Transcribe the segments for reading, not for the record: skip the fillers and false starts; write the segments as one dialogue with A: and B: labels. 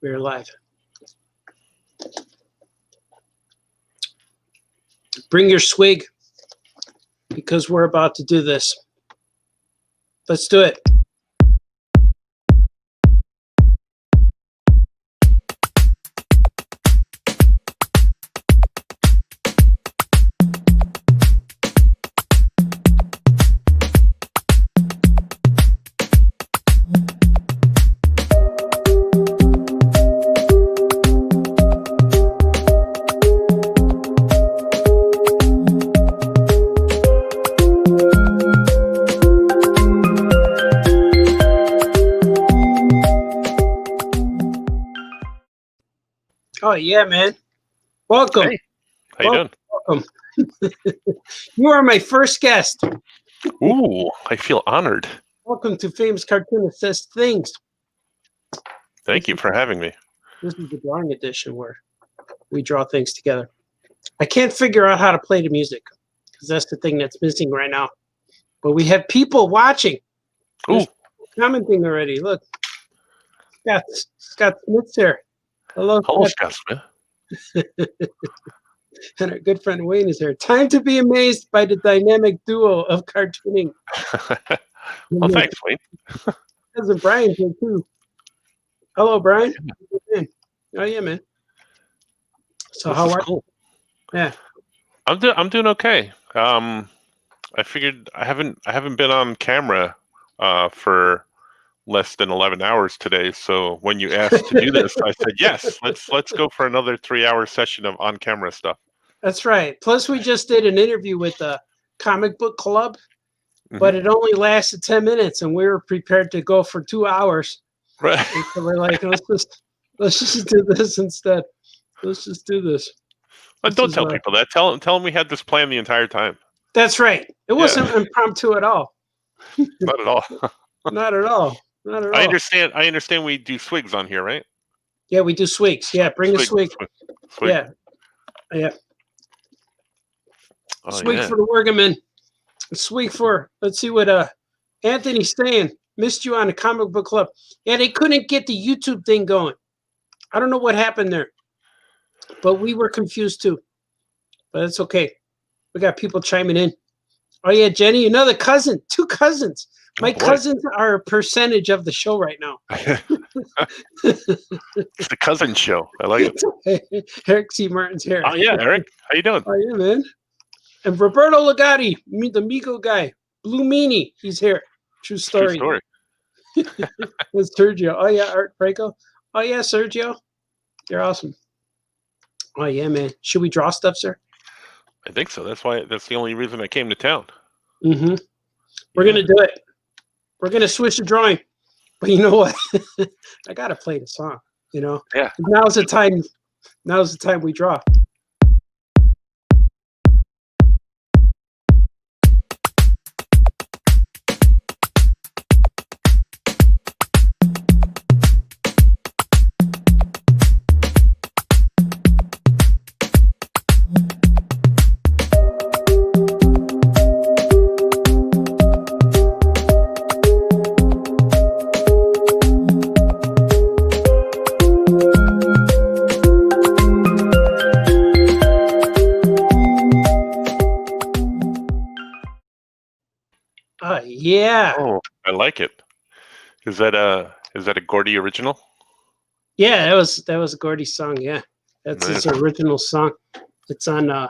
A: We're live. Bring your swig because we're about to do this. Let's do it. Oh, yeah, man. Welcome.
B: Hey, how you doing?
A: Welcome. You are my first guest.
B: Ooh, I feel honored.
A: Welcome to Famous Cartoonist Says Things.
B: Thank you for having me.
A: This is the drawing edition where we draw things together. I can't figure out how to play the music because that's the thing that's missing right now. But we have people watching.
B: Ooh,
A: Commenting already. Look. Scott Smith's here. Hello,
B: hello,
A: Scott.
B: Scott Smith.
A: And our good friend Wayne is here. Time to be amazed by the dynamic duo of cartooning.
B: Well, thanks, Wayne.
A: Cousin Brian's here too. Hello, Brian. Oh yeah, man. So
B: This
A: how
B: is
A: are
B: cool.
A: you? Yeah.
B: I'm doing okay. I figured I haven't been on camera for less than 11 hours today. So when you asked to do this, I said yes. Let's go for another 3-hour session of on camera stuff.
A: That's right. Plus, we just did an interview with the comic book club, but it only lasted 10 minutes, and we were prepared to go for 2 hours.
B: Right.
A: And so we're like, let's just do this instead. Let's just do this.
B: But don't tell people that. Tell them we had this plan the entire time.
A: That's right. It wasn't impromptu at all.
B: Not at all.
A: Not at all. Not at all.
B: I understand. We do swigs on here, right?
A: Yeah, we do swigs. Yeah, bring a swig.
B: Swig.
A: Yeah.
B: Oh,
A: Swig
B: yeah.
A: for the Wergaman. Swig for, let's see what Anthony's saying. Missed you on the comic book club. Yeah, they couldn't get the YouTube thing going. I don't know what happened there. But we were confused too. But it's okay. We got people chiming in. Oh yeah, Jenny, another cousin. 2 cousins. My cousins are a percentage of the show right now.
B: It's the cousin show. I like it.
A: Eric C. Martin's here.
B: Oh yeah, Eric, how you doing?
A: Oh yeah, man. And Roberto Legatti, the Migo guy, Blue Meanie, he's here. True story.
B: True story.
A: With Sergio. Oh yeah, Art Franco. Oh yeah, Sergio. You're awesome. Oh yeah, man. Should we draw stuff, sir?
B: I think so. That's the only reason I came to town.
A: Mm-hmm. We're gonna do it. We're gonna switch the drawing. But you know what? I gotta play the song, you know?
B: Yeah.
A: Now's the time we draw. Yeah.
B: Oh, I like it. Is that a Gordy original?
A: Yeah, that was a Gordy song. Yeah, that's his original song. It's on.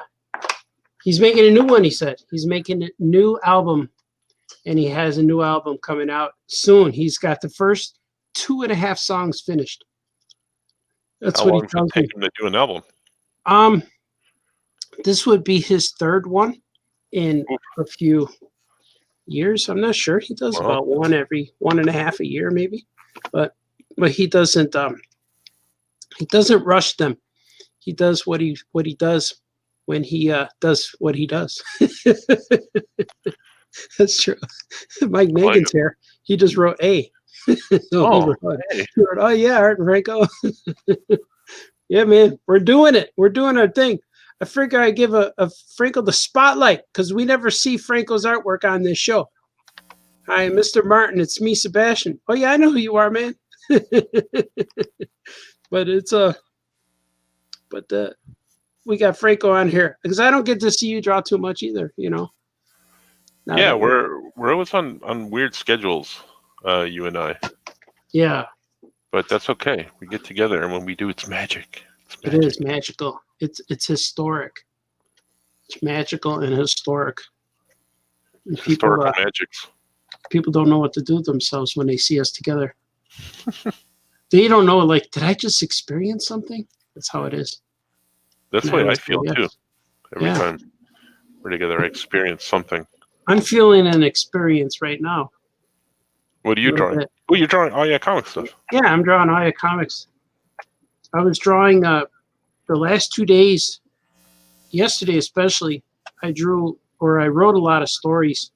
A: He's making a new one. He said he's making a new album, and he has a new album coming out soon. He's got the first 2.5 songs finished. That's what he tells me.
B: How long does it take him to do an album?
A: This would be his 3rd one in a few years. I'm not sure. He does about one every 1.5 a year, maybe. But he doesn't rush them. He does what he does when he does what he does. That's true. Mike Megan's here. He just wrote A. He wrote, oh yeah, Art and Franco. Yeah, man, we're doing it. We're doing our thing. I figure I give a Franco the spotlight because we never see Franco's artwork on this show. Hi, Mr. Martin. It's me, Sebastian. Oh, yeah, I know who you are, man. But it's we got Franco on here because I don't get to see you draw too much either. Now
B: Yeah,
A: that
B: we're always on weird schedules, you and I.
A: yeah,
B: But that's okay. We get together, and when we do, it's magic.
A: it is magical. It's historic. It's magical and historic. And
B: Historical magics.
A: People don't know what to do with themselves when they see us together. They don't know, like, did I just experience something? That's how it is.
B: That's the way I feel
A: yes.
B: too. Every time we're together, I experience something.
A: I'm feeling an experience right now.
B: What are you drawing? Oh, you're drawing comic stuff.
A: Yeah, I'm drawing Aya comics. I was drawing the last 2 days, yesterday especially. I wrote a lot of stories,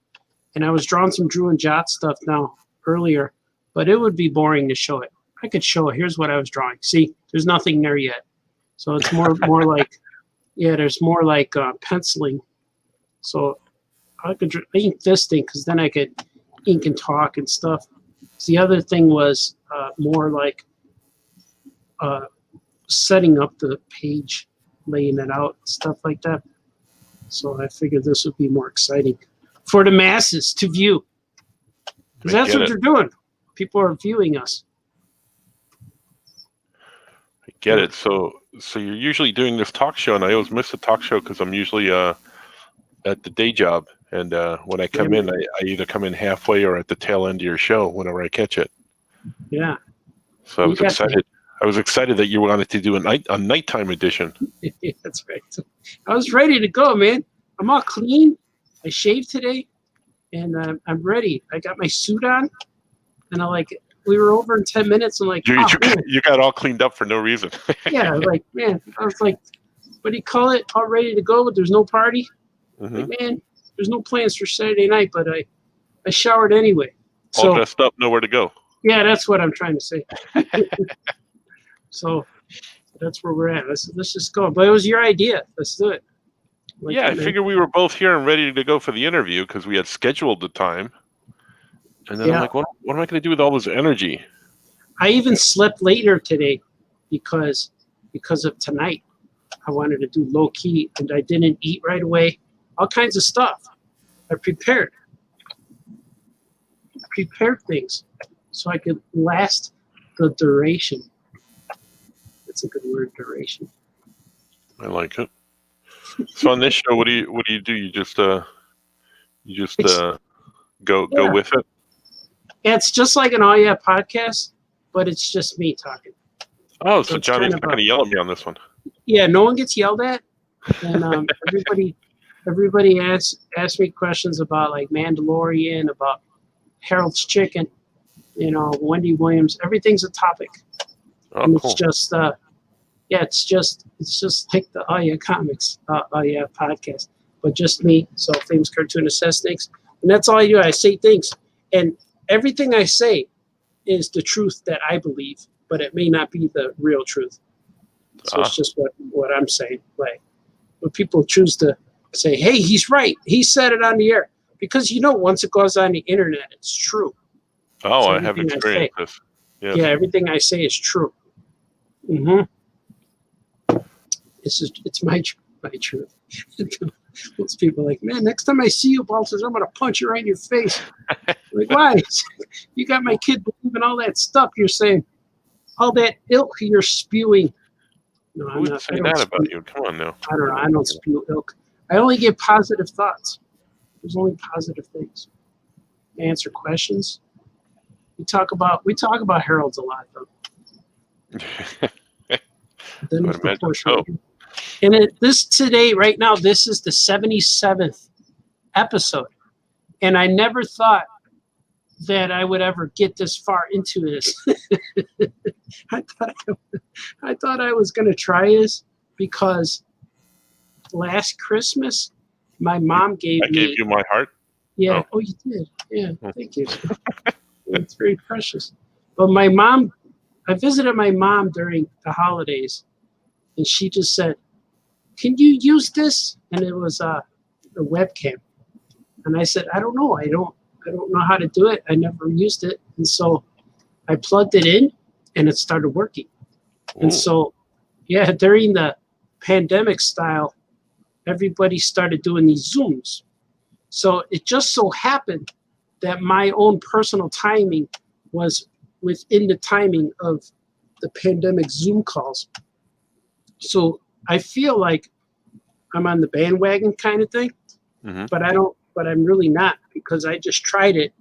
A: and I was drawing some Drew and Jot stuff now earlier, but it would be boring to show it. I could show it. Here's what I was drawing. See, there's nothing there yet. So it's more like, there's more like penciling. So I could ink this thing because then I could ink and talk and stuff. So the other thing was more like setting up the page, laying it out, stuff like that. So I figured this would be more exciting for the masses to view. Because that's what you're doing. People are viewing us.
B: I get it. So you're usually doing this talk show, and I always miss the talk show because I'm usually at the day job. And when I come in, I either come in halfway or at the tail end of your show whenever I catch it.
A: Yeah.
B: So I was excited. I was excited that you wanted to do a nighttime edition.
A: That's right. I was ready to go, man. I'm all clean. I shaved today, and I'm ready. I got my suit on, and we were over in 10 minutes. I'm like,
B: you got all cleaned up for no reason.
A: Yeah, man. I was like, what do you call it? All ready to go, but there's no party.
B: Mm-hmm.
A: Like, man, there's no plans for Saturday night, but I showered anyway.
B: All dressed up, nowhere to go.
A: Yeah, that's what I'm trying to say. So that's where we're at. Let's just go. But it was your idea. Let's do it.
B: I figured we were both here and ready to go for the interview because we had scheduled the time. And then I'm like, what am I going to do with all this energy?
A: I even slept later today because of tonight. I wanted to do low key, and I didn't eat right away. All kinds of stuff. I prepared things so I could last the duration. That's a good word, duration.
B: I like it. So on this show, what do you do? You just go with it.
A: Yeah, it's just like an All Yeah podcast, but it's just me talking.
B: Oh, so Johnny's not going to yell at me on this one.
A: Yeah, no one gets yelled at, and everybody asks me questions about like Mandalorian, about Harold's Chicken, Wendy Williams. Everything's a topic, and
B: cool.
A: It's just it's just like the Oh Yeah Comics, Oh Yeah podcast, but just me. So famous cartoonist says things, and that's all I do. I say things, and everything I say is the truth that I believe, but it may not be the real truth. So it's just what I'm saying. Like when people choose to say, "Hey, he's right. He said it on the air," because once it goes on the internet, it's true.
B: Oh, I have experienced this. Yes.
A: Yeah, everything I say is true. Mm-hmm. It's my truth. Most people are like, man, next time I see you, Baltazar, I'm gonna punch you right in your face. Like, why? You got my kid believing all that stuff you're saying, all that ilk you're spewing. No,
B: Who would say that about you? Come on now.
A: I don't know. I don't spew ilk. I only give positive thoughts. There's only positive things. I answer questions. We talk about Harold's a lot, though. Then And right now, this is the 77th episode. And I never thought that I would ever get this far into this. I thought I was going to try this because last Christmas, my mom gave
B: you my heart?
A: Yeah. Oh, you did? Yeah, thank you. It's very precious. But I visited my mom during the holidays, and she just said, "Can you use this?" And it was a webcam. And I said, "I don't know. I don't know how to do it. I never used it." And so I plugged it in, and it started working. And so, yeah, during the pandemic style, everybody started doing these Zooms. So it just so happened that my own personal timing was within the timing of the pandemic Zoom calls. So I feel like I'm on the bandwagon kind of thing, but I'm really not, because I just tried it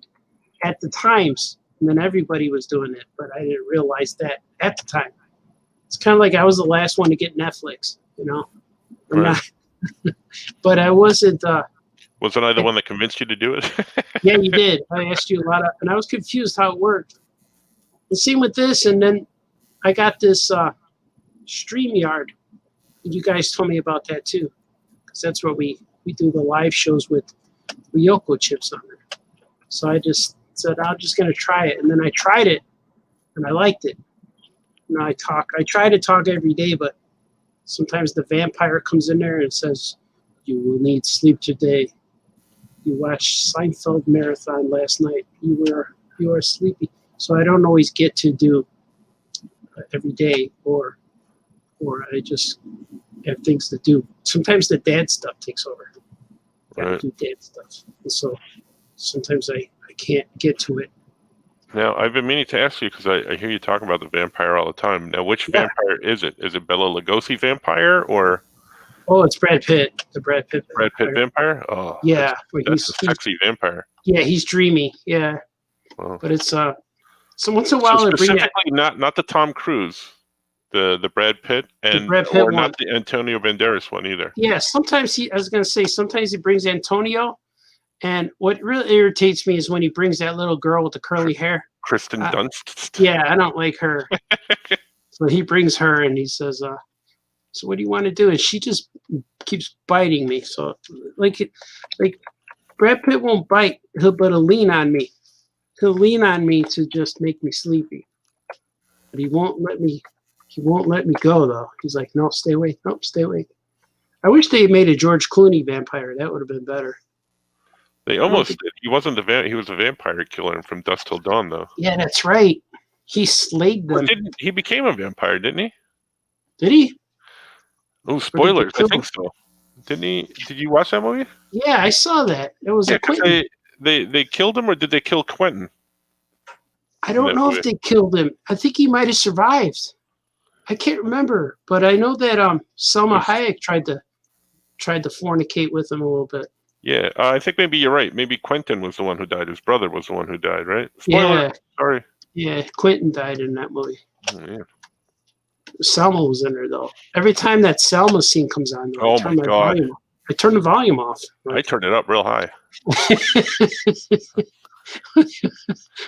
A: at the times and then everybody was doing it, but I didn't realize that at the time. It's kind of like I was the last one to get Netflix, you know?
B: Right.
A: But I wasn't.
B: Wasn't I the one that convinced you to do it?
A: Yeah, you did. I asked you a lot and I was confused how it worked. The same with this, and then I got this StreamYard. You guys told me about that too, because that's where we do the live shows with Ryoko chips on it. So I just said, I'm just going to try it. And then I tried it, and I liked it. You know, I try to talk every day, but sometimes the vampire comes in there and says, you will need sleep today. You watched Seinfeld marathon last night. You are sleepy. So I don't always get to do every day, or I just have things to do. Sometimes the dad stuff takes over. Gotta do dad stuff. And so sometimes I can't get to it.
B: Now, I've been meaning to ask you, because I hear you talking about the vampire all the time. Now, which vampire is it? Is it Bela Lugosi vampire, or?
A: Oh, it's Brad Pitt. The Brad Pitt vampire.
B: Brad Pitt vampire? Oh,
A: yeah.
B: That's a sexy vampire.
A: Yeah, he's dreamy. Yeah. Well, but it's so once in a while
B: so
A: they bring that.
B: not the Tom Cruise, the Brad Pitt, and or not the Antonio Banderas one either.
A: Yeah, sometimes sometimes he brings Antonio, and what really irritates me is when he brings that little girl with the curly hair.
B: Kristen Dunst.
A: Yeah, I don't like her. So he brings her and he says, so what do you want to do? And she just keeps biting me. So like Brad Pitt won't bite, but he'll lean on me. He'll lean on me to just make me sleepy. But he won't let me go though. He's like, no, stay awake. No, stay awake. I wish they had made a George Clooney vampire. That would have been better.
B: They almost did. He wasn't he was a vampire killer from Dusk Till Dawn though.
A: Yeah, that's right. He slayed them.
B: He became a vampire, didn't he?
A: Did he?
B: Oh, spoilers! I think so. Didn't he? Did you watch that movie?
A: Yeah, I saw that. It was a Quentin.
B: They killed him, or did they kill Quentin?
A: I don't know if they killed him. I think he might have survived. I can't remember, but I know that Selma Hayek tried to fornicate with him a little bit.
B: Yeah, I think maybe you're right. Maybe Quentin was the one who died. His brother was the one who died, right? Spoiler.
A: Yeah.
B: Sorry.
A: Yeah, Quentin died in that movie.
B: Oh, yeah.
A: Selma was in there though. Every time that Selma scene comes on,
B: oh my God,
A: I turn the volume off.
B: I turned it up real high.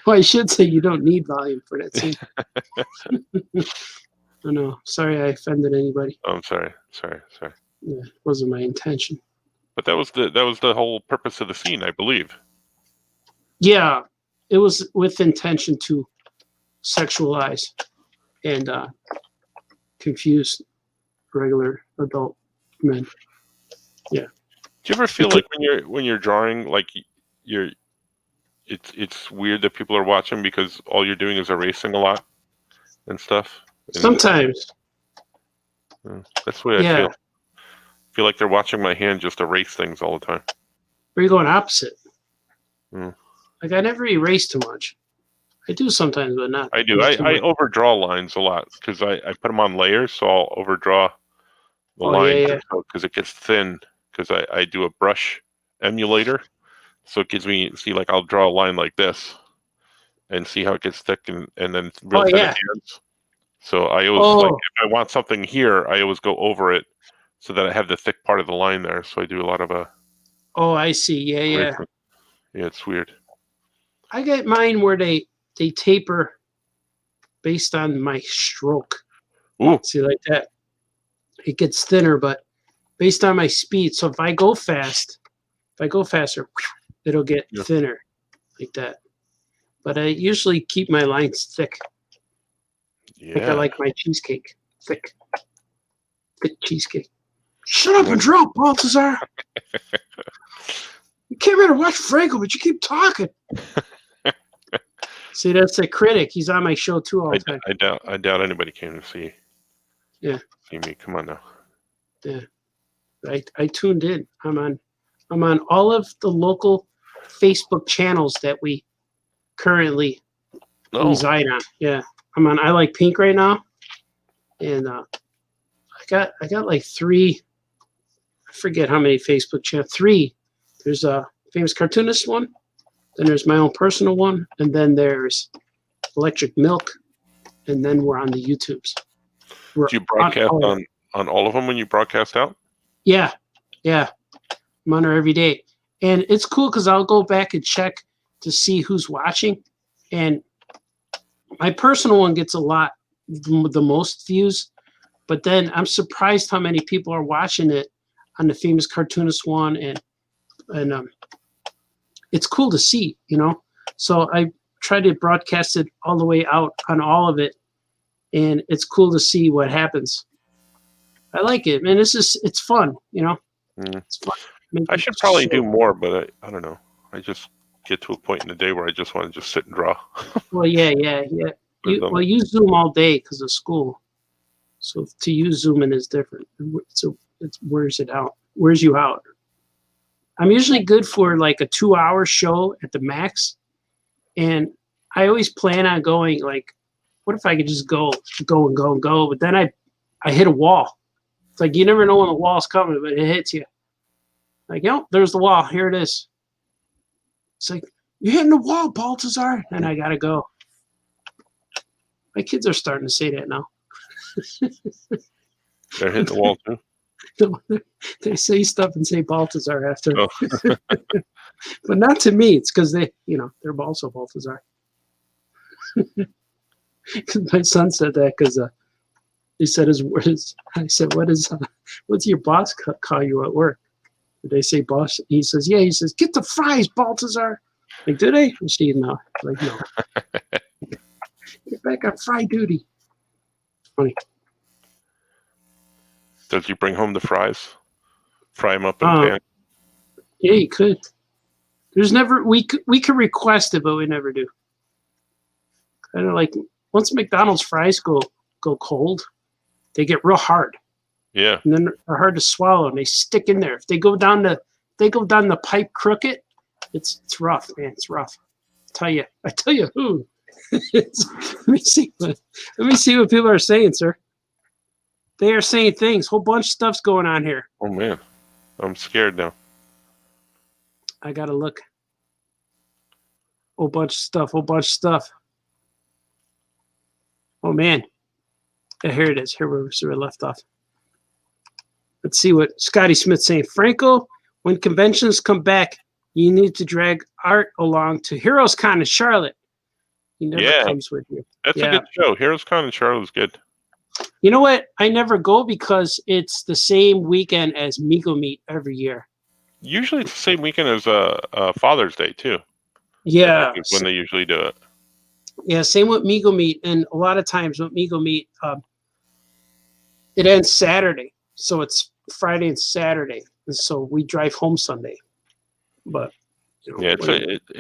A: Well, I should say you don't need volume for that scene. Oh, no, sorry I offended anybody.
B: Oh, I'm sorry.
A: Yeah, it wasn't my intention.
B: But that was the whole purpose of the scene, I believe.
A: Yeah, it was with intention to sexualize and confuse regular adult men. Yeah.
B: Do you ever feel like when you're drawing, like it's weird that people are watching because all you're doing is erasing a lot and stuff?
A: Sometimes.
B: That's the way I feel. I feel like they're watching my hand just erase things all the time.
A: Or you're going opposite.
B: Mm.
A: Like I never erase too much. I do sometimes, but not.
B: I do. I overdraw lines a lot because I put them on layers, so I'll overdraw the line because it gets thin. Because I do a brush emulator, so it gives me like I'll draw a line like this, and see how it gets thick and then real thin at the ends. So I always like if I want something here, I always go over it so that I have the thick part of the line there. So I do a lot of
A: Oh, I see. Yeah.
B: Yeah, it's weird.
A: I get mine where they taper based on my stroke.
B: Ooh.
A: See, like that. It gets thinner, but based on my speed. So if I go faster, it'll get thinner like that. But I usually keep my lines thick.
B: Yeah.
A: Like I like my cheesecake. Thick cheesecake. Shut up and draw, Baltazar. You came here to watch Franco, but you keep talking. See, that's the critic. He's on my show too all the time.
B: I doubt anybody came to see.
A: Yeah.
B: See me. Come on now.
A: Yeah. I tuned in. I'm on all of the local Facebook channels that we currently reside on. Yeah. I'm on I Like Pink right now. And I got like 3, I forget how many Facebook channels. 3. There's a famous cartoonist one, then there's my own personal one, and then there's Electric Milk, and then we're on the YouTubes.
B: Do you broadcast on all of them when you broadcast out?
A: Yeah. I'm on there every day. And it's cool because I'll go back and check to see who's watching. And my personal one gets the most views. But then I'm surprised how many people are watching it on the famous cartoonist one. And it's cool to see, So I try to broadcast it all the way out on all of it. And it's cool to see what happens. I like it, man. It's fun, It's fun.
B: I should probably do more, but I don't know. I just get to a point in the day where I just want to just sit and draw.
A: Well, yeah. You Zoom all day because of school. So to use Zooming is different. So it wears you out. I'm usually good for like a 2-hour show at the max. And I always plan on going like, what if I could just go? But then I hit a wall. It's like you never know when the wall's coming, but it hits you. Like, there's the wall. Here it is. It's like, you're hitting the wall, Baltazar. And I got to go. My kids are starting to say that now.
B: They're hitting the wall too?
A: They say stuff and say Baltazar after. Oh. But not to me. It's because they're also Baltazar. Because my son said that because he said his words. I said, what's your boss call you at work? Did they say boss? He says, yeah. He says, get the fries, Baltazar. Like, do they? And she, no. Like, no. Get back on fry duty. Funny.
B: Does you bring home the fries? Fry them up in a pan?
A: Yeah, you could. There's never, we could request it, but we never do. Kind of like, once McDonald's fries go cold, they get real hard.
B: Yeah.
A: And then they're hard to swallow and they stick in there. If they go down the pipe crooked, it's rough, man. It's rough. I tell you who. Let me see what people are saying, sir. They are saying things. Whole bunch of stuff's going on here.
B: Oh man. I'm scared now.
A: I gotta look. Whole bunch of stuff. Oh man. Yeah, here it is. Here we left off. Let's see what Scotty Smith's saying. Franco, when conventions come back, you need to drag Art along to Heroes Con in Charlotte. He never comes with you.
B: That's a good show. Heroes Con in Charlotte is good.
A: You know what? I never go because it's the same weekend as Migo Meet every year.
B: Usually it's the same weekend as Father's Day, too.
A: Yeah.
B: When they usually do it.
A: Yeah, same with Migo Meet. And a lot of times with Migo Meet, it ends Saturday. So it's Friday and Saturday. And so we drive home Sunday. But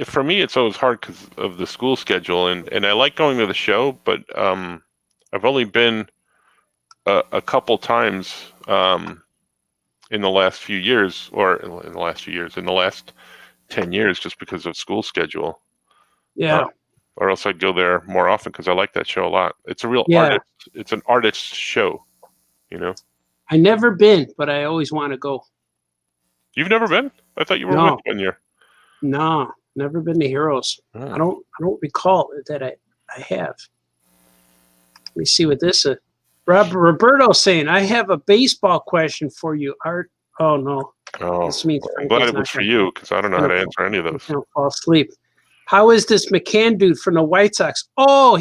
B: for me, it's always hard because of the school schedule. And I like going to the show, but I've only been a couple times in the last few years, in the last 10 years, just because of school schedule.
A: Yeah.
B: Or else I'd go there more often because I like that show a lot. It's a real artist. It's an artist show,
A: I never been, but I always want to go.
B: You've never been? I thought you were with one year.
A: No, never been to Heroes. Oh. I don't recall that I have. Let me see what this is. Roberto saying, I have a baseball question for you, Art. Oh, no.
B: Oh, I'm glad it was for you because I don't know how to answer any of those.
A: I'll fall asleep. How is this McCann dude from the White Sox? Oh,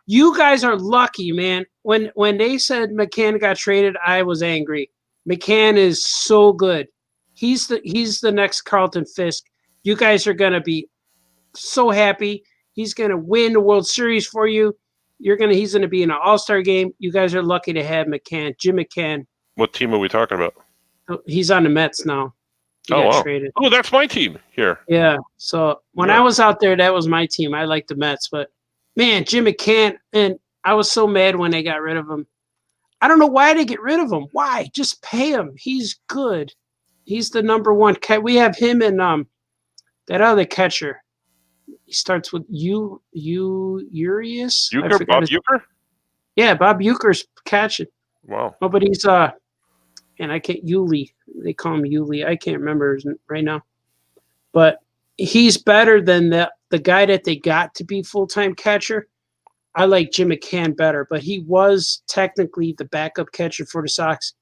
A: you guys are lucky, man. When they said McCann got traded, I was angry. McCann is so good. He's the next Carlton Fisk. You guys are going to be so happy. He's going to win the World Series for you. He's going to be in an All-Star game. You guys are lucky to have McCann, Jim McCann.
B: What team are we talking about?
A: He's on the Mets now. He got traded.
B: Oh, that's my team here.
A: Yeah. So when I was out there, that was my team. I liked the Mets, but man, Jim McCann, and I was so mad when they got rid of him. I don't know why they get rid of him. Why? Just pay him. He's good. He's the number one cat. We have him and that other catcher. He starts with Urias.
B: Euchre, Bob Euchre?
A: Yeah, Bob Euchre's catching.
B: Wow.
A: Oh, but he's and I can't Yuli. They call him Yuli. I can't remember right now. But he's better than the guy that they got to be full-time catcher. I like Jim McCann better, but he was technically the backup catcher for the Sox.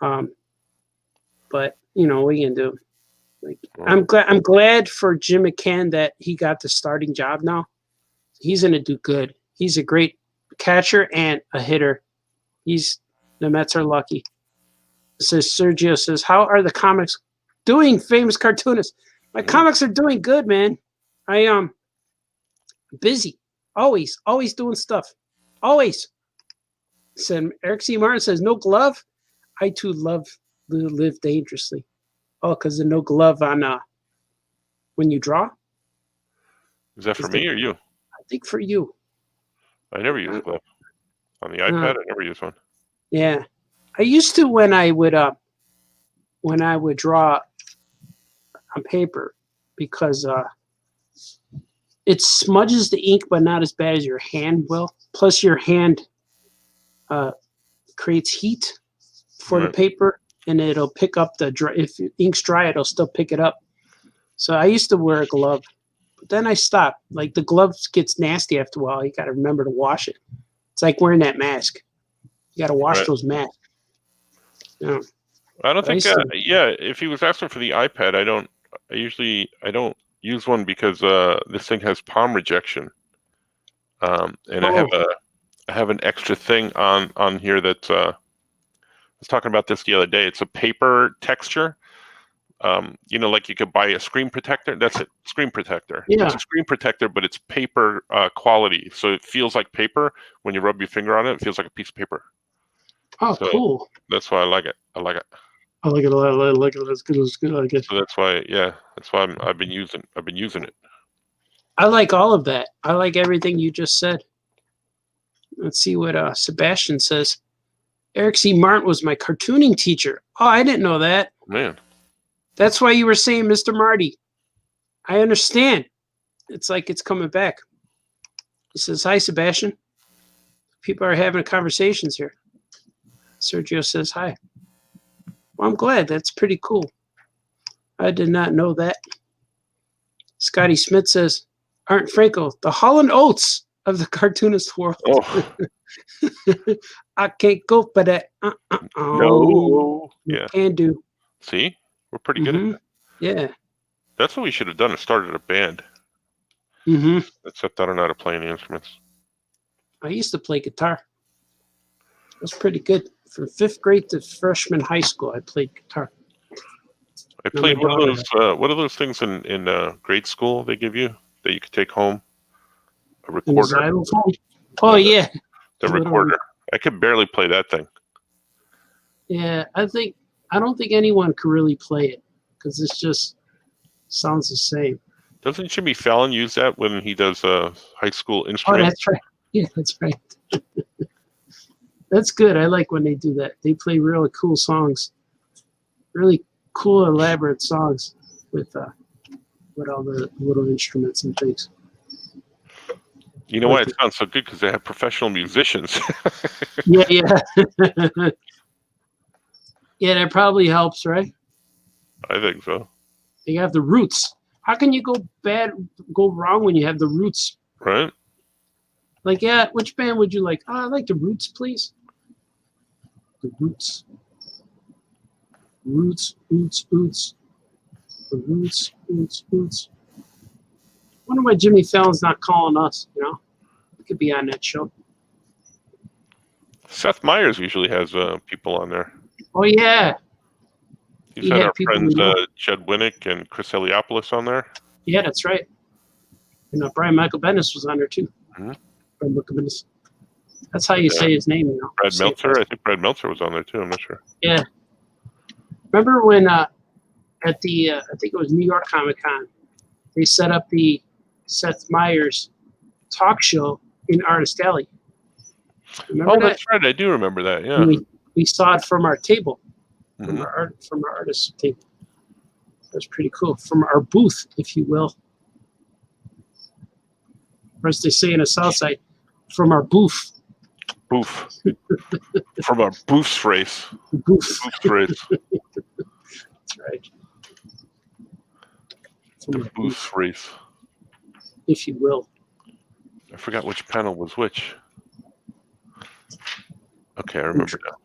A: But you know, what are you gonna do? Like, I'm glad for Jim McCann that he got the starting job now. He's gonna do good. He's a great catcher and a hitter. The Mets are lucky. Sergio says, "How are the comics doing, famous cartoonist?" My comics are doing good, man. I busy. Always doing stuff. Always. Said Eric C. Martin says, "No glove." I too love to live dangerously. Oh, because there's no glove on when you draw.
B: Is that for me or you?
A: I think for you.
B: I never use a glove. On the iPad, I never use one.
A: Yeah. I used to when I would draw on paper because it smudges the ink, but not as bad as your hand will. Plus, your hand creates heat for the paper, and it'll pick up if ink's dry, it'll still pick it up. So I used to wear a glove, but then I stopped. Like the glove gets nasty after a while. You got to remember to wash it. It's like wearing that mask. You got to wash those masks. Yeah.
B: I don't think. If he was asking for the iPad, I don't use one because this thing has palm rejection, and I have an extra thing on here that I was talking about this the other day. It's a paper texture. Like you could buy a screen protector. That's it, screen protector.
A: Yeah.
B: It's a screen protector, but it's paper quality, so it feels like paper. When you rub your finger on it, it feels like a piece of paper.
A: Oh, so cool.
B: That's why I like it. I like it a
A: lot. I like it. That's good. It's good. I guess.
B: So that's why I've been using it.
A: I like all of that. I like everything you just said. Let's see what Sebastian says. Eric C. Martin was my cartooning teacher. Oh, I didn't know that.
B: Man.
A: That's why you were saying Mr. Marty. I understand. It's like it's coming back. He says, "Hi, Sebastian. People are having conversations here." Sergio says, "Hi." Well, I'm glad. That's pretty cool. I did not know that. Scotty Smith says, "Art Franco, the Holland Oates of the cartoonist world."
B: Oh.
A: I can't go for that.
B: No. Yeah.
A: Can do.
B: See? We're pretty good at that.
A: Yeah.
B: That's what we should have done, is started a band. Except I don't know how to play any instruments.
A: I used to play guitar. It was pretty good. From 5th grade to freshman high school, I played guitar.
B: I played one of those. What are those things in grade school they give you that you could take home? A recorder.
A: Oh yeah.
B: The recorder. I could barely play that thing.
A: Yeah, I don't think anyone could really play it because it just sounds the same.
B: Doesn't Jimmy Fallon use that when he does high school instrument?
A: Oh, that's right. Yeah, that's right. That's good. I like when they do that. They play really cool songs, really cool, elaborate songs with all the little instruments and things.
B: You know why it sounds so good? Because they have professional musicians.
A: Yeah. Yeah, that probably helps, right?
B: I think so.
A: You have the roots. How can you go wrong when you have the roots?
B: Right.
A: Like, yeah, which band would you like? Oh, I like the Roots, please. The Roots. Roots. The Roots. Wonder why Jimmy Fallon's not calling us, you know? We could be on that show.
B: Seth Meyers usually has people on there.
A: Oh, yeah.
B: He's had our friends Jed Winnick and Chris Eliopoulos on there.
A: Yeah, that's right. And Brian Michael Bendis was on there, too.
B: Mm-hmm.
A: Brian Michael Bendis. That's how you say his name, you know.
B: Brad Meltzer. I think Brad Meltzer was on there, too. I'm not sure.
A: Yeah. Remember when at the, I think it was New York Comic Con, they set up the Seth Meyers talk show in Artist Alley. Remember
B: Oh,
A: that?
B: that's right. I do remember that. Yeah.
A: And we saw it from our table,
B: Mhm.
A: from our artist's table. That's pretty cool. From our booth, if you will. Or as they say in the South Side, from our booth.
B: Boof. From our Boof's race.
A: Booth.
B: Boof's race.
A: That's right. From
B: The
A: our
B: Boof's race.
A: if you will.
B: I forgot which panel was which. Okay, I remember now.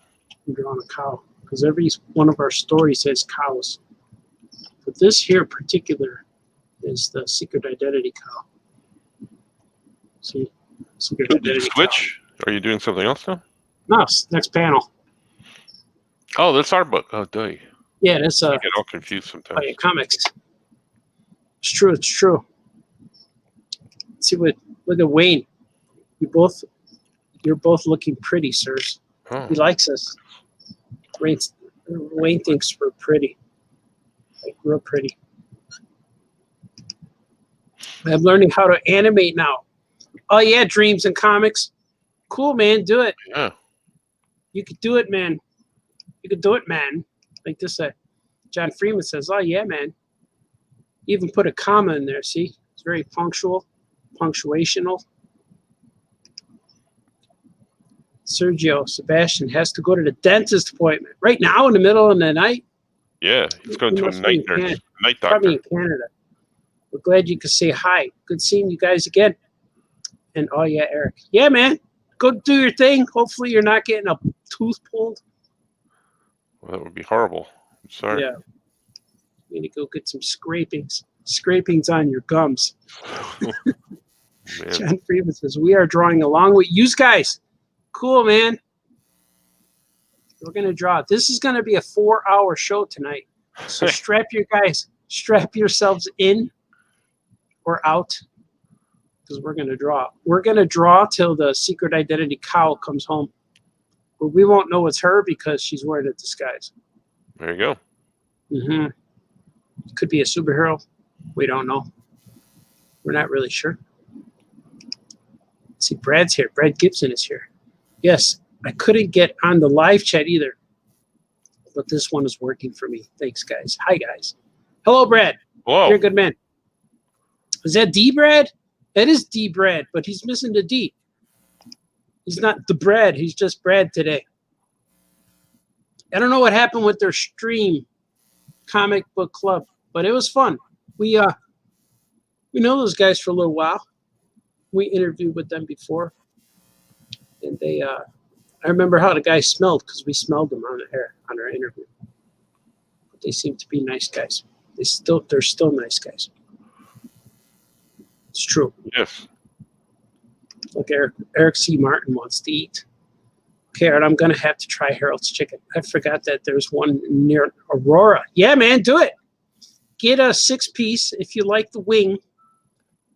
A: I'm drawing a cow because every one of our stories has cows. But this here particular is the secret identity cow. See? Secret
B: Did you
A: identity
B: switch? Are you doing something else now?
A: cow. No, next panel.
B: Oh, that's our book. Oh, duh.
A: Yeah, that's
B: I get all confused sometimes.
A: yeah, comics. It's true, it's true. Let's see what look at Wayne. You're both looking pretty, sirs.
B: Oh.
A: He likes us. Wayne thinks we're pretty. Like real pretty. I'm learning how to animate now. Oh yeah, dreams and comics. Cool, man. Do it.
B: Yeah.
A: You could do it, man. You could do it, man. Like this John Freeman says, oh yeah, man. You even put a comma in there, see? It's very punctual, punctuational. Sergio Sebastian has to go to the dentist appointment right now in the middle of the night.
B: Yeah, he's going
A: He
B: to a
A: must be
B: night
A: in
B: nurse,
A: Canada.
B: night
A: Probably
B: doctor.
A: in Canada. We're glad you could say hi. Good seeing you guys again. And oh yeah, Eric. Yeah, man. Go do your thing. Hopefully you're not getting a tooth pulled.
B: Well, that would be horrible. I'm sorry.
A: Yeah. You need to go get some scrapings on your gums.
B: Man.
A: John Freeman says, we are drawing along with you guys. Cool, man. We're going to draw. This is going to be a 4-hour show tonight. So strap yourselves in or out because we're going to draw. We're going to draw till the secret identity cow comes home. But we won't know it's her because she's wearing a disguise.
B: There you go.
A: Mm-hmm. Could be a superhero. We don't know. We're not really sure. See, Brad's here. Brad Gibson is here. Yes, I couldn't get on the live chat either, but this one is working for me. Thanks, guys. Hi, guys. Hello, Brad.
B: Whoa.
A: You're a good man. Is that D Brad? That is D Brad, but he's missing the D. He's not the Brad. He's just Brad today. I don't know what happened with their stream, Comic Book Club, but it was fun. We know those guys for a little while. We interviewed with them before, and they. I remember how the guy smelled because we smelled them on our interview. But they seem to be nice guys. They're still nice guys. It's true.
B: Yes.
A: Look, Eric C. Martin wants to eat. Okay, Art, I'm gonna have to try Harold's Chicken. I forgot that there's one near Aurora. Yeah, man, do it. Get a 6-piece if you like the wing.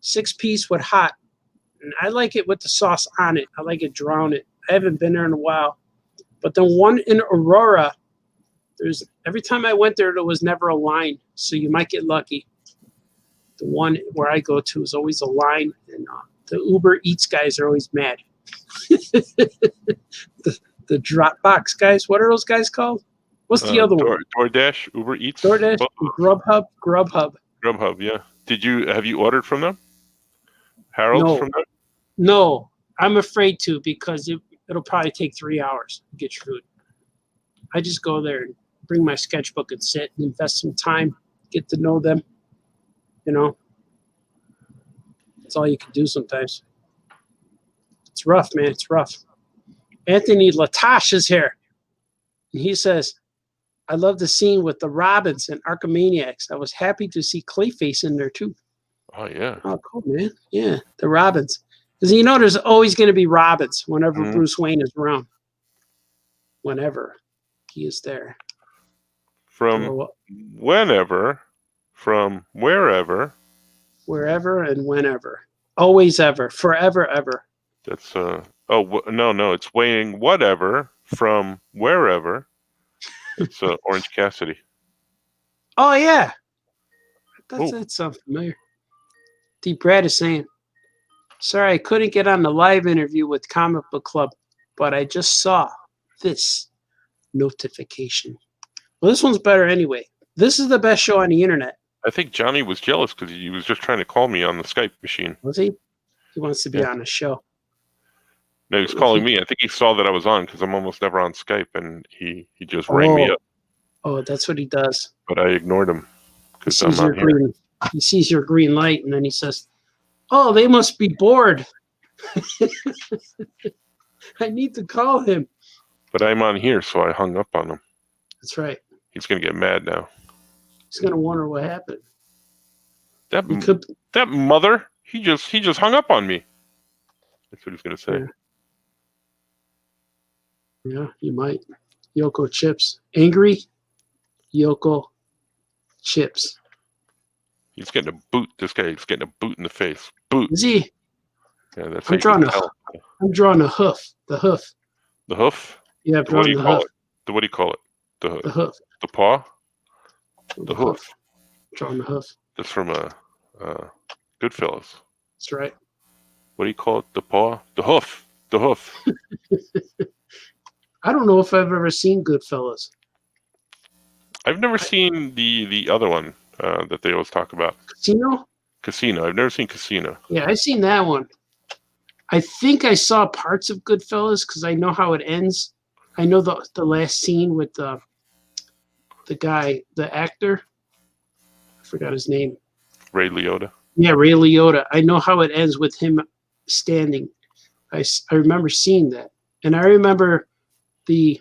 A: 6-piece with hot. And I like it with the sauce on it. I like it drown it. I haven't been there in a while. But the one in Aurora, every time I went there was never a line. So you might get lucky. The one where I go to is always a line, and the Uber Eats guys are always mad. the Dropbox guys, what are those guys called? What's the other one?
B: DoorDash, Uber Eats,
A: DoorDash, Grubhub.
B: Grubhub. Yeah. Have you ordered from them? Harold's from them?
A: No, I'm afraid to because it'll probably take 3 hours to get your food. I just go there and bring my sketchbook and sit and invest some time, get to know them. You know, that's all you can do sometimes. It's rough, man. It's rough. Anthony Latash is here. And he says, I love the scene with the Robins and Archimaniacs. I was happy to see Clayface in there too.
B: Oh, yeah.
A: Oh, cool, man. Yeah, the Robins. Because you know there's always going to be Robins whenever Bruce Wayne is around. Whenever he is there.
B: From whenever, from wherever.
A: Wherever and whenever. Always ever. Forever ever.
B: That's no, it's weighing whatever from wherever. It's Orange Cassidy.
A: Oh yeah. That sounds familiar. D. Brad is saying, sorry, I couldn't get on the live interview with Comic Book Club. but I just saw this notification. Well, this one's better anyway. This is the best show on the internet.
B: I think Johnny was jealous because he was just trying to call me on the Skype machine.
A: Was he? He wants to be on the show.
B: No, he was calling me. I think he saw that I was on because I'm almost never on Skype, and he just rang me up.
A: Oh, that's what he does.
B: But I ignored him because I'm not
A: here. He sees your green light, and then he says, "Oh, they must be bored. I need to call him."
B: But I'm on here, so I hung up on him.
A: That's right.
B: He's gonna get mad now.
A: He's gonna wonder what happened.
B: That mother, he just hung up on me. That's what he's gonna say.
A: Yeah, you might. Yoko Chips. Angry Yoko Chips.
B: He's getting a boot. This guy is getting a boot in the face. Boot.
A: Is he?
B: Yeah, that's
A: I'm drawing a hoof. The hoof.
B: The hoof?
A: Yeah,
B: what do you call it? What do you call it? The
A: hoof.
B: The paw? The hoof.
A: Drawing the hoof.
B: That's from Goodfellas.
A: That's right.
B: What do you call it? The paw? The hoof. The hoof.
A: I don't know if I've ever seen Goodfellas.
B: I've never seen the other one that they always talk about. Casino. I've never seen Casino.
A: Yeah, I've seen that one. I think I saw parts of Goodfellas because I know how it ends. I know the last scene with the guy, the actor. I forgot his name.
B: Ray Liotta.
A: Yeah, Ray Liotta. I know how it ends with him standing. I remember seeing that, and I remember the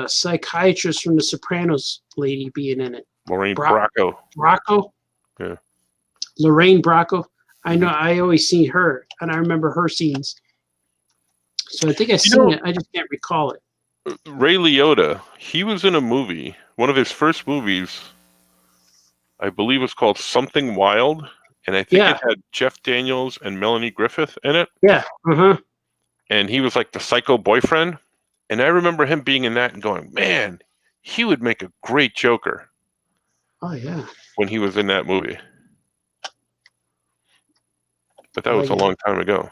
A: psychiatrist from The Sopranos lady being in it.
B: Lorraine Bracco.
A: Bracco?
B: Yeah.
A: Lorraine Bracco. I know. I always see her, and I remember her scenes. So I think I've seen it. I just can't recall it.
B: Ray Liotta, he was in a movie. One of his first movies, I believe, was called Something Wild, and I think it had Jeff Daniels and Melanie Griffith in it.
A: Yeah.
B: And he was like the psycho boyfriend. And I remember him being in that and going, man, he would make a great Joker.
A: Oh, yeah.
B: When he was in that movie. But that was a long time ago.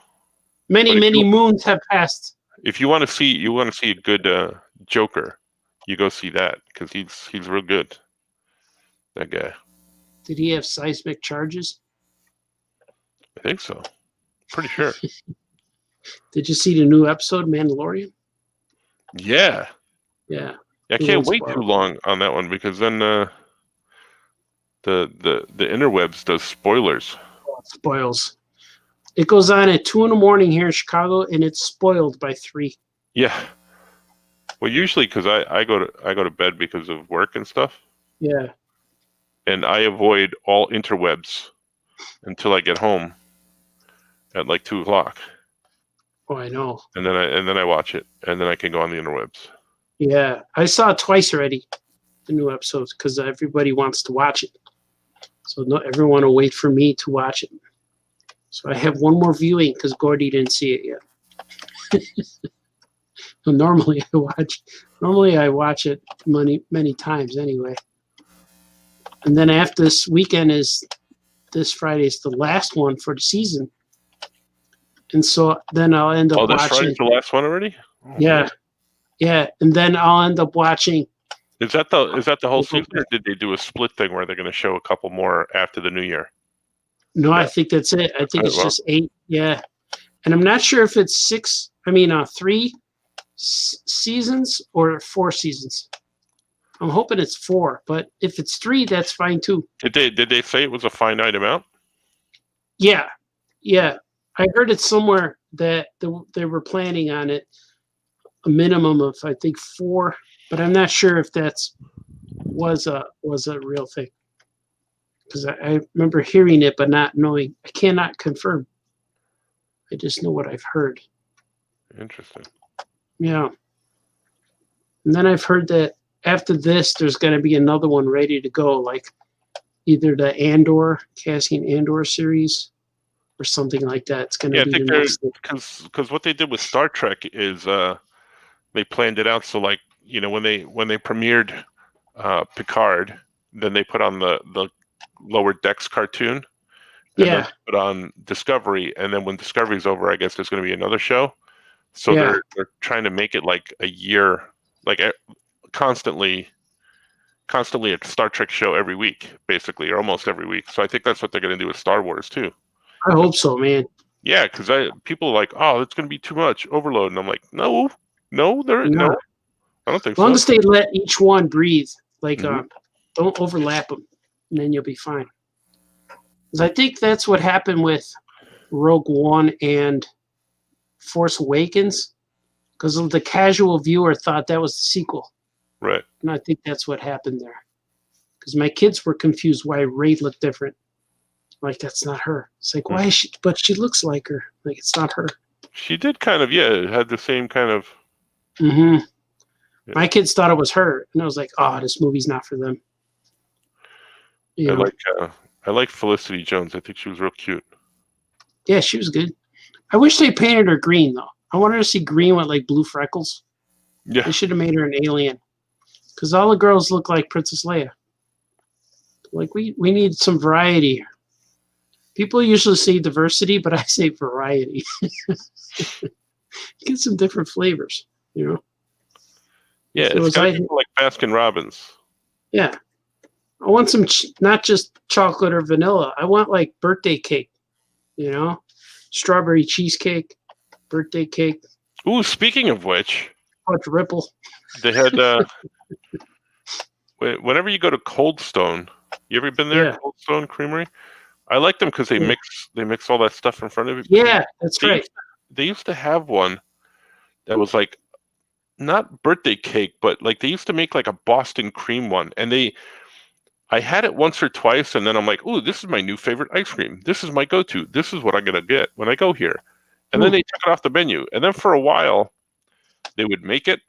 A: Many moons have passed.
B: If you want to see a good Joker, you go see that because he's real good. That guy.
A: Did he have seismic charges?
B: I think so. Pretty sure.
A: Did you see the new episode, Mandalorian?
B: Yeah.
A: Yeah.
B: I can't wait too long on that one because then the interwebs does spoilers.
A: Oh, it spoils. It goes on at 2 a.m. here in Chicago, and it's spoiled by 3.
B: Yeah. Well, usually because I go to bed because of work and stuff.
A: Yeah.
B: And I avoid all interwebs until I get home at like 2:00.
A: Oh, I know.
B: And then I watch it, and then I can go on the interwebs.
A: Yeah, I saw it twice already, the new episodes, because everybody wants to watch it. So everyone will wait for me to watch it. So I have one more viewing because Gordy didn't see it yet. Normally I watch it many times anyway. And then after this weekend this Friday is the last one for the season. And so then I'll end up watching. Oh, this Friday's
B: the last one already? Oh,
A: yeah. Yeah. And then I'll end up watching.
B: Is that the whole season, or did they do a split thing where they're going to show a couple more after the new year?
A: No, I think that's it. I think it's just 8. Yeah. And I'm not sure if it's 3 seasons or 4 seasons. I'm hoping it's 4, but if it's 3, that's fine too.
B: Did they say it was a finite amount?
A: Yeah. Yeah. I heard it somewhere that they were planning on it a minimum of, I think, 4, but I'm not sure if was a real thing. Because I remember hearing it, but not knowing. I cannot confirm. I just know what I've heard.
B: Interesting.
A: Yeah. And then I've heard that after this, there's going to be another one ready to go, like either the Cassian Andor series or something like that. It's going to be the next thing.
B: Because what they did with Star Trek is they planned it out so, like, you know, when they premiered Picard, then they put on the Lower Decks cartoon, and then put on Discovery, and then when Discovery's over, I guess there's going to be another show. So
A: Yeah.
B: they're trying to make it like a year, like constantly a Star Trek show every week, basically, or almost every week. So I think that's what they're going to do with Star Wars too.
A: I hope so, man.
B: Yeah, because people are like, oh, it's going to be too much overload, and I'm like, no, no, I don't think
A: As long
B: so.
A: as they let each one breathe, like
B: Mhm.
A: don't overlap them, and then you'll be fine. Because I think that's what happened with Rogue One and Force Awakens, because the casual viewer thought that was the sequel,
B: Right.
A: and I think that's what happened there. Because my kids were confused why Rey looked different. Like, that's not her. It's like, why is she? But she looks like her. Like, it's not her.
B: She did kind of, yeah, had the same kind of.
A: Mm-hmm.
B: Yeah.
A: My kids thought it was her, and I was like, oh, this movie's not for them. You know?
B: I like Felicity Jones. I think she was real cute.
A: Yeah, she was good. I wish they painted her green, though. I wanted to see green with, like, blue freckles.
B: Yeah.
A: They should have made her an alien. Because all the girls look like Princess Leia. Like, we need some variety here. People usually say diversity, but I say variety. Get some different flavors, you know?
B: Yeah,
A: If it
B: it's
A: was
B: got to
A: like-
B: be like Baskin Robbins.
A: Yeah. I want some, not just chocolate or vanilla. I want, like, birthday cake, you know? Strawberry cheesecake, birthday cake,
B: Ooh, speaking of which,
A: quadruple.
B: they had whenever you go to Cold Stone, you ever been there?
A: Yeah.
B: Cold Stone Creamery. I like them because they
A: Yeah.
B: mix all that stuff in front of you.
A: Yeah, that's
B: They
A: right.
B: They used to have one that was like not birthday cake, but like they used to make like a Boston cream one, and I had it once or twice, and then I'm like, ooh, this is my new favorite ice cream. This is my go-to. This is what I'm gonna get when I go here. And then they took it off the menu, and then for a while they would make it,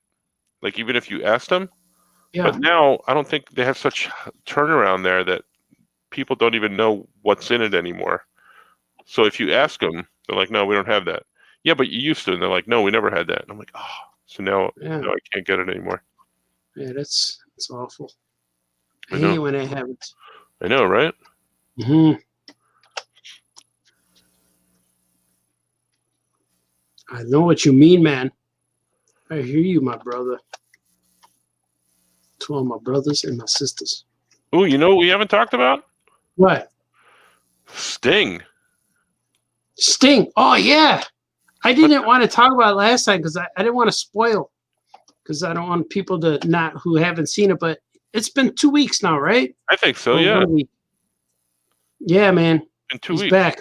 B: like even if you asked them.
A: Yeah.
B: But now I don't think they have such turnaround there that people don't even know what's in it anymore. So if you ask them, they're like, no, we don't have that. Yeah, but you used to. And they're like, no, we never had that. And I'm like, oh, so now I can't get it anymore.
A: Yeah, that's awful. I
B: I
A: hate
B: know.
A: when I have it.
B: I know, right?
A: Mm-hmm. I know what you mean, man. I hear you, my brother. To all my brothers and my sisters.
B: Ooh, you know what we haven't talked about?
A: What?
B: Sting.
A: Sting. Oh, yeah. I didn't want to talk about it last time because I didn't want to spoil. Because I don't want people to who haven't seen it. But it's been 2 weeks now, right?
B: I think so,
A: Or
B: yeah.
A: 1 week. Yeah, man.
B: In 2
A: He's
B: weeks.
A: back.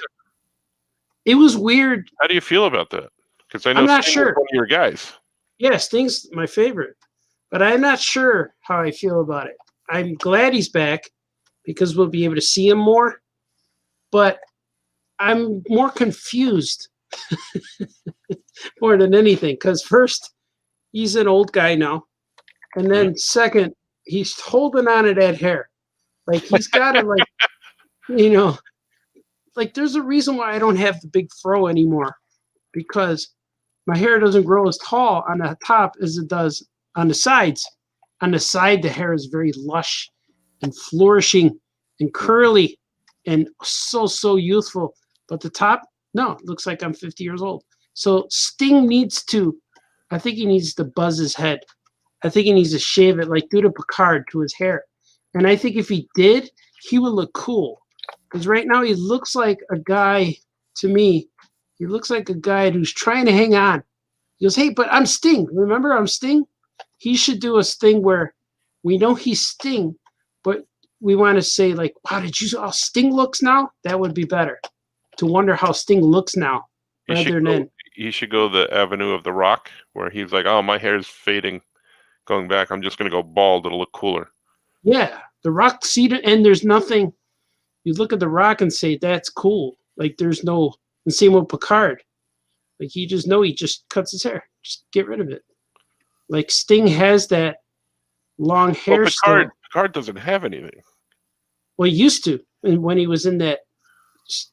A: It was weird.
B: How do you feel about that? Because I know
A: I'm not
B: Sting
A: sure.
B: was one of your guys.
A: Yeah, Sting's my favorite. But I'm not sure how I feel about it. I'm glad he's back because we'll be able to see him more. But I'm more confused more than anything. Because first, he's an old guy now. And then second, he's holding on to that hair. Like he's got to like there's a reason why I don't have the big fro anymore. Because my hair doesn't grow as tall on the top as it does on the sides. On the side, the hair is very lush and flourishing and curly and so youthful. But the top, no, it looks like I'm 50 years old. So Sting I think he needs to buzz his head. I think he needs to shave it, like do the Picard to his hair. And I think if he did, he would look cool. Because right now he looks like a guy, to me, he looks like a guy who's trying to hang on. He goes, hey, but I'm Sting. Remember, I'm Sting? He should do a Sting where we know he's Sting, but we want to say, like, wow, did you see how Sting looks now? That would be better. To wonder how Sting looks now.
B: He should go the avenue of The Rock, where he's like, oh, my hair's fading, going back. I'm just going to go bald. It'll look cooler.
A: Yeah. The Rock, and there's nothing. You look at The Rock and say, that's cool. Like, there's no, the same with Picard. Like, he just cuts his hair. Just get rid of it. Like, Sting has that long hair still.
B: Picard doesn't have anything.
A: Well, he used to. And when he was in the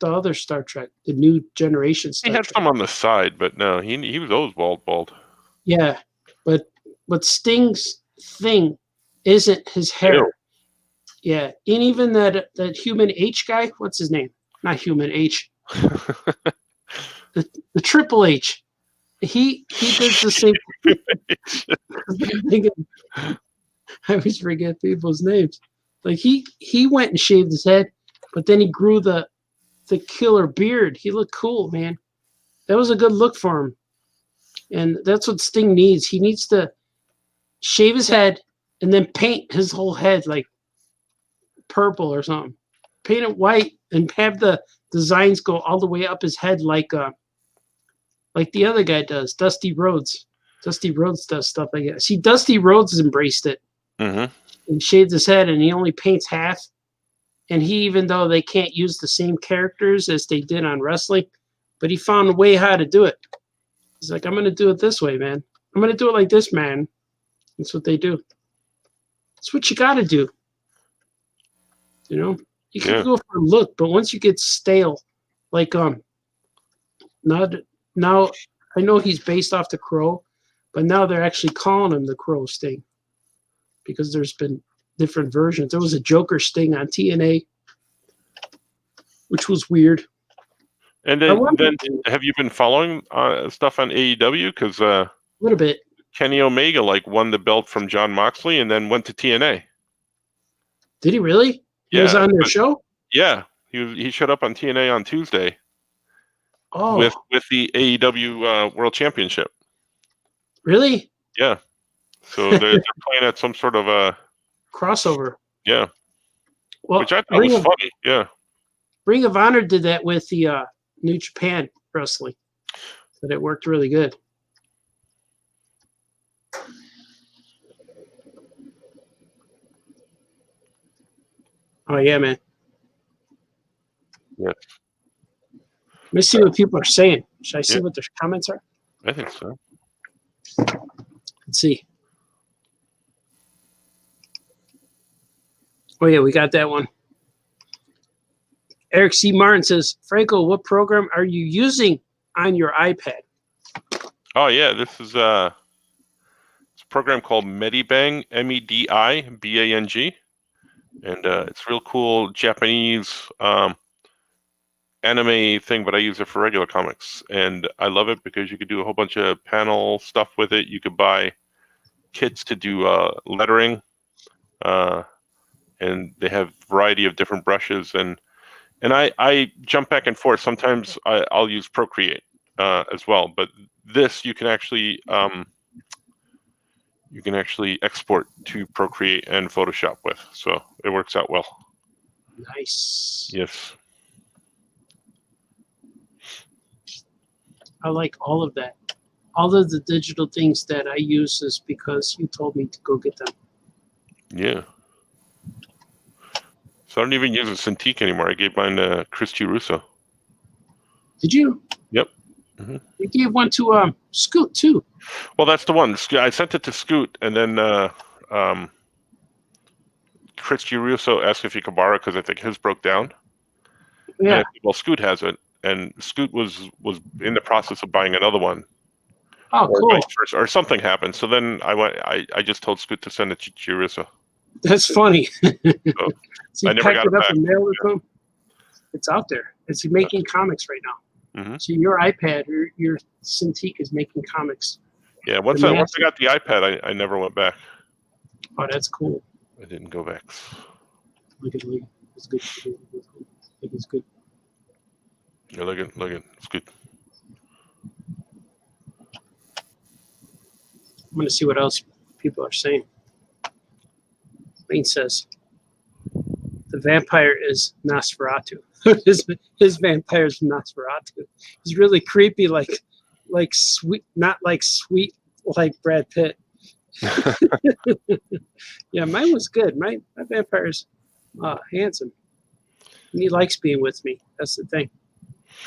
A: other Star Trek, the New Generation Star
B: He had
A: Trek.
B: some on the side, but no, he was always bald.
A: Yeah, but Sting's thing isn't his hair.
B: Ew.
A: Yeah, and even that Human H guy, what's his name? Not Human H. The Triple H. He did the same. I always forget people's names. Like he went and shaved his head, but then he grew the killer beard. He looked cool, man. That was a good look for him. And that's what Sting needs. He needs to shave his head and then paint his whole head like purple or something. Paint it white and have the designs go all the way up his head like the other guy does, Dusty Rhodes. Dusty Rhodes does stuff like that. See, Dusty Rhodes has embraced it.
B: Mm-hmm.
A: And shaved his head, and he only paints half. And he, even though they can't use the same characters as they did on wrestling, but he found a way how to do it. He's like, I'm going to do it this way, man. I'm going to do it like this, man. That's what they do. That's what you got to do. You know, you can go for a look, but once you get stale, like now I know he's based off the Crow, but now they're actually calling him the Crow Sting because there's been different versions. There was a Joker Sting on TNA, which was weird.
B: And then have you been following stuff on AEW? Because
A: a little bit.
B: Kenny Omega won the belt from Jon Moxley and then went to TNA.
A: Did he really? He was on their show?
B: Yeah. He showed up on TNA on Tuesday.
A: Oh.
B: With the AEW World Championship.
A: Really?
B: Yeah. So they're playing at some sort of a
A: crossover.
B: Yeah.
A: Well,
B: which I thought was funny. Yeah.
A: Ring of Honor did that with the New Japan Wrestling. But it worked really good. Oh, yeah, man.
B: Yeah.
A: Let me see what people are saying. Should I see what their comments are?
B: I think so.
A: Let's see. Oh, yeah, we got that one. Eric C. Martin says, Franco, what program are you using on your iPad?
B: Oh, yeah. This is a program called Medibang, Medibang. And it's real cool Japanese anime thing, but I use it for regular comics. And I love it because you could do a whole bunch of panel stuff with it. You could buy kits to do lettering. And they have a variety of different brushes. And I jump back and forth. Sometimes I'll use Procreate as well. But this you can actually export to Procreate and Photoshop with. So it works out well.
A: Nice.
B: Yes.
A: I like all of that. All of the digital things that I use is because you told me to go get them.
B: Yeah. So I don't even use a Cintiq anymore. I gave mine to Chris Russo.
A: Did you?
B: Yep. Mm-hmm.
A: You gave one to Scoot too.
B: Well, that's the one. I sent it to Scoot, and then Chris Russo asked if he could borrow because I think his broke down.
A: Yeah.
B: Said, well, Scoot has it, and Scoot was in the process of buying another one.
A: Oh, cool.
B: Vice versa, or something happened. So then I just told Scoot to send it to Russo.
A: That's funny.
B: So I never got it back.
A: And mailed it to him. It's out there. It's making comics right now.
B: Mm-hmm.
A: So your iPad or your Cintiq is making comics.
B: Yeah, once I got the iPad, I never went back.
A: Oh, that's cool.
B: I didn't go back.
A: Look at it. It's good. It's good.
B: Yeah, look at it's good.
A: I'm going to see what else people are saying. Lane says, the vampire is Nosferatu. his vampire is Nosferatu. He's really creepy, like sweet, not like sweet, like Brad Pitt. Yeah, mine was good. My vampire's handsome. And he likes being with me. That's the thing.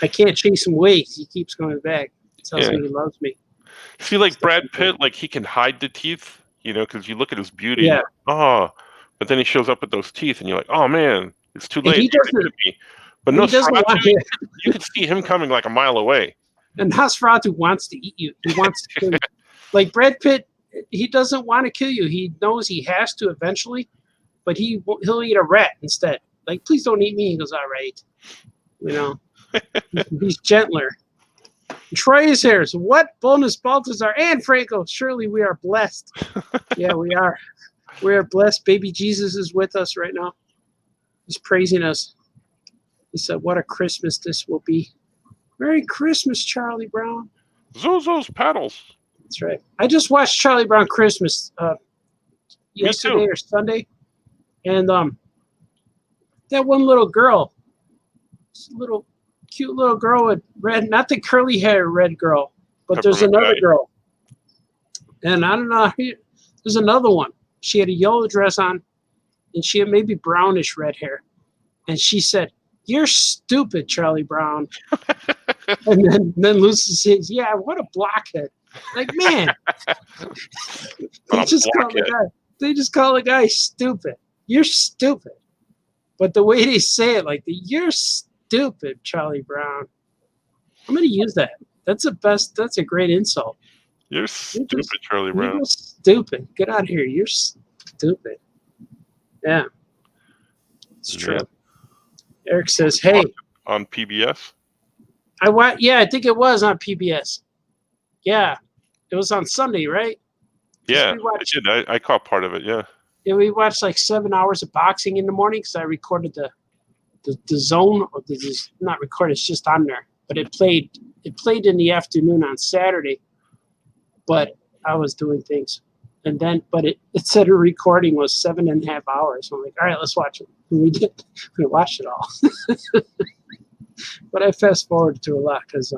A: I can't chase him away. He keeps going back. Tells me he loves me.
B: See, like Brad Pitt, like he can hide the teeth, because you look at his beauty.
A: Yeah.
B: Oh, but then he shows up with those teeth, and you're like, oh man, it's too late.
A: He doesn't.
B: But Nosferatu, you could see him coming like a mile away.
A: And Nosferatu wants to eat you. He wants to kill you. Like Brad Pitt, he doesn't want to kill you. He knows he has to eventually, but he'll eat a rat instead. Like, please don't eat me. He goes, all right. He's gentler. Troy is here. So what? Bonus Baltazar and Franco. Surely we are blessed. Yeah, we are. We are blessed. Baby Jesus is with us right now. He's praising us. He said, what a Christmas this will be. Merry Christmas, Charlie Brown.
B: Zozo's paddles.
A: That's right. I just watched Charlie Brown Christmas yesterday
B: too.
A: or Sunday. And that one little girl, little cute little girl with red, not the curly hair red girl, but there's another girl. And I don't know, there's another one. She had a yellow dress on, and she had maybe brownish red hair. And she said, "You're stupid, Charlie Brown." And then Lucy says, "Yeah, what a blockhead." Like, man, they just call the guy stupid. You're stupid. But the way they say it, like, you're stupid, Charlie Brown. I'm going to use that. That's a great insult.
B: You're stupid, Charlie Brown.
A: You're stupid. Get out of here. You're stupid. Yeah. It's true. Yeah. Eric says, "Hey."
B: On PBS?
A: I think it was on PBS. Yeah. It was on Sunday, right?
B: Yeah, I did. I caught part of it, yeah.
A: Yeah, we watched like 7 hours of boxing in the morning because I recorded the zone, or not recorded, it's just on there. But it played in the afternoon on Saturday. But I was doing things. And then, but it said a recording was 7.5 hours. I'm like, all right, let's watch it. And we did. We watched it all. But I fast forwarded to a lot because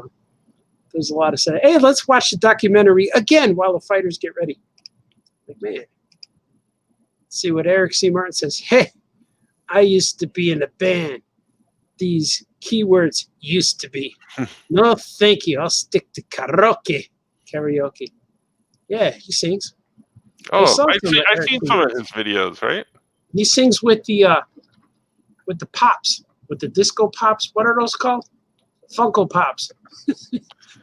A: there's a lot of saying, "Hey, let's watch the documentary again while the fighters get ready." Like, man. Let's see what Eric C. Martin says. "Hey, I used to be in a band. These keywords used to be. No, thank you. I'll stick to karaoke." Yeah, he sings.
B: Oh, I've seen some of his videos, right?
A: He sings with the pops, with the disco pops. What are those called? Funko Pops.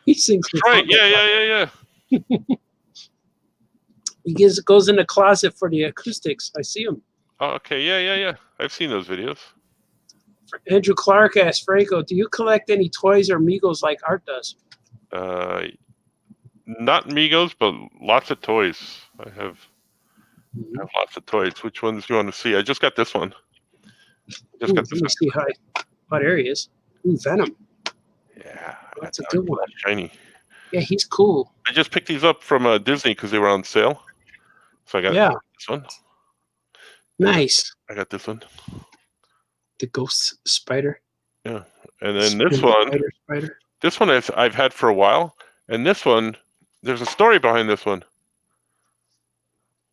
A: He sings with
B: right.
A: Funko
B: Pops. Yeah.
A: He goes in the closet for the acoustics. I see him.
B: Oh, okay. Yeah. I've seen those videos.
A: Andrew Clark asked Franco, "Do you collect any toys or Migos like Art does?"
B: Not Migos, but lots of toys. I have lots of toys. Which ones do you want to see? I just got this one.
A: Let me see what area is. Ooh, Venom.
B: Yeah,
A: that's a good one.
B: Shiny.
A: Yeah, he's cool.
B: I just picked these up from Disney because they were on sale. So I got this one.
A: Nice.
B: I got this one.
A: The Ghost Spider.
B: Yeah, and then this one.
A: Spider.
B: This one I've had for a while, and this one, there's a story behind this one.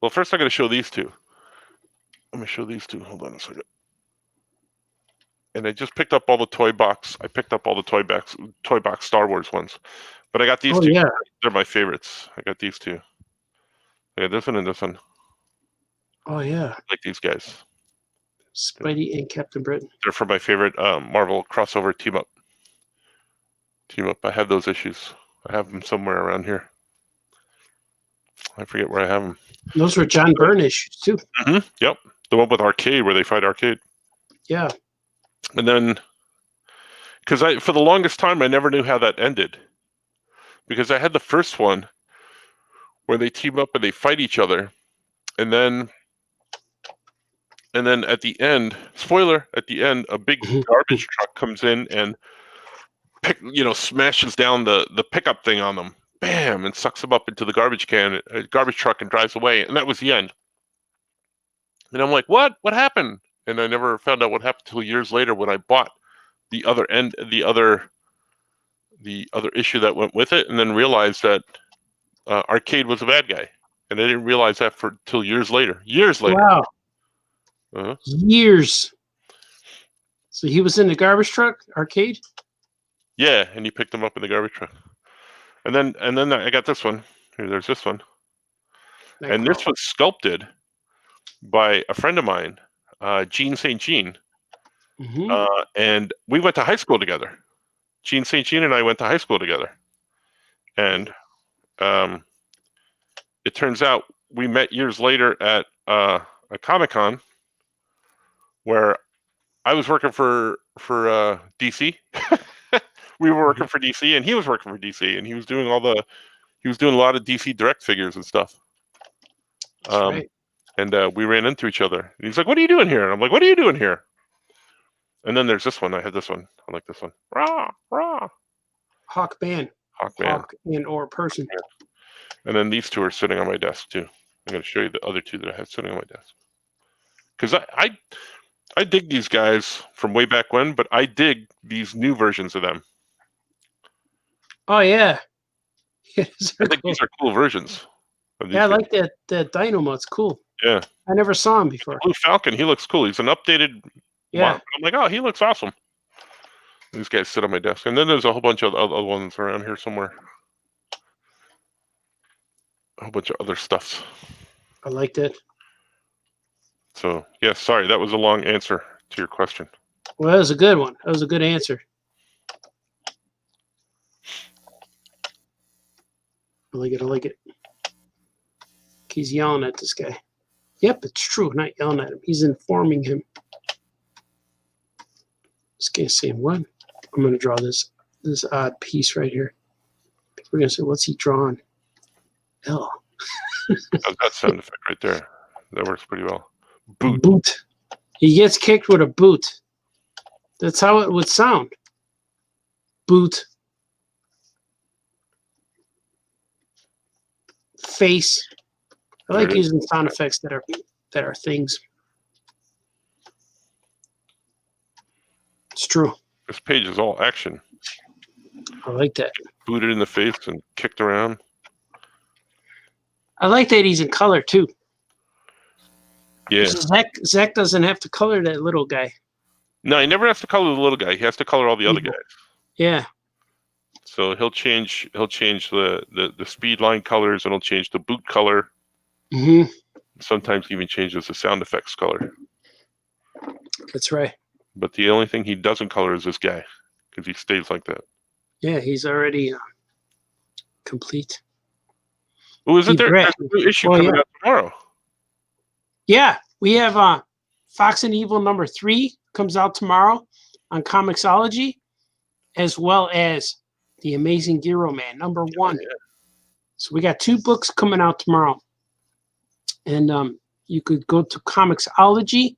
B: Well, first I'm going to show these two. I'm going to show these two. Hold on a second. And I just picked up all the toy box. I picked up all the toy box Star Wars ones. But I got these two.
A: Yeah.
B: They're my favorites. I got these two. I got this one and this one.
A: Oh, yeah.
B: I like these guys.
A: Spidey and Captain Britain.
B: They're from my favorite Marvel crossover team up. I have those issues. I have them somewhere around here. I forget where I have them.
A: Those were John Byrne issues, too.
B: Mm-hmm. Yep. The one with Arcade, where they fight Arcade.
A: Yeah.
B: And then, because for the longest time, I never knew how that ended. Because I had the first one where they team up and they fight each other. And then at the end, spoiler, at the end, a big garbage truck comes in and smashes down the pickup thing on them. Bam! And sucks them up into the garbage truck and drives away. And that was the end. And I'm like, what? What happened? And I never found out what happened until years later when I bought the other issue that went with it, and then realized that Arcade was a bad guy. And I didn't realize that till years later.
A: Wow.
B: Uh-huh.
A: Years. So he was in the garbage truck, Arcade?
B: Yeah, and he picked him up in the garbage truck. And then I got this one. Here, there's this one. And this was sculpted by a friend of mine, Gene St. Jean.
A: Mm-hmm.
B: And we went to high school together. Gene St. Jean and I went to high school together. And it turns out we met years later at a Comic-Con where I was working for DC we were working for DC, and he was working for DC, and he was doing a lot of DC Direct figures and stuff.
A: That's right.
B: And we ran into each other. And he's like, "What are you doing here?" And I'm like, "What are you doing here?" And then there's this one. I had this one. I like this one. Rah, rah.
A: Hawkman. Hawk and or person.
B: Yeah. And then these two are sitting on my desk too. I'm going to show you the other two that I have sitting on my desk. Because I dig these guys from way back when, but I dig these new versions of them.
A: Oh yeah.
B: I think these are cool versions.
A: Yeah, I like that Dynamo. It's cool.
B: Yeah.
A: I never saw him before.
B: Blue Falcon, he looks cool. He's an updated model. I'm like, oh, he looks awesome. These guys sit on my desk. And then there's a whole bunch of other ones around here somewhere. A whole bunch of other stuffs.
A: I like that.
B: So, yeah, sorry. That was a long answer to your question.
A: Well, that was a good one. That was a good answer. I like it. I like it. He's yelling at this guy. Yep, it's true. Not yelling at him. He's informing him. This guy's saying, what? I'm going to draw this odd piece right here. People are going to say, what's he drawing? L.
B: That sound effect right there. That works pretty well. Boot.
A: Boot. He gets kicked with a boot. That's how it would sound. Boot. Face. I like using sound effects that are things. It's true.
B: This page is all action.
A: I like that.
B: Booted in the face and kicked around.
A: I like that he's in color too.
B: Yeah.
A: Zach doesn't have to color that little guy.
B: No, he never has to color the little guy. He has to color all the other guys.
A: Yeah.
B: So he'll change the speed line colors, and he'll change the boot color.
A: Mm-hmm.
B: Sometimes he even changes the sound effects color.
A: That's right.
B: But the only thing he doesn't color is this guy, because he stays like that.
A: Yeah, he's already complete.
B: Oh, is it there? There's a new issue coming out tomorrow.
A: Yeah, we have Fox and Evil #3 comes out tomorrow on Comixology, as well as The Amazing Hero Man #1. Yeah. So we got 2 books coming out tomorrow. And you could go to Comixology,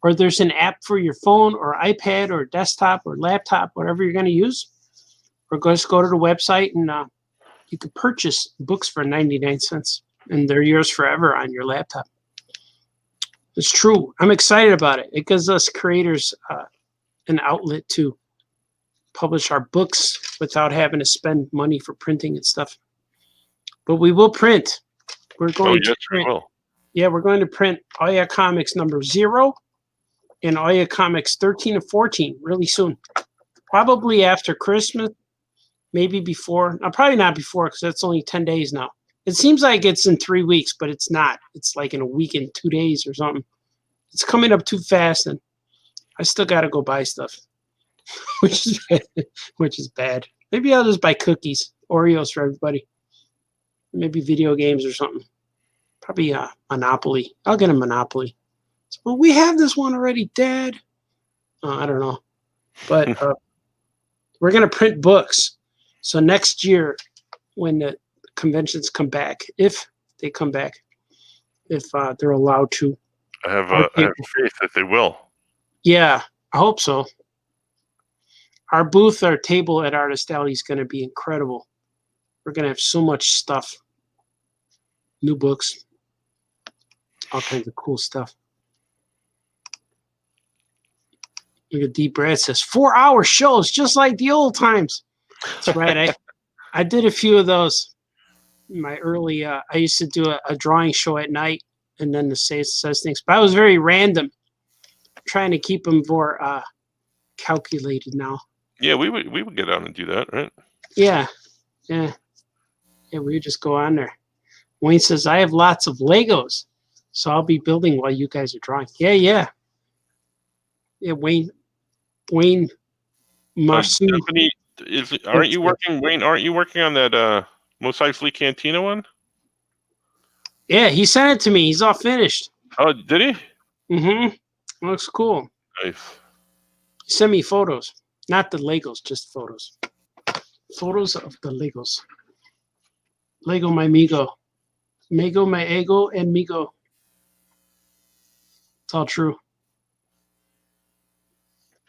A: or there's an app for your phone or iPad or desktop or laptop, whatever you're going to use. Or just go to the website and you can purchase books for 99 cents. And they're yours forever on your laptop. It's true. I'm excited about it. It gives us creators an outlet to publish our books without having to spend money for printing and stuff. But we will print. We're going to print. Yeah, we're going to print Oya Comics #0 and Oya Comics 13 and 14 really soon. Probably after Christmas, maybe before. No, probably not before, because that's only 10 days now. It seems like it's in 3 weeks, but it's not. It's like in a week and 2 days or something. It's coming up too fast, and I still got to go buy stuff, which is bad. Maybe I'll just buy cookies, Oreos for everybody. Maybe video games or something. Probably Monopoly. I'll get a Monopoly. So, well, we have this one already, Dad. I don't know. But we're going to print books. So next year, when the conventions come back, if they come back, if they're allowed to.
B: I have faith that they will.
A: Yeah, I hope so. Our booth, our table at Artist Alley is going to be incredible. We're going to have so much stuff. New books. All kinds of cool stuff. Look at D. Brad says, 4-hour shows, just like the old times. That's right. I did a few of those. In my early, I used to do a drawing show at night, and then the says things. But I was very random, trying to keep them more calculated now.
B: Yeah, we would get on and do that, right?
A: Yeah. We would just go on there. Wayne says, I have lots of Legos, so I'll be building while you guys are drawing. Yeah. Yeah, Wayne Marcy.
B: Aren't you working, Wayne? Aren't you working on that Mos Eisley Cantina one?
A: Yeah, he sent it to me. He's all finished.
B: Oh, did he?
A: Mm-hmm. Looks cool.
B: Nice.
A: He sent me photos. Not the Legos, just photos. Photos of the Legos. Lego my Migo. Mego my ego and Migo. It's all true.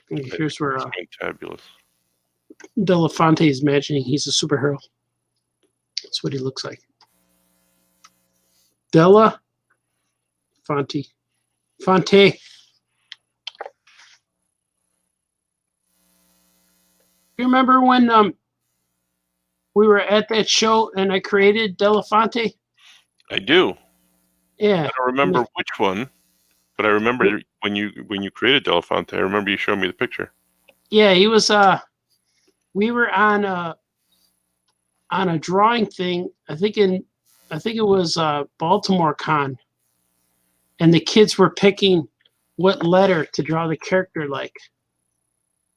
A: And here's where
B: fantabulous.
A: Delafonte is imagining he's a superhero. That's what he looks like. Fonte. You remember when we were at that show and I created Delafonte?
B: I do.
A: Yeah.
B: I don't remember which one, but I remember when you created Delafonte. I remember you showing me the picture.
A: Yeah, he was. We were on a drawing thing. I think it was Baltimore Con, and the kids were picking what letter to draw the character like.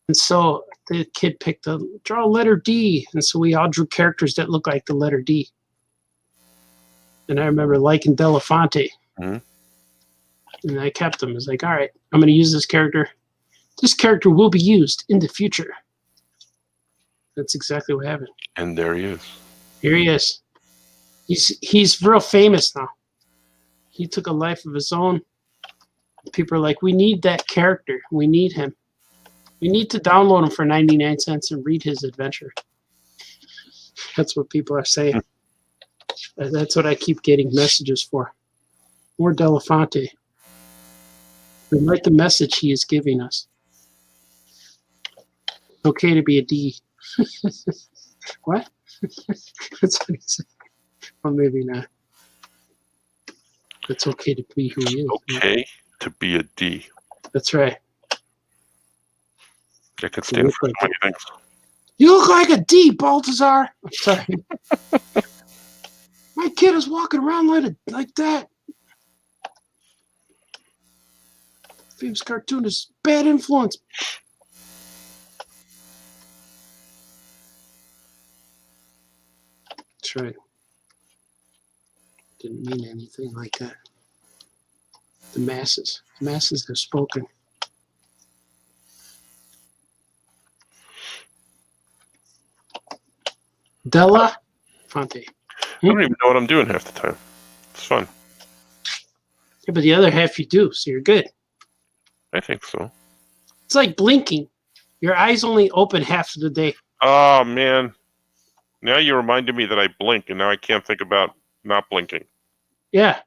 A: And so the kid picked draw letter D, and so we all drew characters that look like the letter D. And I remember liking Delafonte.
B: Mm-hmm.
A: And I kept him. I was like, all right, I'm going to use this character. This character will be used in the future. That's exactly what happened.
B: And there he is.
A: Here he is. He's real famous now. He took a life of his own. People are like, we need that character. We need him. We need to download him for 99 cents and read his adventure. That's what people are saying. That's what I keep getting messages for. More Delafonte. We like the message he is giving us. Okay to be a D. What? That's what he said. Or maybe not. It's okay to be who he is.
B: Okay to be a D.
A: That's right.
B: That could stand for
A: like
B: many things.
A: You look like a D, Baltazar. I'm sorry. My kid is walking around like that. Famous cartoonist, bad influence. That's right. Didn't mean anything like that. The masses have spoken. Delafonte.
B: I don't even know what I'm doing half the time. It's fun.
A: Yeah, but the other half you do, so you're good.
B: I think so.
A: It's like blinking. Your eyes only open half of the day.
B: Oh, man. Now you reminded me that I blink, and now I can't think about not blinking.
A: Yeah.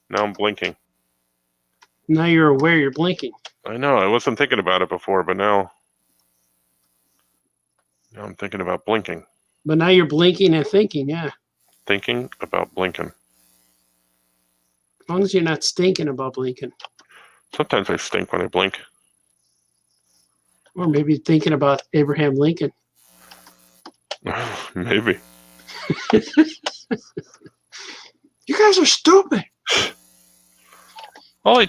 B: Now I'm blinking.
A: Now you're aware you're blinking.
B: I know. I wasn't thinking about it before, but now I'm thinking about blinking.
A: But now you're blinking and thinking, yeah.
B: Thinking about blinking.
A: As long as you're not stinking about blinking.
B: Sometimes I stink when I blink.
A: Or maybe thinking about Abraham Lincoln.
B: Maybe.
A: You guys are stupid.
B: They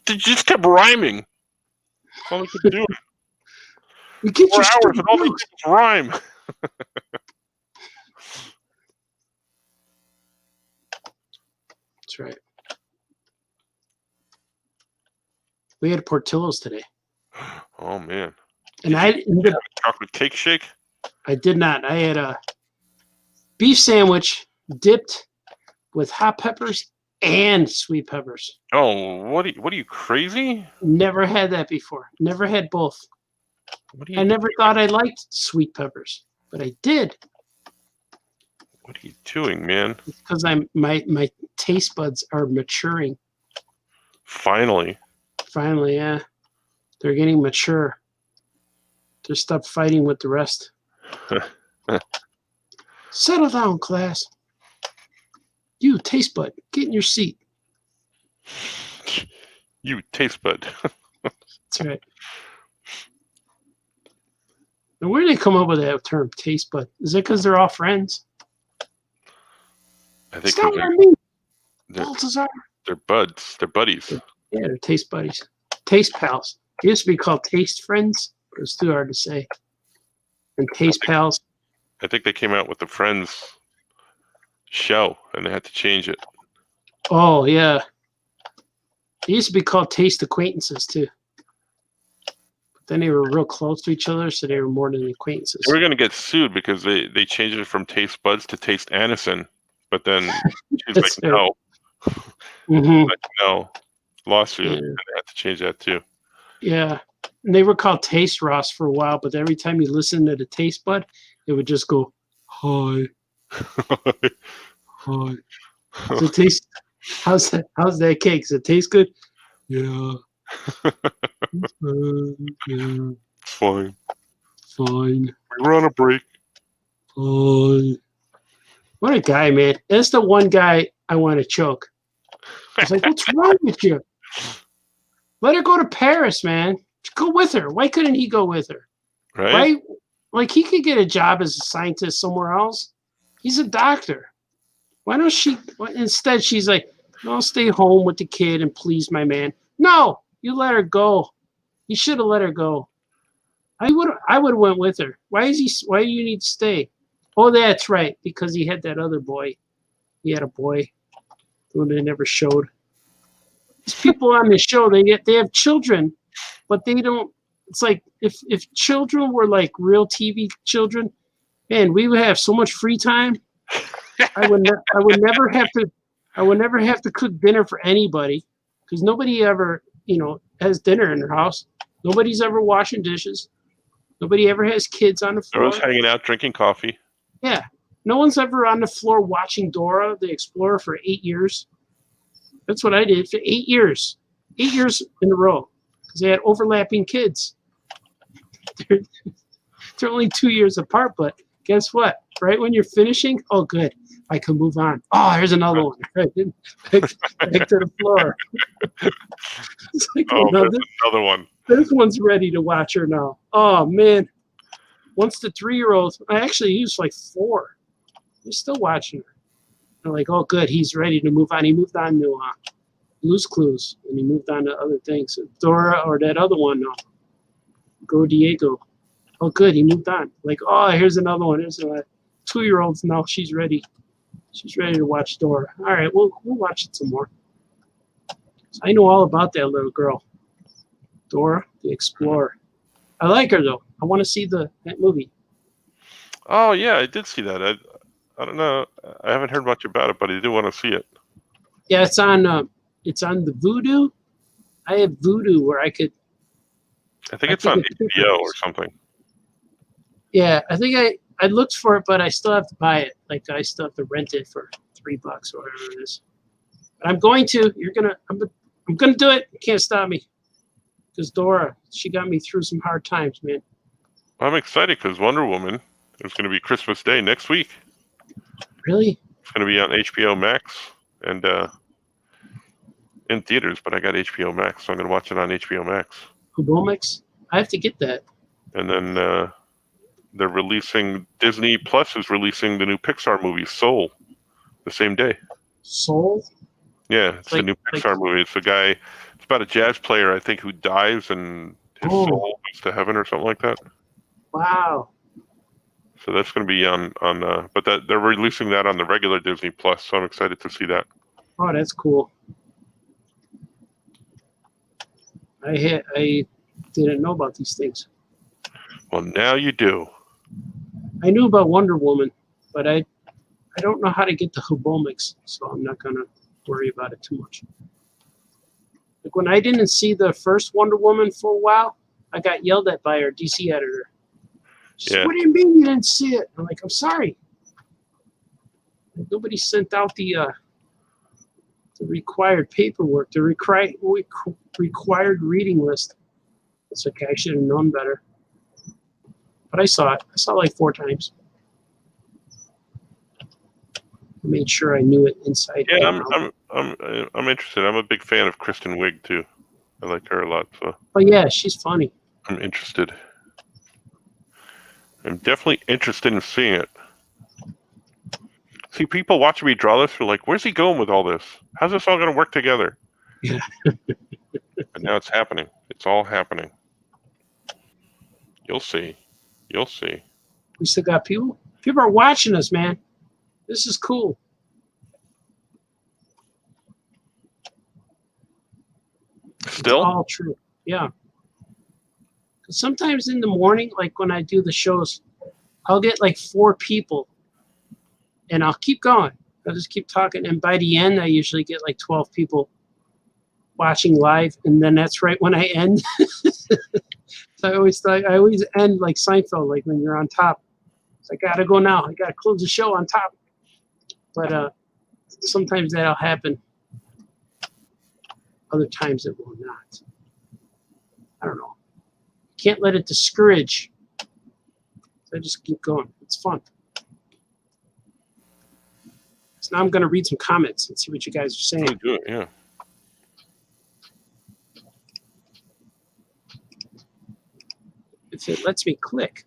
B: just kept rhyming. That's all they could do.
A: You get
B: 4
A: your
B: hours and all they did
A: jokes.
B: was rhyme.
A: That's right. We had Portillo's today.
B: Oh, man.
A: And I ended up,
B: Chocolate cake shake?
A: I did not. I had a beef sandwich dipped with hot peppers and sweet peppers.
B: Oh, what are you crazy?
A: Never had that before. Never had both. I never thought I liked sweet peppers, but I did.
B: What are you doing, man?
A: Because my taste buds are maturing.
B: Finally,
A: yeah. They're getting mature. Just stop fighting with the rest. Settle down, class. You, taste bud, get in your seat.
B: You taste bud.
A: That's right. Now, where did they come up with that term, taste bud? Is it because they're all friends?
B: I think
A: That's not what I mean.
B: they're
A: Baltazar.
B: buds. They're buddies.
A: Yeah, they're taste buddies. Taste pals. It used to be called taste friends, but it's too hard to say. And taste pals.
B: I think they came out with the Friends show, and they had to change it.
A: Oh, yeah. It used to be called taste acquaintances, too. But Then they were real close to each other, so they were more than acquaintances.
B: We're going to get sued because they changed it from Taste Buds to Taste Anison. But then she's like, no. Like, no. Lawsuit.
A: Yeah.
B: And they had to change that too.
A: Yeah. And they were called Taste Ross for a while, but every time you listen to the Taste Bud, it would just go, hi. Hi. Does it taste, how's that cake? Does it taste good? Yeah. Yeah.
B: It's fine.
A: Fine.
B: We were on a break.
A: Fine. What a guy, man. That's the one guy I want to choke. I was like, what's wrong with you? Let her go to Paris, man. Go with her. Why couldn't he go with her?
B: Right?
A: Like, he could get a job as a scientist somewhere else. He's a doctor. Why don't she? Instead, she's like, I'll stay home with the kid and please my man. No, you let her go. You should have let her go. I would have went with her. Why do you need to stay? Oh, that's right, because he had that other boy. He had a boy who they never showed. These people on the show, they have children, but they don't. It's like if children were like real TV children, man, we would have so much free time. I would never have to cook dinner for anybody because nobody ever, has dinner in their house. Nobody's ever washing dishes. Nobody ever has kids on the floor.
B: Everyone's hanging out, drinking coffee.
A: Yeah. No one's ever on the floor watching Dora the Explorer for 8 years. That's what I did for 8 years. 8 years in a row. Because they had overlapping kids. They're only 2 years apart, but guess what? Right when you're finishing, oh, good. I can move on. Oh, here's another one. Right. Back to the floor. It's like,
B: there's another one.
A: This one's ready to watch her now. Oh, man. Once the 3-year-old, he was like 4. He's still watching her. I'm like, oh, good. He's ready to move on. He moved on to Blue's Clues, and he moved on to other things. Dora or that other one, Go Diego. Oh, good. He moved on. Like, oh, here's another one. Here's a 2-year-old now. She's ready. She's ready to watch Dora. All right, we'll watch it some more. So I know all about that little girl, Dora the Explorer. I like her though. I want to see that movie.
B: Oh yeah, I did see that. I don't know. I haven't heard much about it, but I do want to see it.
A: Yeah, it's on the Vudu. I have Vudu where I could.
B: I think it's on HBO or something.
A: Yeah, I think I looked for it, but I still have to buy it. Like I still have to rent it for $3 or whatever it is. But I'm going to. I'm gonna do it. You can't stop me. Because Dora, she got me through some hard times, man.
B: I'm excited because Wonder Woman is going to be Christmas Day next week.
A: Really?
B: It's going to be on HBO Max and in theaters, but I got HBO Max, so I'm going to watch it on HBO Max.
A: Hubomix? I have to get that.
B: And then they're releasing, Disney Plus is releasing the new Pixar movie, Soul, the same day.
A: Soul?
B: Yeah, it's the new Pixar movie. It's it's about a jazz player, I think, who dies and his soul goes to heaven or something like that.
A: Wow.
B: So that's going to be but they're releasing that on the regular Disney Plus, so I'm excited to see that.
A: Oh, that's cool. I didn't know about these things.
B: Well, now you do.
A: I knew about Wonder Woman, but I don't know how to get the Hubomix, so I'm not going to worry about it too much. Like when I didn't see the first Wonder Woman for a while, I got yelled at by our DC editor. She said, what do you mean you didn't see it? I'm like, I'm sorry. Like, nobody sent out the required paperwork, the required reading list. It's okay. I should have known better. But I saw it. I saw it like 4 times. I made sure I knew it inside.
B: Yeah, I'm interested. I'm a big fan of Kristen Wiig too. I like her a lot. So.
A: Oh yeah, she's funny.
B: I'm interested. I'm definitely interested in seeing it. See, people watching me draw this are like, where's he going with all this? How's this all going to work together?
A: Yeah.
B: And now it's happening. It's all happening. You'll see. You'll see.
A: We still got people. People are watching us, man. This is cool.
B: Still?
A: It's all true. Yeah. sometimes in the morning, like when I do the shows, I'll get like 4 people and I'll keep going. I'll just keep talking. And by the end, I usually get like 12 people watching live. And then that's right when I end. So I always end like Seinfeld, like when you're on top. So I got to go now. I got to close the show on top. But sometimes that'll happen. Other times it will not. I don't know. Can't let it discourage. So I just keep going. It's fun. So now I'm going to read some comments and see what you guys are saying.
B: Oh, do it, yeah.
A: If it lets me click.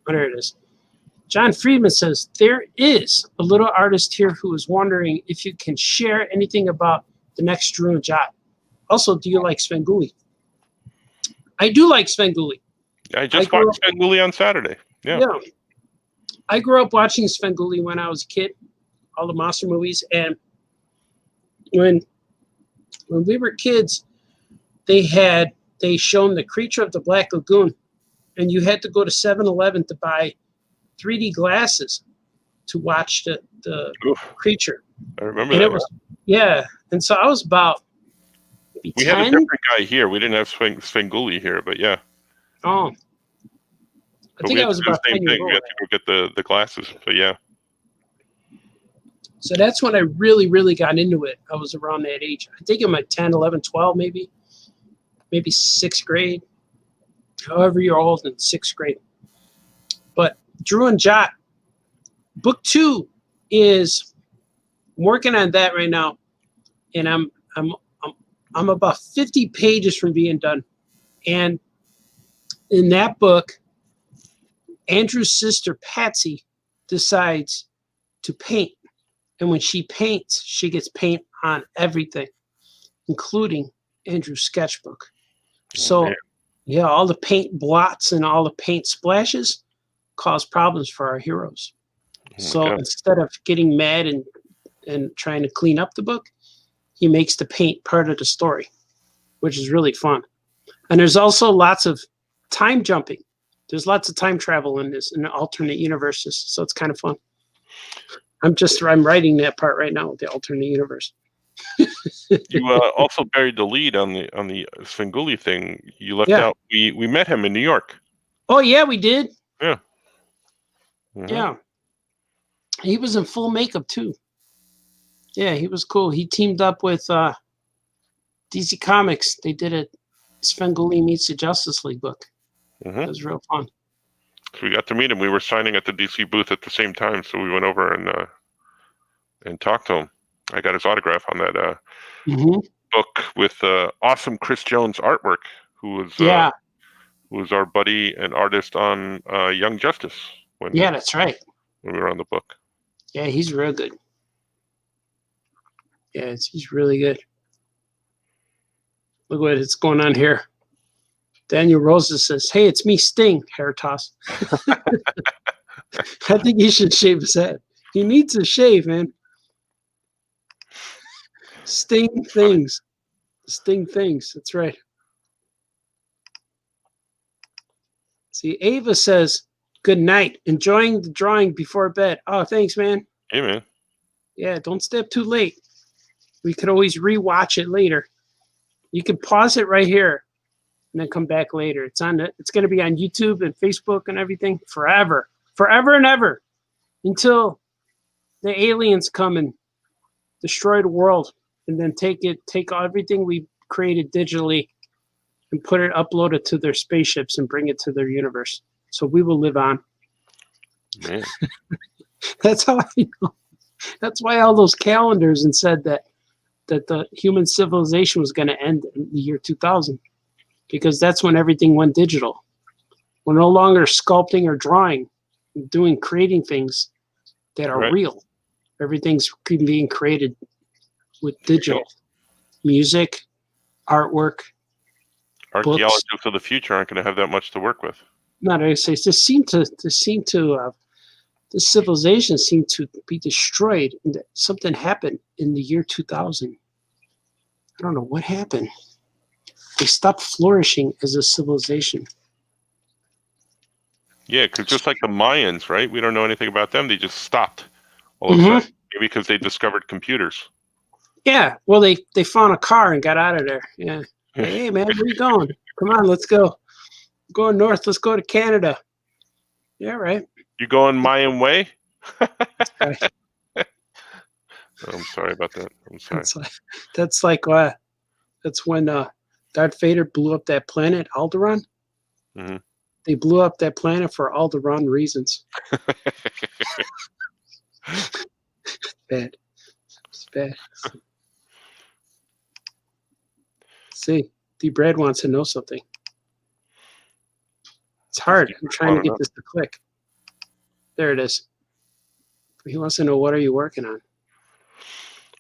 A: Oh, there it is. John Friedman says, there is a little artist here who is wondering if you can share anything about the next Drew and Jot. Also, do you like Svengoolie? I do like Svengoolie.
B: I just watched Svengoolie on Saturday. Yeah.
A: I grew up watching Svengoolie when I was a kid, all the monster movies. And when we were kids, they shown The Creature of the Black Lagoon. And you had to go to 7-Eleven to buy 3D glasses to watch the creature.
B: I remember that.
A: Yeah. And so I was about maybe 10.
B: We had a different guy here. We didn't have Svengoolie here, but yeah.
A: Oh. I think I was about 10 years old.
B: We had to go get the glasses, but yeah.
A: So that's when I really, really got into it. I was around that age. I think I'm at 10, 11, 12 maybe 6th grade. However you're old in 6th grade. But Drew and Jot, book 2 is I'm working on that right now, and I'm about 50 pages from being done. And in that book, Andrew's sister Patsy decides to paint, and when she paints, she gets paint on everything, including Andrew's sketchbook. So, yeah, all the paint blots and all the paint splashes cause problems for our heroes. So instead of getting mad and trying to clean up the book, he makes the paint part of the story, which is really fun. And there's also lots of time jumping. There's lots of time travel in this, in alternate universes. So it's kind of fun. I'm writing that part right now with the alternate universe.
B: You also buried the lead on the Svengoolie thing. You left out. We met him in New York.
A: Oh yeah, we did.
B: Yeah. Mm-hmm.
A: Yeah. He was in full makeup too. Yeah, he was cool. He teamed up with DC Comics. They did a Svengoolie meets the Justice League book.
B: Mm-hmm.
A: It was real fun.
B: So we got to meet him. We were signing at the DC booth at the same time, so we went over and talked to him. I got his autograph on that book with awesome Chris Jones artwork, who was our buddy and artist on Young Justice.
A: That's right.
B: When we were on the book.
A: Yeah, he's real good. Yeah, he's really good. Look what's going on here. Daniel Rosa says, "Hey, it's me, Sting." Hair toss. I think he should shave his head. He needs a shave, man. Sting things. Sting things. That's right. See, Ava says, "Good night. Enjoying the drawing before bed." Oh, thanks, man.
B: Hey, man.
A: Yeah, don't stay up too late. We could always rewatch it later. You can pause it right here and then come back later. It's going to be on YouTube and Facebook and everything forever and ever, until the aliens come and destroy the world and then take everything we created digitally and upload it to their spaceships and bring it to their universe. So we will live on.
B: Man.
A: That's how I know. That's why all those calendars and said that the human civilization was going to end in the year 2000, because that's when everything went digital. We're no longer sculpting or drawing, creating things that are real. Everything's being created with digital music, artwork.
B: Archaeologists of the future aren't going to have that much to work with.
A: No, they say this civilization seemed to be destroyed, and something happened in the year 2000. I don't know what happened. They stopped flourishing as a civilization.
B: Yeah, because just like the Mayans, right? We don't know anything about them. They just stopped all of a sudden. Maybe because they discovered computers.
A: Yeah. Well, they found a car and got out of there. Yeah. Hey, man, where you going? Come on, let's go. Going north. Let's go to Canada. Yeah, right.
B: You going Mayan way?
A: Right.
B: I'm sorry about that. I'm sorry.
A: That's when Darth Vader blew up that planet, Alderaan.
B: Mhm.
A: They blew up that planet for Alderaan reasons. Bad. It's bad. See, D. Brad wants to know something. It's hard. I'm trying to get this to click. There it is. He wants to know, what are you working on?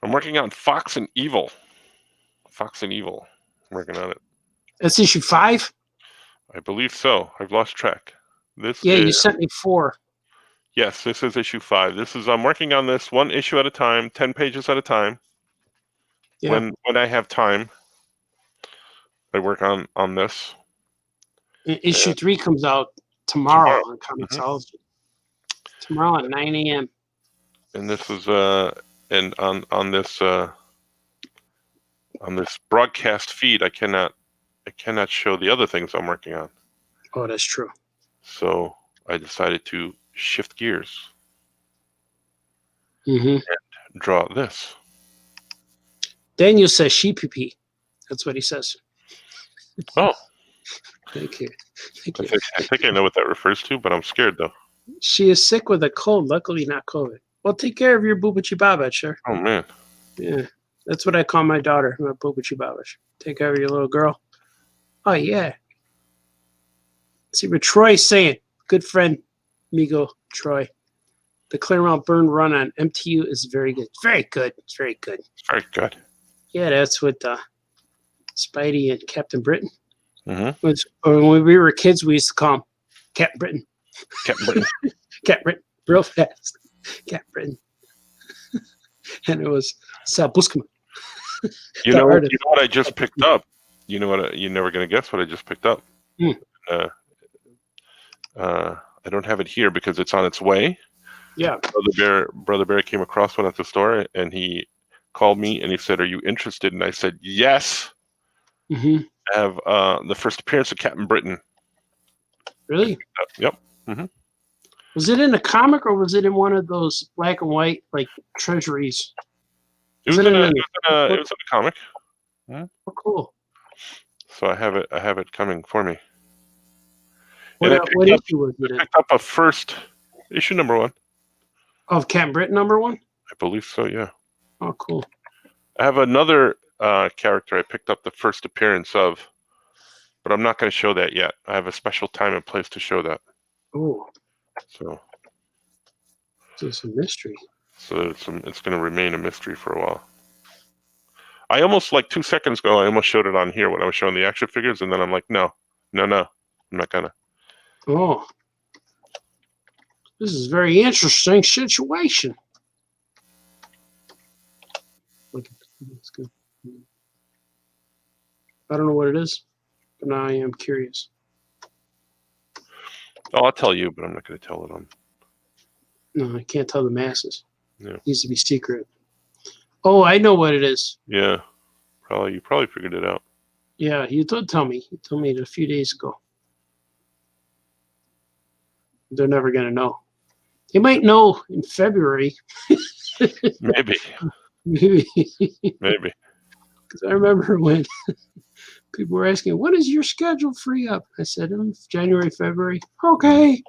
B: I'm working on Fox and Evil. Fox and Evil. I'm working on it.
A: That's issue 5?
B: I believe so. I've lost track.
A: You sent me 4.
B: Yes, this is issue 5. I'm working on this one issue at a time, 10 pages at a time. Yeah. When I have time, I work on this.
A: Issue 3 comes out tomorrow on Comixology. Tomorrow at 9 a.m.
B: And this is and on this broadcast feed, I cannot show the other things I'm working on.
A: Oh, that's true.
B: So I decided to shift gears
A: and
B: draw this.
A: Daniel says she pee. That's what he says.
B: Oh.
A: Thank you.
B: I think I know what that refers to, but I'm scared though.
A: She is sick with a cold, luckily not COVID. Well, take care of your booba baba, sure.
B: Oh, man.
A: Yeah, that's what I call my daughter, my booba baba. Take care of your little girl. Oh, yeah. See what Troy's saying. Good friend, amigo Troy. The Claremont Burn run on MTU is very good. Very good. It's very good.
B: It's very good.
A: Yeah, that's what Spidey and Captain Britain.
B: Mm-hmm.
A: When we were kids, we used to call him Captain Britain.
B: Captain Britain.
A: Captain Britain. Real fast. Captain Britain. And it was Sal Buscema.
B: You know what I just picked up? You know what? You're never going to guess what I just picked up. I don't have it here because it's on its way.
A: Yeah.
B: Brother Bear came across one at the store, and he called me and he said, "Are you interested?" And I said, "Yes."
A: Mm-hmm.
B: I have the first appearance of Captain Britain.
A: Really?
B: Yep. Mm-hmm.
A: Was it in a comic or was it in one of those black and white like treasuries?
B: It was in a comic.
A: Mm-hmm. Oh, cool.
B: So I have it coming for me.
A: What issue was it in?
B: I picked up a first issue number 1.
A: Of Captain Britain number 1?
B: I believe so, yeah.
A: Oh, cool.
B: I have another character I picked up the first appearance of, but I'm not going to show that yet. I have a special time and place to show that.
A: Oh.
B: So
A: it's a mystery. So
B: it's going to remain a mystery for a while. I almost, like 2 seconds ago, I almost showed it on here when I was showing the action figures, and then I'm like, no, I'm not gonna.
A: Oh. This is a very interesting situation. That's good. I don't know what it is, but now I am curious.
B: Oh, I'll tell you, but I'm not going to tell it on.
A: No, I can't tell the masses.
B: Yeah.
A: It needs to be secret. Oh, I know what it is.
B: Yeah. You probably figured it out.
A: Yeah, you did tell me. You told me it a few days ago. They're never going to know. They might know in February.
B: Maybe.
A: Maybe.
B: Because
A: I remember when people were asking, when is your schedule free up? I said, January, February. Okay.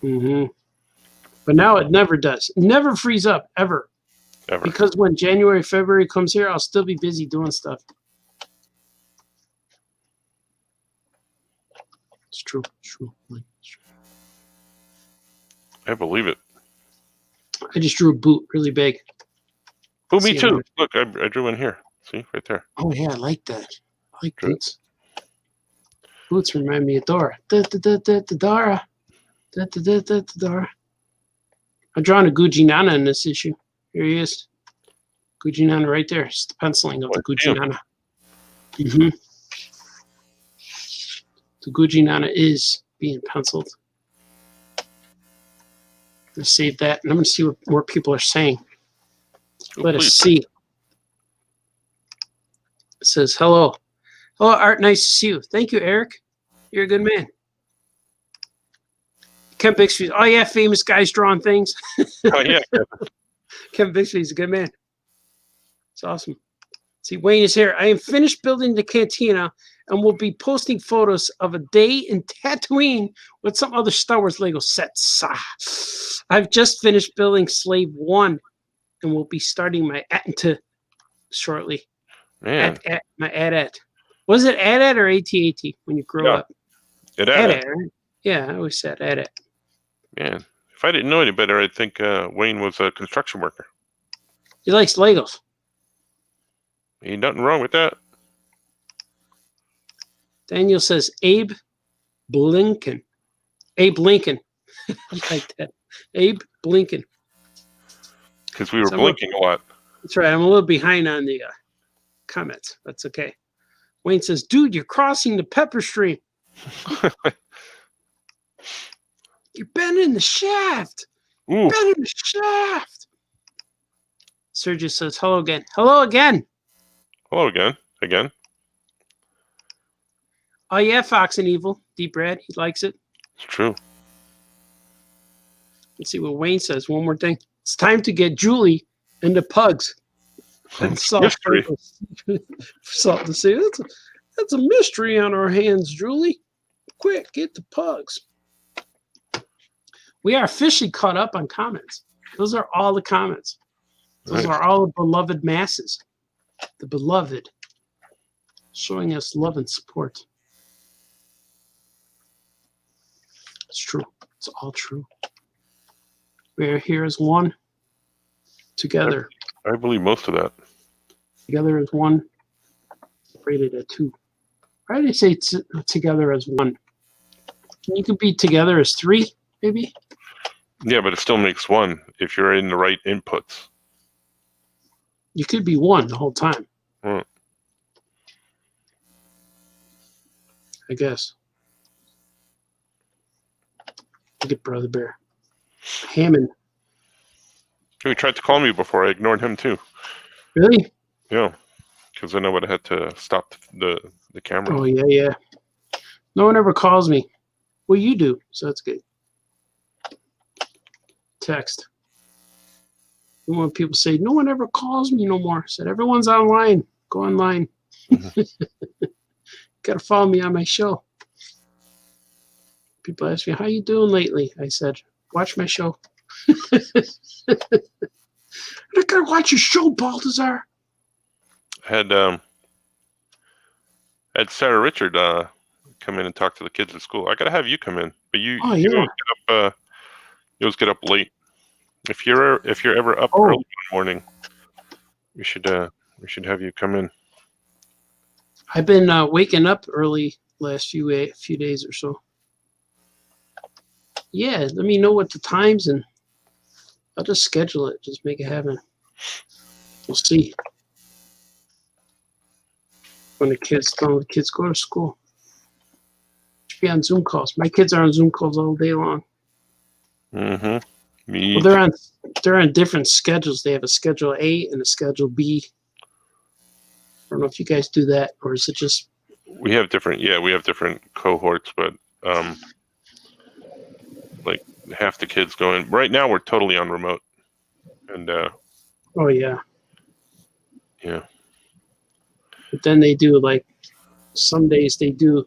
A: Mm-hmm. But now it never does. It never frees up, ever.
B: Ever.
A: Because when January, February comes here, I'll still be busy doing stuff. It's true. It's true.
B: I believe it.
A: I just drew a boot really big.
B: Oh, me too. Look, I drew one here. See, right there.
A: Oh, yeah, I like that. I like boots. Boots remind me of Dora. Dora. Dora. I'm drawing a Gucci Nana in this issue. Here he is. Gucci Nana right there. It's the penciling of the Gucci Nana. Mm-hmm. The Gujinana is being penciled. I'm going to save that, and I'm going to see what more people are saying. Let us see. It says, hello. Hello, Art. Nice to see you. Thank you, Eric. You're a good man. Ken Bixby. Oh, yeah, famous guys drawing things.
B: Oh, yeah.
A: Ken Bixby's a good man. It's awesome. See, Wayne is here. I am finished building the cantina and will be posting photos of a day in Tatooine with some other Star Wars Lego sets. I've just finished building Slave 1 and will be starting my AT&T shortly.
B: Man.
A: My AT-AT. Was it AT-AT or AT-AT when you grow up?
B: AT-AT.
A: Right? Yeah, I always said AT-AT.
B: Man, if I didn't know any better, I'd think Wayne was a construction worker.
A: He likes Legos.
B: Ain't nothing wrong with that.
A: Daniel says Abe Blinken. Abe Lincoln. I like that. Abe Blinken.
B: Because we were blinking a lot.
A: That's right. I'm a little behind on the comments. That's okay. Wayne says, dude, you're crossing the pepper stream. You're bending the shaft.
B: Ooh.
A: Bending the shaft. Sergio says, hello again. Hello again.
B: Hello again. Again.
A: Oh, yeah, Fox and Evil. Deep Red. He likes it.
B: It's true.
A: Let's see what Wayne says. One more thing. It's time to get Julie into pugs. That's
B: mystery.
A: Salt to say. That's a mystery on our hands, Julie. Quick, get the pugs. We are officially caught up on comments. Those are all the comments. Those are all the beloved masses. The beloved. Showing us love and support. It's true. It's all true. We are here as one. Together.
B: I believe most of that.
A: Together as one. Rated at 2. Why did I say together as 1? You could be together as 3, maybe?
B: Yeah, but it still makes 1 if you're in the right inputs.
A: You could be 1 the whole time.
B: Hmm.
A: I guess. Look at Brother Bear. Hammond.
B: He tried to call me before. I ignored him too.
A: Really?
B: Yeah, because I know what I had to stop the camera.
A: Oh, yeah. No one ever calls me. Well, you do, so that's good. Text. And when people say, no one ever calls me no more, I said, everyone's online. Go online. Got to follow me on my show. People ask me, how you doing lately? I said, watch my show. I gotta watch your show, Baltazar.
B: Had Sarah Richard come in and talk to the kids at school. I gotta have you come in, but you always get up late. If you're ever up early in the morning, we should have you come in.
A: I've been waking up early last few days or so. Yeah, let me know what the times and I'll just schedule it. Just make it happen. We'll see. When the kids go to school. Should be on Zoom calls. My kids are on Zoom calls all day long.
B: Mm-hmm.
A: Well, they're on different schedules. They have a schedule A and a schedule B. I don't know if you guys do that, or is it just
B: we have different cohorts, but like half the kids going right now. We're totally on remote, and
A: oh yeah.
C: But then they do like some days they do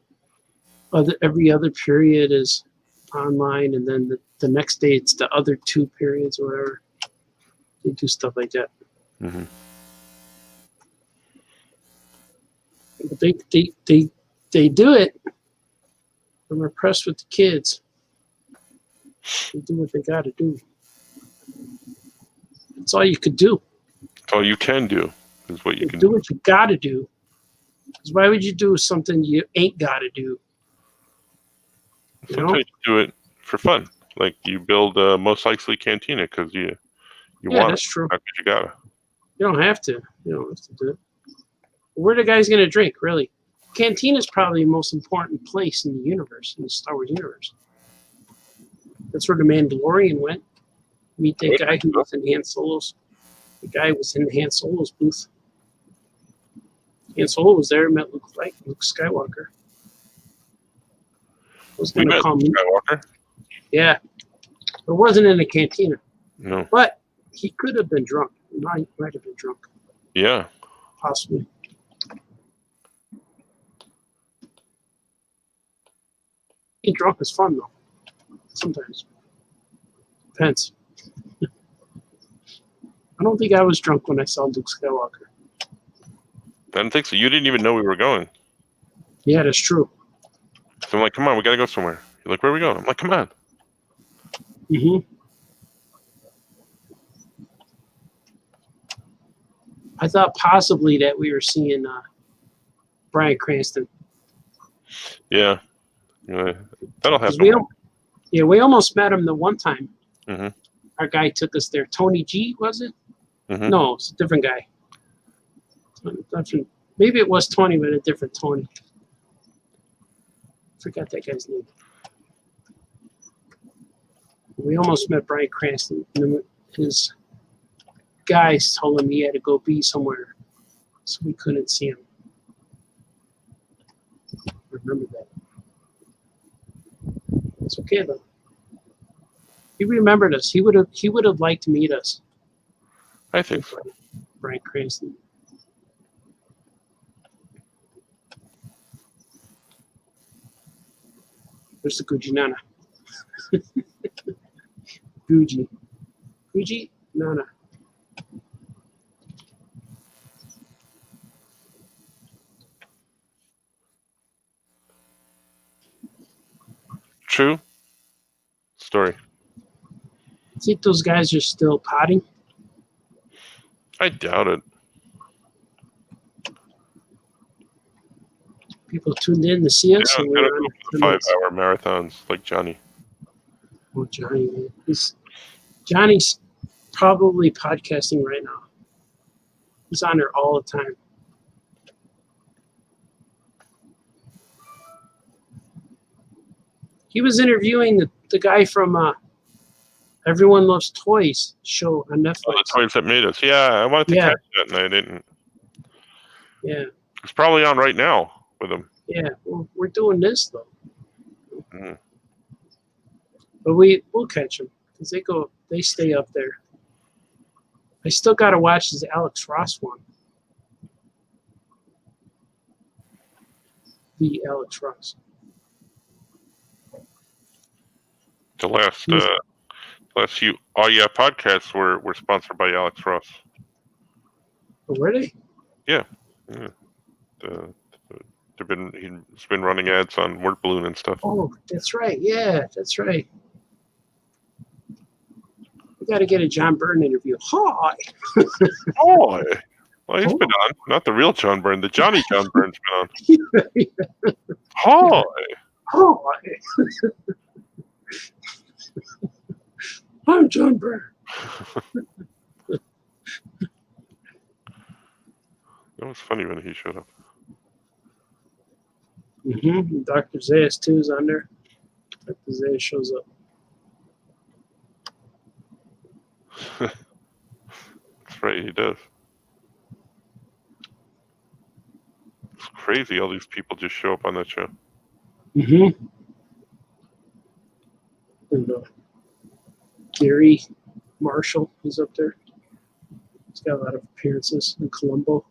C: every other period is online, and then the next day it's the other two periods or whatever. They do stuff like that.
B: Mm-hmm.
C: But they do it. I'm impressed with the kids. They do what they got to do. That's all you could do.
B: That's all you can do is what you can
C: do. What you got to do. Because why would you do something you ain't got to do?
B: Sometimes you do it for fun. Like you build a Most Likely Cantina because you want
C: that's
B: it.
C: true.
B: Not 'cause you gotta.
C: You don't have to. You don't have to do it. Where are the guys going to drink, really? Cantina is probably the most important place in the universe, in the Star Wars universe. That's where the Mandalorian went. Meet that guy who was in Han Solo's. The guy was in Han Solo's booth. Han Solo was there. Met Luke Skywalker. I was gonna call him
B: Skywalker.
C: Yeah, it wasn't in the cantina.
B: No,
C: but he could have been drunk. He might have been drunk.
B: Yeah,
C: Possibly. Being drunk is fun though. Sometimes. Depends. I don't think I was drunk when I saw Luke Skywalker.
B: I don't think so. You didn't even know we were going.
C: Yeah, that's true.
B: So I'm like, come on, we got to go somewhere. You're like, where are we going? I'm like, come on.
C: Mm-hmm. I thought possibly that we were seeing Bryan Cranston.
B: Yeah. That'll happen.
C: We almost met him the one time.
B: Mm-hmm.
C: Our guy took us there. Tony G, was it?
B: Mm-hmm.
C: No, it's a different guy. Maybe it was Tony, but a different Tony. Forgot that guy's name. We almost met Bryan Cranston. And his guys told him he had to go be somewhere, so we couldn't see him. Remember that. It's okay though. He remembered us. He would have liked to meet us.
B: I think so.
C: Bryan Cranston. There's the Gucci Nana. Gucci Nana.
B: True story.
C: Think those guys are still potting?
B: I doubt it.
C: People tuned in to see us.
B: Yeah,
C: And
B: gotta
C: we're
B: go
C: on
B: for the 5-hour marathons like Johnny.
C: Oh, Johnny, man. Johnny's probably podcasting right now. He's on there all the time. He was interviewing the guy from Everyone Loves Toys show on Netflix.
B: Oh, the toys that made us. Yeah, I wanted to catch that and I didn't.
C: Yeah.
B: It's probably on right now with him.
C: Yeah, well, we're doing this though.
B: Mm.
C: But we'll catch them because they stay up there. I still got to watch this Alex Ross one. The Alex Ross.
B: The last few podcasts were sponsored by Alex Ross.
C: Oh, were they?
B: Yeah. He's been running ads on Word Balloon and stuff.
C: Oh, that's right. Yeah, that's right. We got to get a John Burton interview. Hi.
B: Oh, well, he's been on. Not the real John Byrne. The Johnny John Byrne's been on. Hi.
C: Hi. I'm John Byrne.
B: That was funny when he showed up.
C: Mm-hmm. Dr. Zayas too is on there. Dr. Zayas shows up.
B: That's right, he does. It's crazy. All these people just show up on that show.
C: Mm-hmm. And Gary Marshall is up there. He's got a lot of appearances in Colombo.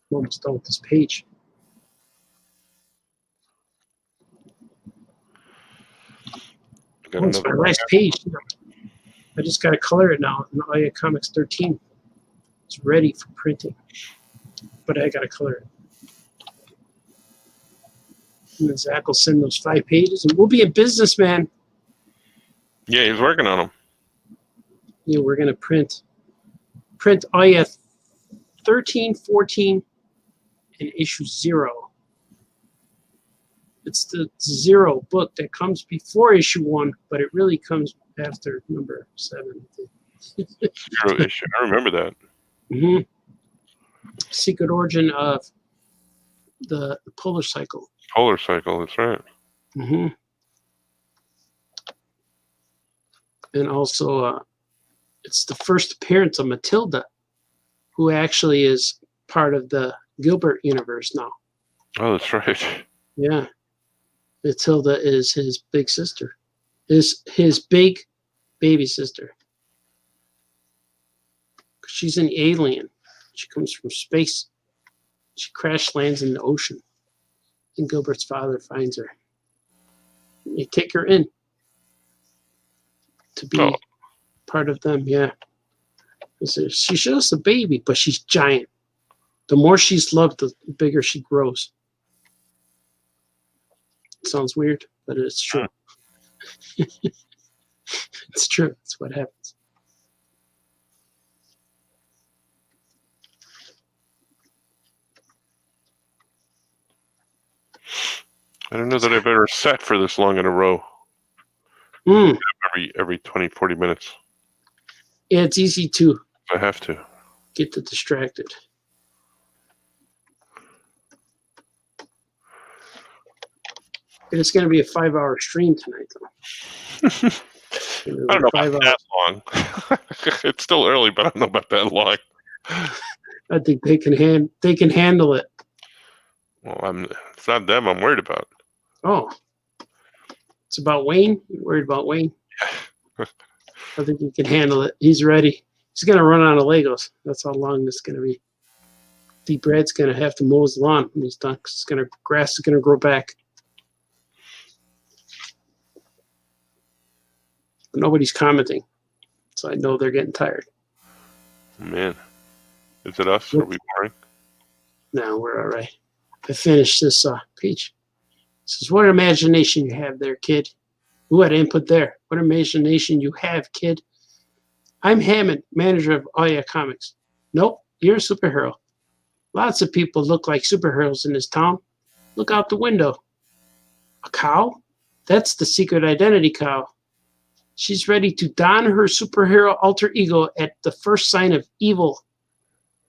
C: I'm almost done with this page. Oh, it's my last page. I just got to color it now in Aya Comics 13. It's ready for printing, but I got to color it. And then Zach will send those 5 pages, and we'll be a businessman.
B: Yeah, he's working on them.
C: Yeah, we're going to print Aya 13, 14, and issue 0. It's the 0 book that comes before issue 1, but it really comes after number 7.
B: 0 issue. I remember that.
C: Hmm. Secret origin of the polar cycle.
B: Polar cycle, that's right.
C: Hmm. And also, it's the first appearance of Matilda, who actually is part of the Gilbert universe now.
B: Oh, that's right.
C: Yeah. Matilda is his big sister. His big baby sister. She's an alien. She comes from space. She crash lands in the ocean. And Gilbert's father finds her. They take her in to be part of them, yeah. She's just a baby, but she's giant. The more she's loved, the bigger she grows. It sounds weird, but it's true. It's true. It's what happens.
B: I don't know that I've ever sat for this long in a row.
C: Mm.
B: Every 20, 40 minutes.
C: Yeah, it's easy to
B: I have to.
C: get distracted. It's going to be a 5-hour stream tonight, though.
B: I don't know about that long. It's still early, but I don't know about that long.
C: I think they can handle it.
B: Well, it's not them I'm worried about.
C: Oh, it's about Wayne. You're worried about Wayne? I think he can handle it. He's ready. He's going to run out of Legos. That's how long this is going to be. Deep Red's going to have to mow his lawn when he's done. Grass is going to grow back. But nobody's commenting, so I know they're getting tired.
B: Man, is it us? Are we boring?
C: No, we're all right. I finished this page. It says, what imagination you have there, kid. Who had input there? What imagination you have, kid. I'm Hammond, manager of Oh Yeah Comics. Nope, you're a superhero. Lots of people look like superheroes in this town. Look out the window. A cow? That's the secret identity cow. She's ready to don her superhero alter ego at the first sign of evil.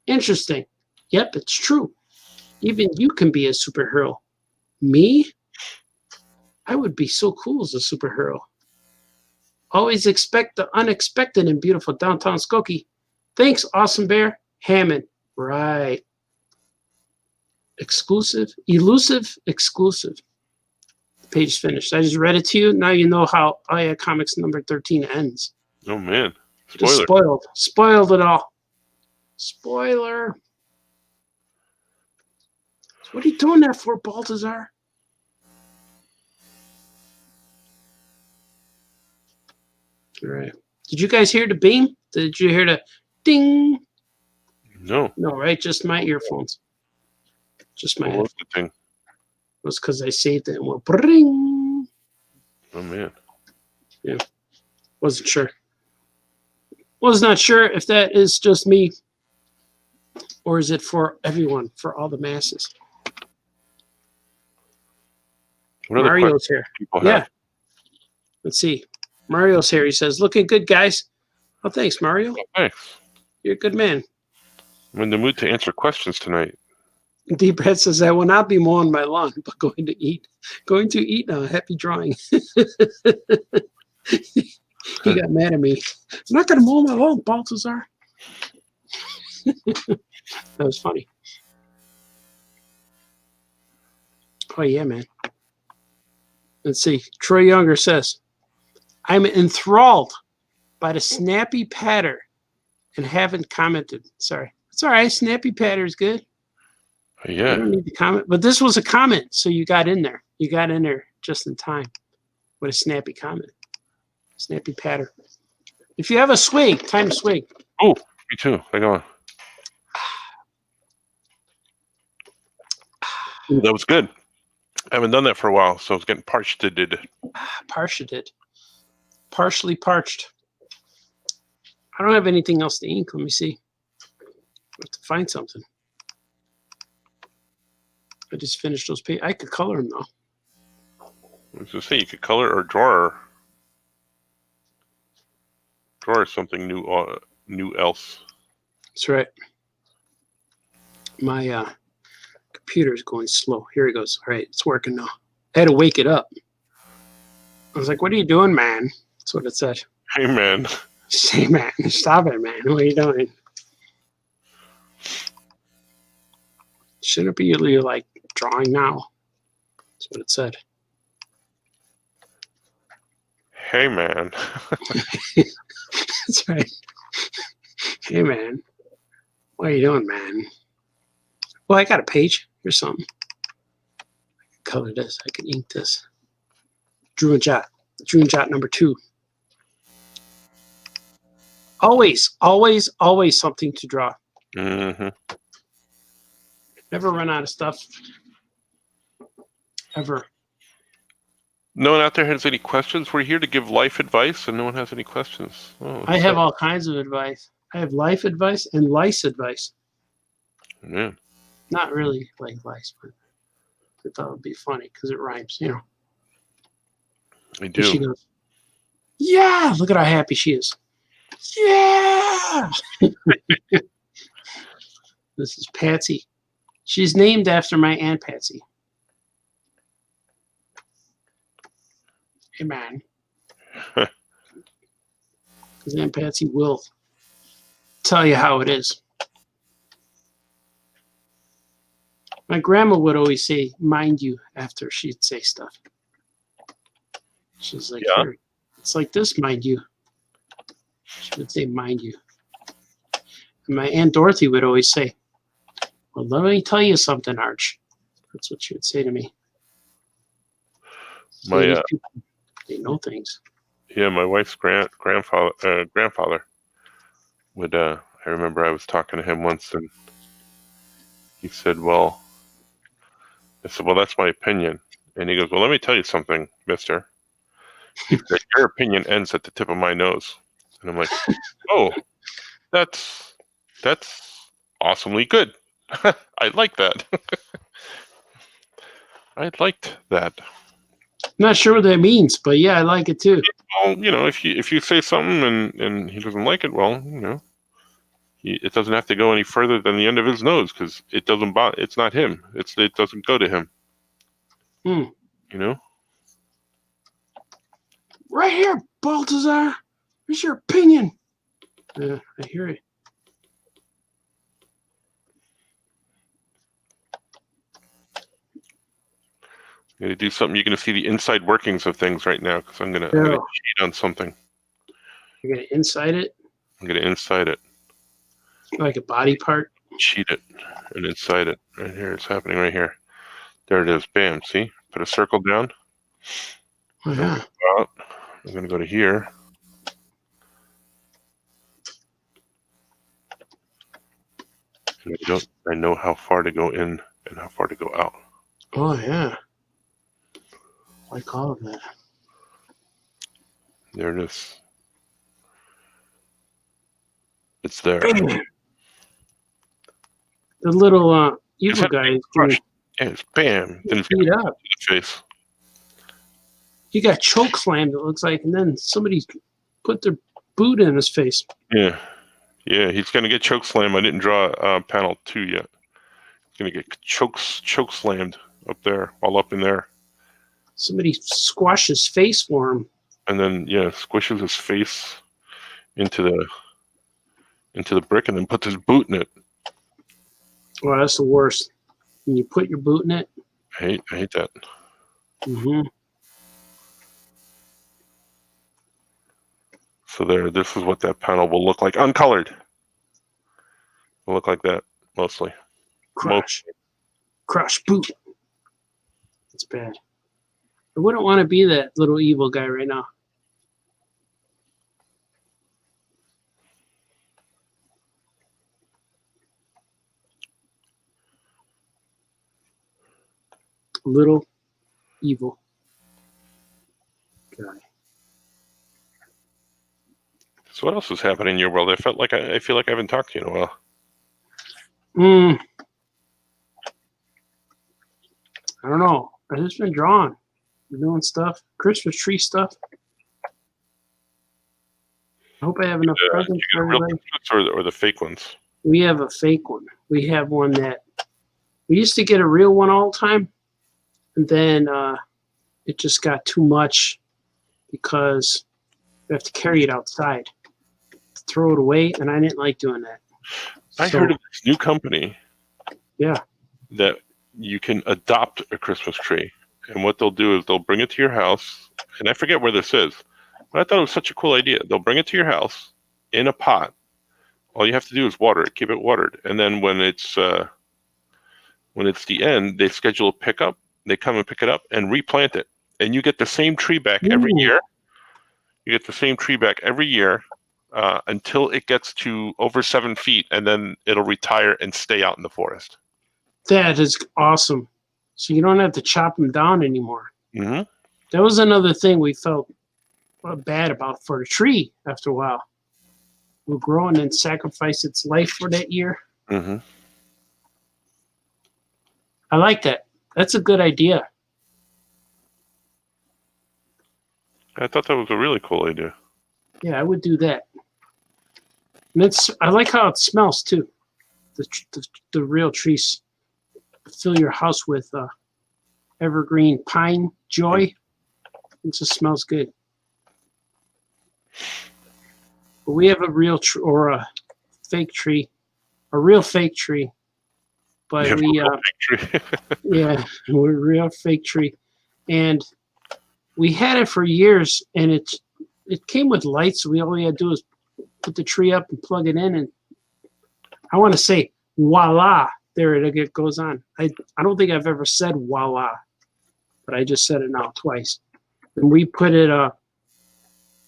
C: Interesting. Yep, it's true. Even you can be a superhero. Me? I would be so cool as a superhero. Always expect the unexpected in beautiful downtown Skokie. Thanks, Awesome Bear. Hammond. Right. Exclusive. Elusive. Exclusive. The page is finished. I just read it to you. Now you know how Oh Yeah Comics number 13 ends.
B: Oh, man.
C: Just
B: Spoiler.
C: Spoiled it all. Spoiler. What are you doing that for, Baltazar? All right. Did you guys hear the bing? Did you hear the ding?
B: No.
C: No, right? Just my earphones. Just my
B: What was the thing?
C: It was because I saved it and went bring.
B: Oh, man.
C: Yeah. Wasn't sure. Was not sure if that is just me or is it for everyone, for all the masses.
B: What other
C: Mario's here.
B: people
C: Yeah.
B: have?
C: Let's see. Mario's here. He says, looking good, guys. Oh, thanks, Mario.
B: Oh, thanks.
C: You're a good man.
B: I'm in the mood to answer questions tonight.
C: Deep Red says, I will not be mowing my lawn, but going to eat. Going to eat now. Happy drawing. He got mad at me. I'm not going to mow my lawn, Baltazar. That was funny. Oh, yeah, man. Let's see. Troy Younger says, I'm enthralled by the snappy patter and haven't commented. Sorry. It's all right. Snappy patter is good.
B: Oh,
C: You
B: yeah.
C: don't need to comment. But this was a comment, so you got in there. You got in there just in time with a snappy comment. Snappy patter. If you have a swig, time to swig.
B: Oh, me too. Hang on. Ooh, that was good. I haven't done that for a while, so it's getting parched.
C: Parched. Partially parched. I don't have anything else to ink. Let me see. I have to find something. I just finished those pages. I could color them though.
B: I was going to say, you could color or draw. Draw something new else.
A: That's right. My computer is going slow. Here it goes. All right, it's working now. I had to wake it up. I was like, "What are you doing, man?" That's what it said.
B: Hey, man.
A: Say, man, stop it, man. What are you doing? Shouldn't it be you're like drawing now? That's what it said.
B: Hey, man.
A: That's right. Hey, man. What are you doing, man? Well, I got a page. Here's something. I can color this. I can ink this. Drew and Jot. Drew and Jot number 2. Always, always, always something to draw.
B: Mm-hmm.
A: Never run out of stuff. Ever.
B: No one out there has any questions? We're here to give life advice, and no one has any questions. Oh,
A: I have all kinds of advice. I have life advice and lice advice.
B: Yeah.
A: Not really like lice, but I thought it would be funny because it rhymes, you know.
B: I
A: And
B: do.
A: she goes, "Yeah, look at how happy she is. Yeah." This is Patsy. She's named after my Aunt Patsy. Hey, man. Because Aunt Patsy will tell you how it is. My grandma would always say, "Mind you," after she'd say stuff. She's like,
B: Yeah.
A: "Here, it's like this, mind you." She would say, "Mind you." And my Aunt Dorothy would always say, "Well, let me tell you something, Arch." That's what she would say to me. So
B: My
A: these people, they know things.
B: Yeah, my wife's grandfather would. I remember I was talking to him once, and he said, "Well," I said, "Well, that's my opinion," and he goes, "Well, let me tell you something, Mister." He said, "Your opinion ends at the tip of my nose," and I'm like, "Oh, that's awesomely good. I like that. I liked that."
A: Not sure what that means, but yeah, I like it too.
B: Well, if you say something and he doesn't like it, well, it doesn't have to go any further than the end of his nose because it doesn't bother. It's not him. It doesn't go to him.
A: Hmm.
B: You know.
A: Right here, Baltazar. Here's your opinion. Yeah, I hear it.
B: I'm gonna do something. You're gonna see the inside workings of things right now because I'm gonna cheat on something.
A: You're gonna inside it
B: I'm gonna inside it,
A: like a body part.
B: cheat it, and inside it. Right here, it's happening right here. There it is. Bam. See? Put a circle down.
A: Oh, yeah.
B: Out. I'm gonna go to here. And I know how far to go in and how far to go out.
A: Oh, yeah. Like all of that.
B: There it is. It's there.
A: The little evil guy is getting
B: And it's bam. Then it's
A: beat up.
B: the face.
A: He got choke slammed, it looks like, and then somebody put their boot in his face.
B: Yeah. Yeah, he's gonna get choke slammed. I didn't draw panel 2 yet. He's gonna get choke slammed up there, all up in there.
A: Somebody squashed his face for him.
B: And then squishes his face into the brick and then puts his boot in it.
A: Well, that's the worst. When you put your boot in it.
B: I hate that.
A: Mm-hmm.
B: So this is what that panel will look like, uncolored. It'll look like that mostly.
A: Crush boot. It's bad. I wouldn't want to be that little evil guy right now. Little evil guy.
B: So what else is happening in your world? I feel like I haven't talked to you in a while.
A: I don't know. I've just been drawing. Been doing stuff. Christmas tree stuff. I hope I have enough presents
B: You
A: for
B: get real
A: everybody.
B: presents or the fake ones?
C: We have a fake one. We have one that we used to get a real one all the time, and then it just got too much because we have to carry it outside, throw it away, and I didn't like doing that.
B: I heard of this new company.
C: Yeah.
B: That you can adopt a Christmas tree, and what they'll do is they'll bring it to your house, and I forget where this is, but I thought it was such a cool idea. They'll bring it to your house in a pot. All you have to do is water it, keep it watered, and then when it's the end, they schedule a pickup. They come and pick it up and replant it, and you get the same tree back every year. You get the same tree back every year until it gets to over 7 feet, and then it'll retire and stay out in the forest.
C: That is awesome. So you don't have to chop them down anymore.
B: Mm-hmm.
C: That was another thing we felt bad about for the tree after a while. Will grow and then sacrifice its life for that year.
B: Mm-hmm.
C: I like that. That's a good idea.
B: I thought that was a really cool idea.
C: Yeah, I would do that. And I like how it smells too. The real trees fill your house with evergreen pine joy. It just smells good. But we have a real or a fake tree, a real fake tree. But yeah, we're a real fake tree, and we had it for years, and it came with lights. So all we had to do was put the tree up and plug it in, and I want to say voila, there it goes on. I don't think I've ever said voila, but I just said it now twice. And we put it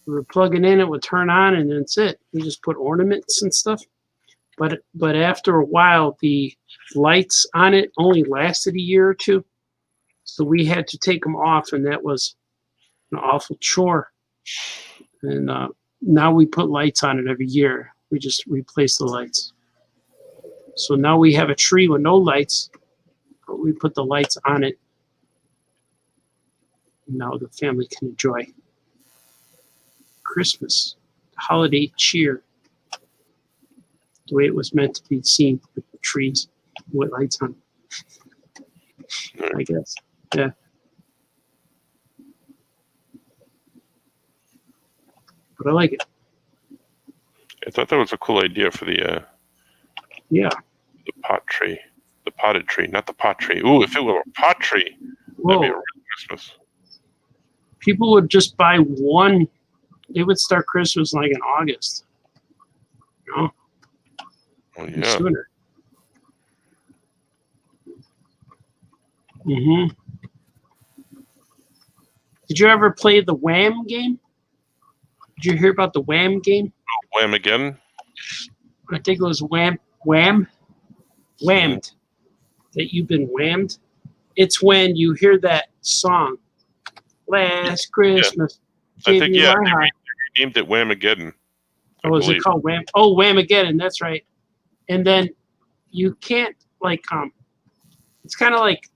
C: we were plugging in, it would turn on, and that's it. We just put ornaments and stuff. But after a while, the lights on it only lasted a year or two. So we had to take them off, and that was an awful chore. And now we put lights on it every year. We just replace the lights. So now we have a tree with no lights, but we put the lights on it. Now the family can enjoy Christmas, holiday cheer, the way it was meant to be seen with the trees with lights on. I guess. Yeah. But I like it.
B: I thought that was a cool idea for the
C: yeah.
B: The pot tree. The potted tree, not the pot tree. Ooh, if it were a pot tree, that'd be a real Christmas.
C: People would just buy one. They would start Christmas like in August. You know?
B: Oh, yeah.
C: Sooner. Mm-hmm. Did you ever play the Wham game? Did you hear about the Wham game?
B: Oh, Wham again?
C: I think it was Whammed. That you've been whammed. It's when you hear that song, Last Christmas.
B: Yeah. I think, yeah, they named it Whamageddon.
C: Oh, is it called Wham? Oh, Whamageddon, that's right. And then you can't, like, it's kind of like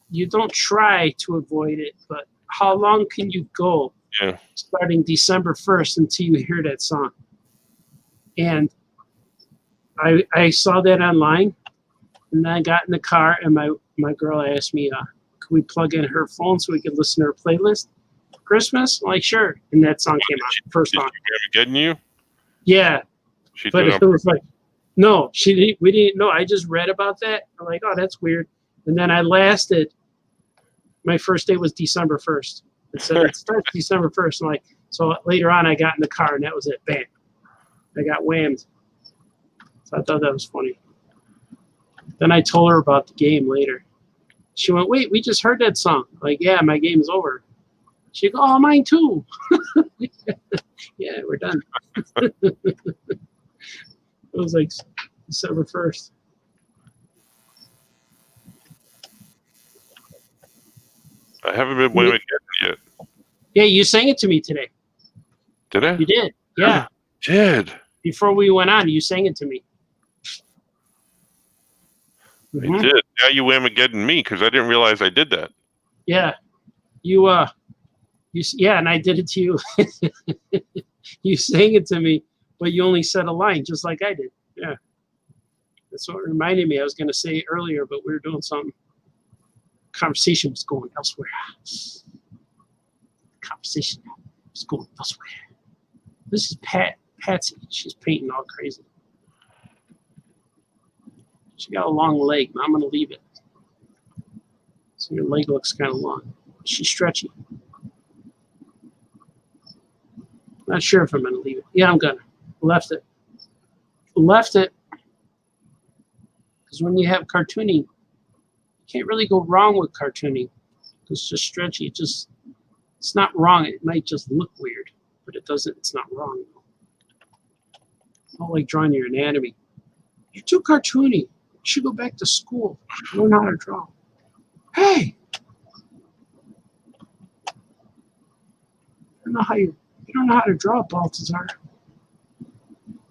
C: you don't try to avoid it, but how long can you go?
B: Yeah. Starting
C: December 1st until you hear that song. And I saw that online, and I got in the car, and my girl asked me, could we plug in her phone so we could listen to her playlist for Christmas? I'm like, sure. And that song came out, first song.
B: Getting you?
C: Yeah. But it was like, no, we didn't know. I just read about that. I'm like, oh, that's weird. And then my first day was December 1st. It said it starts December 1st. I'm like, so later on I got in the car, and that was it. Bam. I got whammed. So I thought that was funny. Then I told her about the game later. She went, wait, we just heard that song. I'm like, yeah, my game's over. She goes, oh, mine too. Yeah, we're done. It was like December 1st.
B: I haven't been Whamageddon yet.
C: Yeah, you sang it to me today.
B: Did I?
C: You did. Yeah.
B: Did.
C: Before we went on, you sang it to me.
B: Mm-hmm. I did. Now you Whamageddon me because I didn't realize I did that.
C: Yeah. And I did it to you. You sang it to me, but you only said a line, just like I did. Yeah. That's what reminded me. I was going to say earlier, but we were doing something. Conversation was going elsewhere. Conversation was going elsewhere. This is Patsy. She's painting all crazy. She got a long leg, but I'm going to leave it. So your leg looks kind of long. She's stretchy. Not sure if I'm going to leave it. Yeah, I'm going to. Left it. Left it. Because when you have cartooning, you can't really go wrong with cartooning. It's just stretchy. It's not wrong. It might just look weird, but it doesn't. It's not wrong. It's not like drawing your anatomy. You're too cartoony. You should go back to school. Learn how to draw. Hey! You don't know how to draw, Baltazar.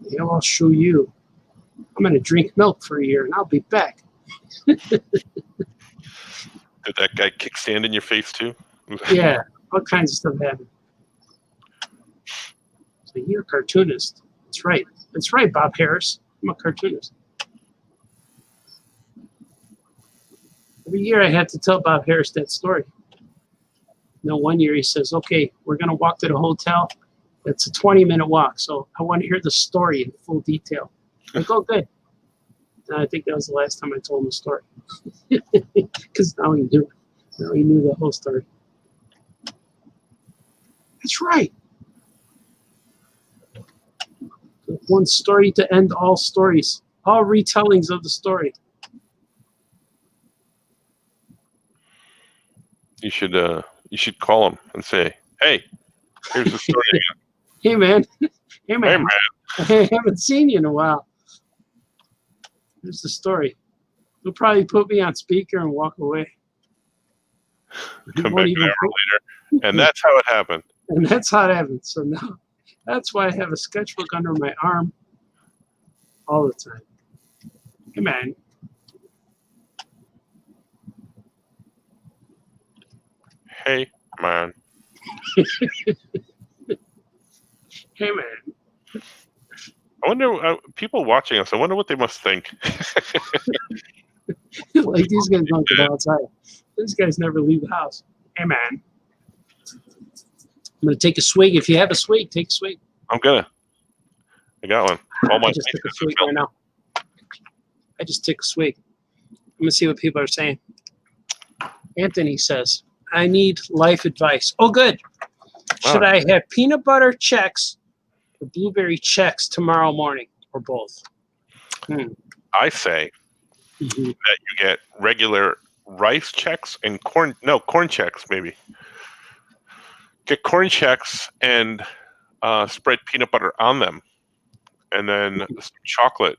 C: Yeah, I'll show you. I'm going to drink milk for a year, and I'll be back.
B: Did that guy kickstand in your face, too?
C: Yeah, all kinds of stuff happened. So you're a cartoonist. That's right. That's right, Bob Harris. I'm a cartoonist. Every year I had to tell Bob Harris that story. One year he says, okay, we're going to walk to the hotel. It's a 20-minute walk, so I want to hear the story in full detail. I go, good. And I think that was the last time I told him the story. Because now he knew. Now he knew the whole story. That's right. One story to end all stories. All retellings of the story.
B: You should call him and say, hey, here's the story again.
C: Hey, man. Hey, man.
B: Hey, man.
C: I haven't seen you in a while. Here's the story. He'll probably put me on speaker and walk away.
B: Come back an hour later. And that's how it happened.
C: And that's how it happened. So now, that's why I have a sketchbook under my arm all the time. Hey, man.
B: Hey, man.
C: Hey, man.
B: I wonder, people watching us, I wonder what they must think.
C: Like, these guys don't get outside. These guys never leave the house. Hey, man. I'm going to take a swig. If you have a swig, take a swig.
B: I'm going to. I got one. All my
C: I just took a swig right now. I just took a swig. I'm going to see what people are saying. Anthony says, I need life advice. Oh, good. Should I have peanut butter checks or blueberry checks tomorrow morning, or both?
B: I say that you get regular rice checks and corn checks, maybe. Get corn checks and spread peanut butter on them, and then some chocolate,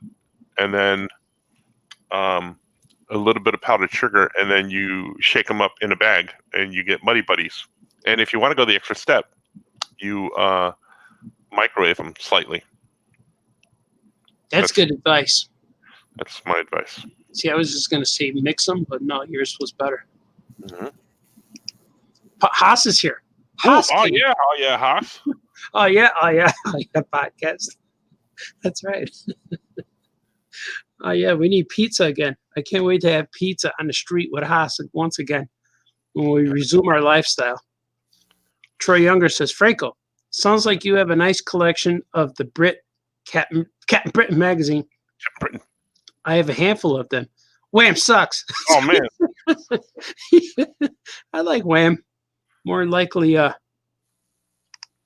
B: and then a little bit of powdered sugar, and then you shake them up in a bag, and you get Muddy Buddies. And if you want to go the extra step, you microwave them slightly.
C: That's good advice.
B: That's my advice.
C: See, I was just going to say mix them, but no, yours was better.
B: Mm-hmm.
C: Haas is here.
B: Haas, oh yeah, Haas.
C: Oh yeah, podcast. That's right. Oh yeah, we need pizza again. I can't wait to have pizza on the street with Haas once again when we resume our lifestyle. Troy Younger says, Franco, sounds like you have a nice collection of the Captain Britain magazine.
B: Britain.
C: I have a handful of them. Wham sucks.
B: Oh man.
C: I like Wham. More likely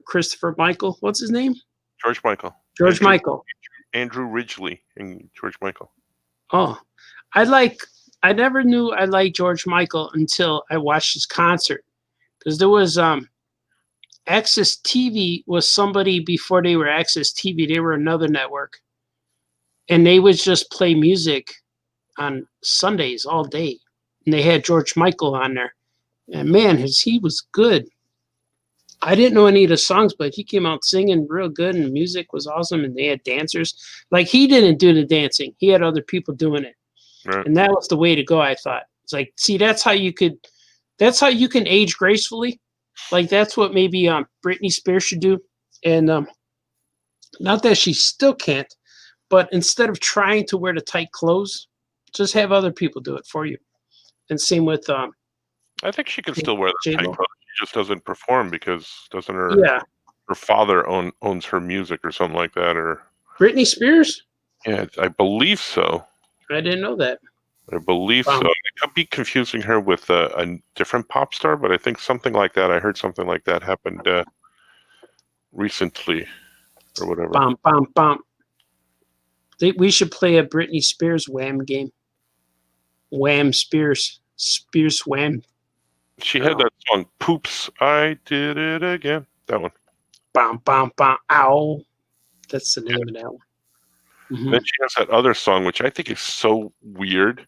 C: Christopher Michael. What's his name?
B: George Michael. Andrew Ridgely and George Michael.
C: Oh, I never knew I liked George Michael until I watched his concert. Because there was Access TV was somebody before they were Access TV. They were another network. And they would just play music on Sundays all day. And they had George Michael on there. And man, he was good. I didn't know any of the songs, but he came out singing real good, and music was awesome, and they had dancers. Like, he didn't do the dancing. He had other people doing it.
B: Right.
C: And that was the way to go, I thought. It's like, see, that's how you can age gracefully. Like, that's what maybe Britney Spears should do. And not that she still can't,
A: But instead of trying to wear the tight clothes, just have other people do it for you. And same with
B: I think she can still wear the tight
A: J-Lo.
B: clothes. She just doesn't perform because doesn't her
A: Yeah,
B: her father owns her music or something like that, or
A: Britney Spears.
B: yeah, I believe so.
A: I didn't know that.
B: I believe so. I could be confusing her with a different pop star, but I think something like that. I heard something like that happened recently, or whatever.
A: Bum bum bum. We should play a Britney Spears Wham game. Wham Spears Wham.
B: She had that song, "Poops, I Did It Again." That one.
A: Bum bum bum. Ow. That's the name of that one. Mhm.
B: Then she has that other song, which I think is so weird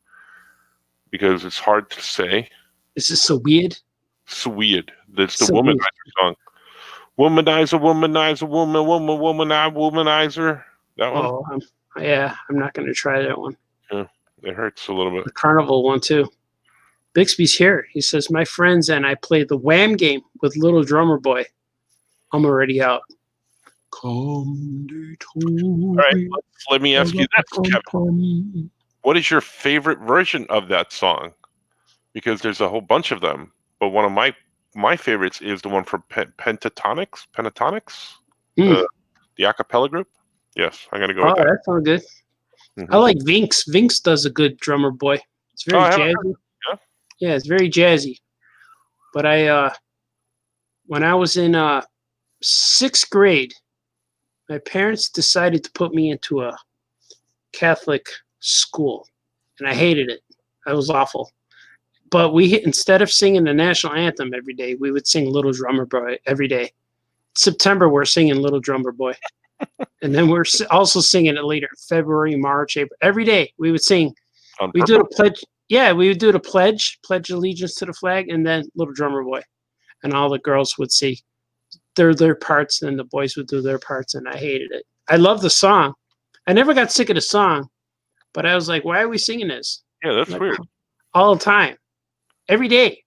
B: because it's hard to say.
A: Is this so weird?
B: It's weird. That's the
A: So
B: womanizer
A: weird.
B: song. Womanizer, womanizer, womanizer. That one.
A: Oh, I'm not going to try that one.
B: It hurts a little bit.
A: The carnival one too. Bixby's here. He says, my friends and I played the Wham game with Little Drummer Boy. I'm already out.
B: All right, let me ask you this, Kevin. What is your favorite version of that song? Because there's a whole bunch of them, but one of my favorites is the one from Pentatonics. The a cappella group. Yes, I'm gonna go with that.
A: That sounds good.
B: Mhm.
A: I like Vinx. Vinx does a good Drummer Boy. It's very jazzy. Yeah, it's very jazzy. But when I was in 6th grade, my parents decided to put me into a Catholic school, and I hated it. That was awful. But instead of singing the national anthem every day, we would sing Little Drummer Boy every day. September, we're singing Little Drummer Boy. And then we're also singing it later, February, March, April. Every day we would sing. We do the pledge. Yeah, we would do the pledge allegiance to the flag, and then Little Drummer Boy. And all the girls would say their parts, and the boys would do their parts, and I hated it. I love the song. I never got sick of the song, but I was like, why are we singing this?
B: Yeah, that's weird.
A: All the time. Every day.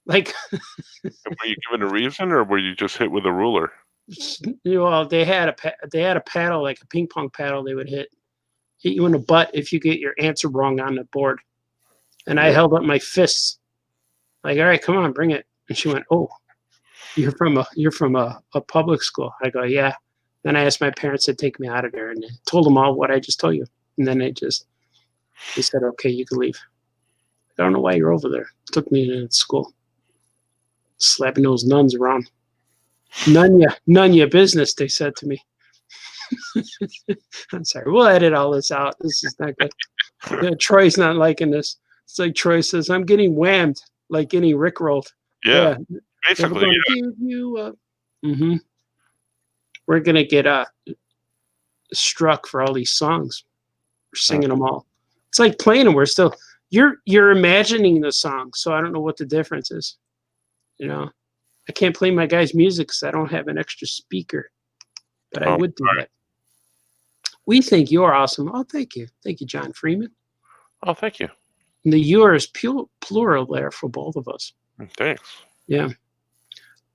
A: Like
B: were you given a reason, or were you just hit with a ruler?
A: Well, they had a paddle, like a ping pong paddle. They would hit you in the butt if you get your answer wrong on the board. And I held up my fists, like, all right, come on, bring it. And she went, oh, you're from a public school. I go, yeah. Then I asked my parents to take me out of there, and told them all what I just told you. And then they said, okay, you can leave. I don't know why you're over there. Took me to school, slapping those nuns around. None your business, they said to me. I'm sorry. We'll edit all this out. This is not good. Troy's not liking this. It's like Troy says, I'm getting whammed, like getting rickrolled.
B: Yeah. Basically,
A: give you up. Mm-hmm. We're going to get struck for all these songs. We're singing them all. It's like playing them. We're still... You're imagining the song, so I don't know what the difference is. You know, I can't play my guy's music because I don't have an extra speaker, but I would do that. We think you're awesome. Oh, thank you, John Freeman.
B: Oh, thank you.
A: And the "you're" is plural there for both of us.
B: Thanks.
A: Yeah.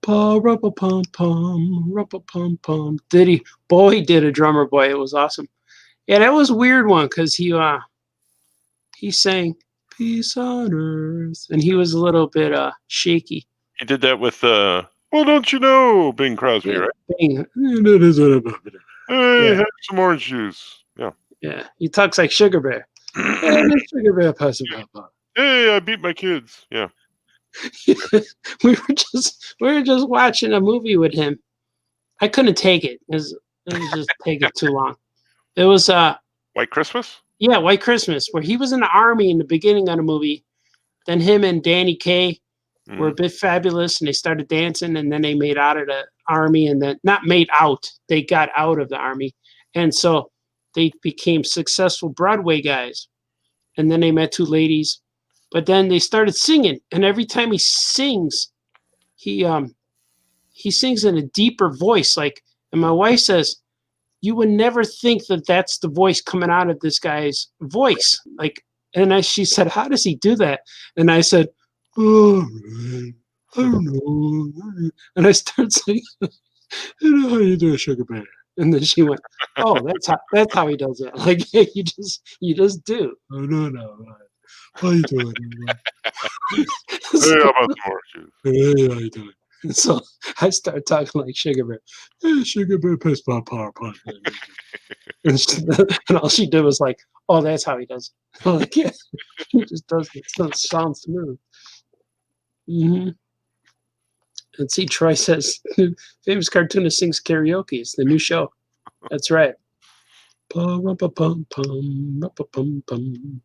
A: Pum pum pum. He did a Drummer Boy. It was awesome. Yeah, that was a weird one because he sang Peace on Earth, and he was a little bit shaky.
B: He did that with well, don't you know, Bing Crosby, right?
A: Bing.
B: Hey, have some orange juice. Yeah.
A: Yeah, he talks like Sugar Bear. Hey, Sugar Bear, pass him up.
B: Hey, I beat my kids. Yeah.
A: we were just watching a movie with him. I couldn't take it. It was just taking too long. It was
B: White Christmas?
A: Yeah, White Christmas, where he was in the army in the beginning of the movie. Then him and Danny Kaye were a bit fabulous, and they started dancing, and then they made out of the army, and then not made out, they got out of the army. And so they became successful Broadway guys. And then they met two ladies, but then they started singing, and every time he sings, he sings in a deeper voice. Like, and my wife says, you would never think that that's the voice coming out of this guy's voice. Like, and she said, how does he do that? And I said, oh, I don't know. And I started saying, you know how you do a Sugar Bear. And then she went, "Oh, that's how he does it. Like you just do." Oh no. How you doing?
B: Hey, how about some horseshoes?
A: Hey, how you doing? So I started talking like Sugar Bear. Hey, Sugar Bear, piss my power pot. And all she did was like, "Oh, that's how he does it." I'm like, yeah, he just does it. So it sounds smooth. Mm-hmm. And see, Troy says, famous cartoonist sings karaoke. It's the new show. That's right. Pum-pum-pum-pum-pum-pum-pum.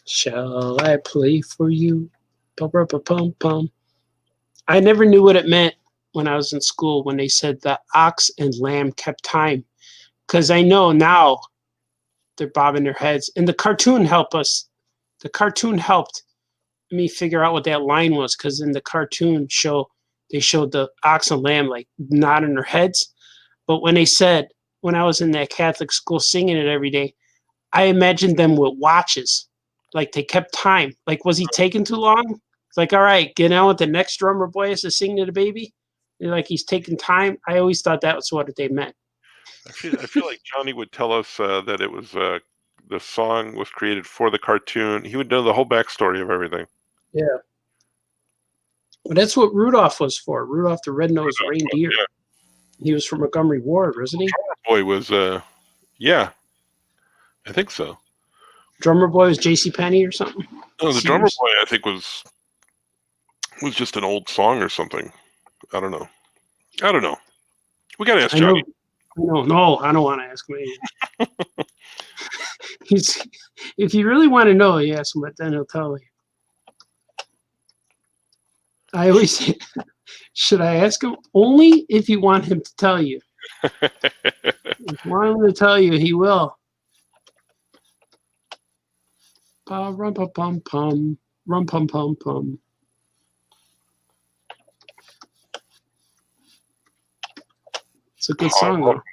A: Shall I play for you? Pum-pum-pum-pum. I never knew what it meant when I was in school when they said the ox and lamb kept time. Because I know now they're bobbing their heads. And the cartoon helped us. The cartoon helped me figure out what that line was, because in the cartoon show, they showed the ox and lamb like nodding their heads. But when I was in that Catholic school singing it every day, I imagined them with watches. Like they kept time. Like, was he taking too long? It's like, all right, get on with the next drummer boy has to sing to the baby. And like he's taking time. I always thought that was what they meant.
B: I feel like Johnny would tell us that it was the song was created for the cartoon. He would know the whole backstory of everything.
A: Yeah. Well, that's what Rudolph was for. Rudolph the Red-Nosed Reindeer.
B: Yeah.
A: He was from Montgomery Ward, wasn't he?
B: Drummer Boy was, yeah, I think so.
A: Drummer Boy was J.C. Penney or something?
B: No, the Drummer Boy, I think, was just an old song or something. I don't know. We got to ask Johnny.
A: No, I don't want to ask him anything. If you really want to know, you ask him, but then he'll tell you. I always say, should I ask him? Only if you want him to tell you. If you want him to tell you, he will. Rum pum pum pum, rum pum pum pum. It's a good song, though.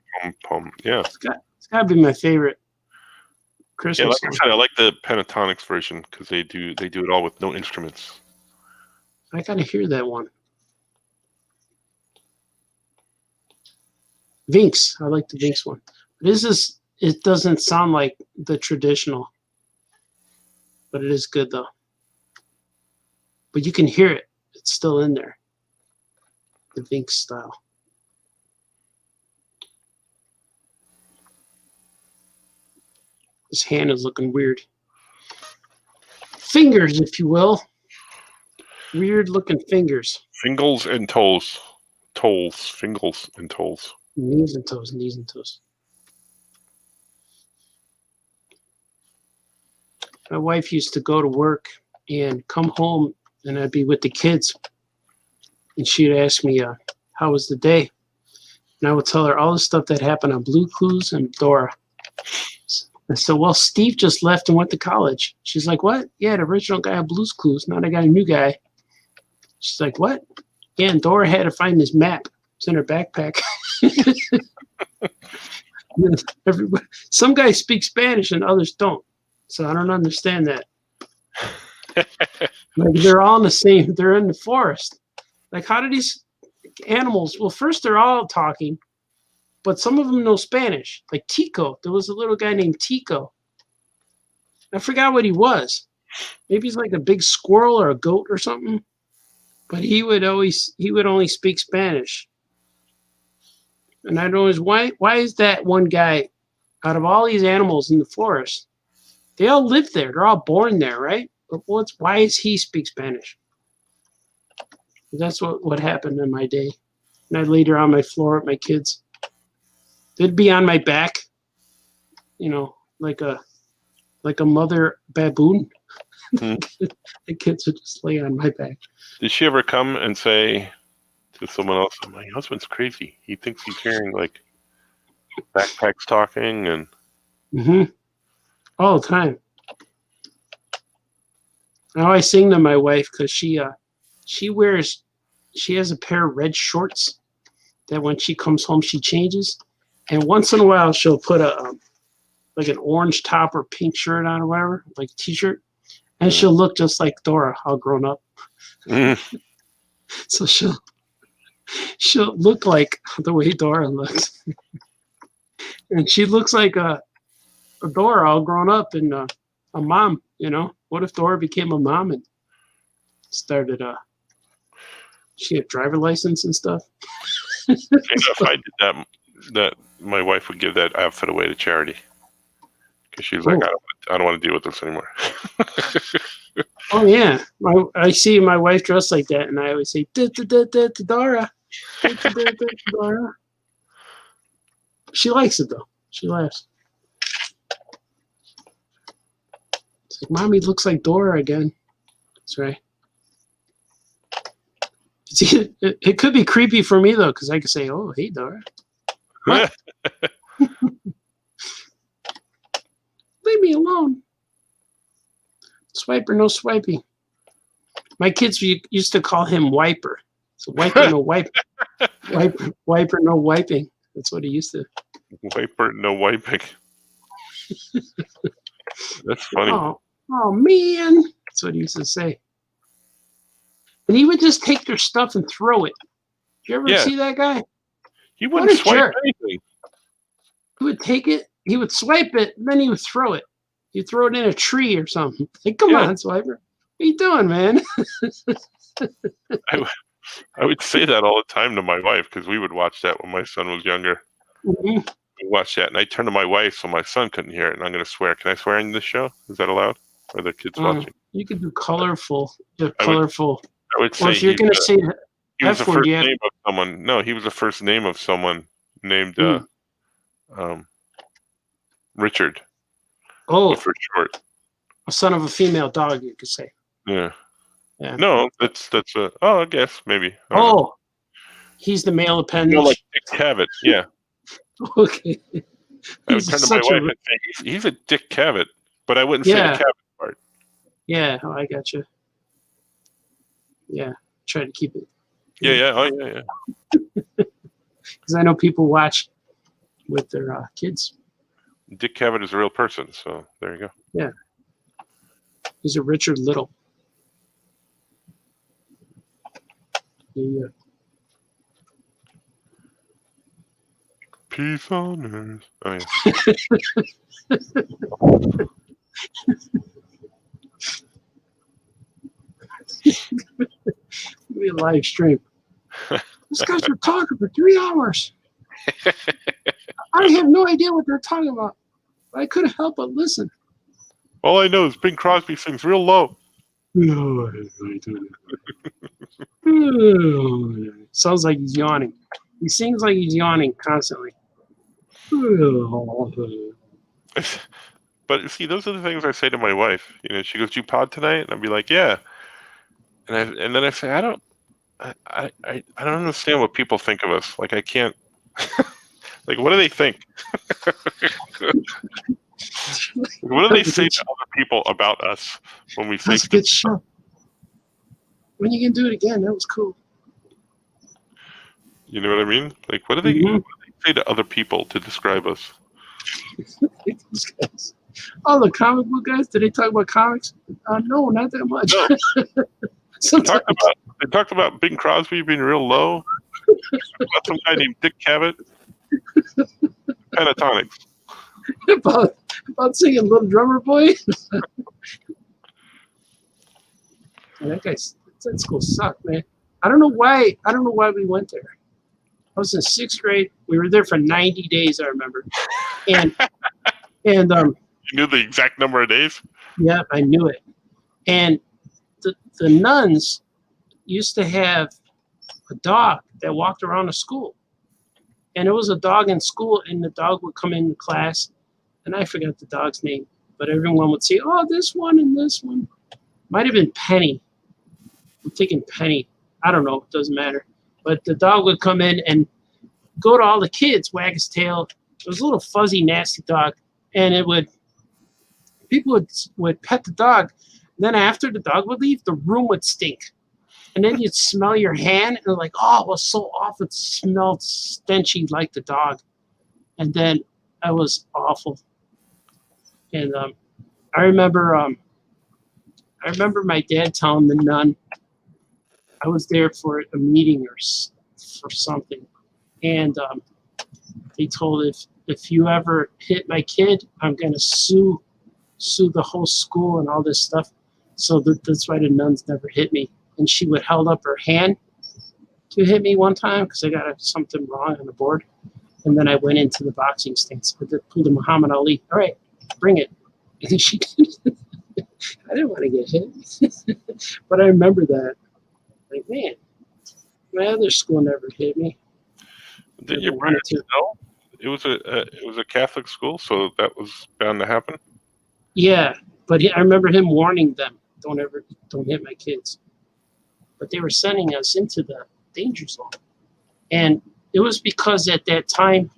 B: Yeah.
A: It's got to be my favorite Christmas
B: song.
A: Song.
B: I said, I like the Pentatonics version because they do it all with no instruments.
A: I gotta hear that one. Vinks. I like the Vinks one. It doesn't sound like the traditional, but it is good though. But you can hear it. It's still in there. The Vinks style. His hand is looking weird. Fingers, if you will. Weird looking fingers.
B: Fingers and toes. Fingers and toes.
A: Knees and toes. My wife used to go to work and come home, and I'd be with the kids. And she'd ask me, how was the day? And I would tell her all the stuff that happened on Blue Clues and Dora. I said, well, Steve just left and went to college. She's like, what? Yeah, the original guy on Blue's Clues. Now they got a new guy. She's like, what? Yeah, and Dora had to find this map. It's in her backpack. Some guys speak Spanish and others don't. So I don't understand that. Like they're all in the same, they're in the forest. Like how do these animals, well, first they're all talking, but some of them know Spanish. Like Tico, there was a little guy named Tico. I forgot what he was. Maybe he's like a big squirrel or a goat or something. But he would only speak Spanish. And I'd always, why is that one guy, out of all these animals in the forest, they all live there. They're all born there, right? But why is he speak Spanish? That's what happened in my day. And I'd lay there on my floor with my kids. They'd be on my back, like a mother baboon. The kids would just lay on my back.
B: Did she ever come and say to someone else, my husband's crazy. He thinks he's hearing like backpacks talking and
A: all the time. Now I sing to my wife because she has a pair of red shorts that when she comes home she changes, and once in a while she'll put like an orange top or pink shirt on or whatever, like a t-shirt, and she'll look just like Dora, all grown up. So
C: she'll look like the way Dora looks. And she looks like a Dora all grown up and a mom, you know? What if Dora became a mom and started she had a driver license and stuff?
B: If I did that my wife would give that outfit away to charity. Because she was like, I don't want to deal with this anymore.
C: Oh yeah, I see my wife dressed like that, and I always say, Dora. Dora. She likes it though. She laughs. It's like, Mommy looks like Dora again. That's right. See, it could be creepy for me though, because I could say, "Oh, hey, Dora." What? Leave me alone. Swiper, no swiping. My kids used to call him Wiper. So wiper, no wipe. Wiper, no wiping. That's what he used to.
B: Wiper, no wiping. That's funny.
C: Oh man. That's what he used to say. And he would just take their stuff and throw it. Did you ever see that guy?
B: He wouldn't swipe anything.
C: He would take it, he would swipe it, and then he would throw it. He'd throw it in a tree or something. Like, come on, Swiper. What are you doing, man?
B: I would say that all the time to my wife because we would watch that when my son was younger.
C: Mm-hmm.
B: We watched that, and I turned to my wife so my son couldn't hear it, and I'm going to swear. Can I swear in this show? Is that allowed? Or the kids watching?
C: You could do colorful. I
B: would say
C: if you're going to say
B: he was the first name of someone. No, he was the first name of someone named Richard.
C: Oh,
B: for short.
C: A son of a female dog, you could say.
B: Yeah. No, that's a. Oh, I guess maybe.
C: He's the male appendage.
B: You know, like Dick Cavett. Yeah.
C: Okay.
B: I would turn to my wife and say, he's a Dick Cavett, but I wouldn't say the Cavett part.
C: Yeah, I got you. Yeah, try to keep it.
B: Yeah. Oh, yeah.
C: Because I know people watch with their kids.
B: Dick Cavett is a real person, so there you go.
C: Yeah. He's a Richard Little. Yeah.
B: Peace on earth. Oh, yeah.
C: Be a live stream. These guys are talking for 3 hours. I have no idea what they're talking about. I couldn't help but listen.
B: All I know is Bing Crosby sings real low.
C: Sounds like he's yawning. He sings like he's yawning constantly.
B: But see, those are the things I say to my wife. You know, she goes, "You pod tonight?" And I'd be like, "Yeah." And then I say, "I don't understand what people think of us. Like, I can't. Like, what do they think? What do they say to other people about us when we say?"
C: That's a good show. When you can do it again, that was cool.
B: You know what I mean? Like, what do they say to other people to describe us?
C: These guys. Oh, the comic book guys? Did they talk about comics? No, not that much.
B: No. They talked about Bing Crosby being real low. About some guy named Dick Cavett. Pentatonics.
C: about singing Little Drummer Boy. That school sucked, man. I don't know why we went there. I was in 6th grade. We were there for 90 days, I remember. And you
B: knew the exact number of days?
C: Yeah, I knew it. And the nuns used to have a dog that walked around the school. And it was a dog in school, and the dog would come into class, and I forgot the dog's name, but everyone would say, "Oh, this one and this one." Might have been Penny. I'm thinking Penny. I don't know. It doesn't matter. But the dog would come in and go to all the kids, wag his tail. It was a little fuzzy, nasty dog, and people would pet the dog. Then after the dog would leave, the room would stink. And then you'd smell your hand, and like, oh, it was so awful. It smelled stenchy like the dog. And then it was awful. And I remember my dad telling the nun, I was there for a meeting or for something, and they told if you ever hit my kid, I'm gonna sue the whole school and all this stuff. So that's why the nuns never hit me. And she would held up her hand to hit me one time because I got something wrong on the board. And then I went into the boxing stance. I pulled a Muhammad Ali. All right, bring it. And she I didn't want to get hit. But I remember that. Like, man, my other school never hit me.
B: Did your parents know it was a Catholic school, so that was bound to happen?
C: Yeah, but I remember him warning them, don't hit my kids. But they were sending us into the danger zone. And it was because at that time,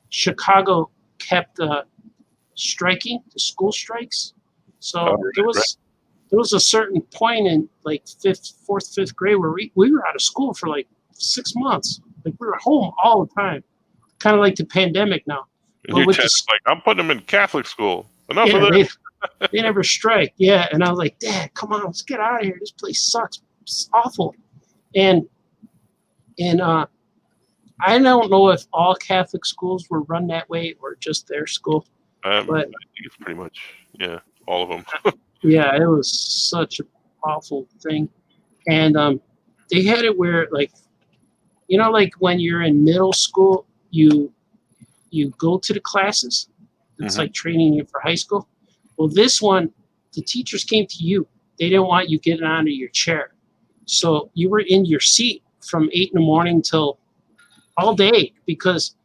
C: Chicago kept striking, the school strikes. So there was a certain point in like fourth, fifth grade where we were out of school for like 6 months. Like we were home all the time, kind of like the pandemic now.
B: And you're just like, I'm putting them in Catholic school. Enough of this.
C: They never strike. Yeah. And I was like, Dad, come on, let's get out of here. This place sucks. It's awful. And I don't know if all Catholic schools were run that way or just their school.
B: But I think it's pretty much, all of them.
C: Yeah, it was such an awful thing. And they had it where, like, like when you're in middle school, you go to the classes. It's like training you for high school. Well, this one, the teachers came to you. They didn't want you getting out of your chair. So you were in your seat from 8 in the morning till all day because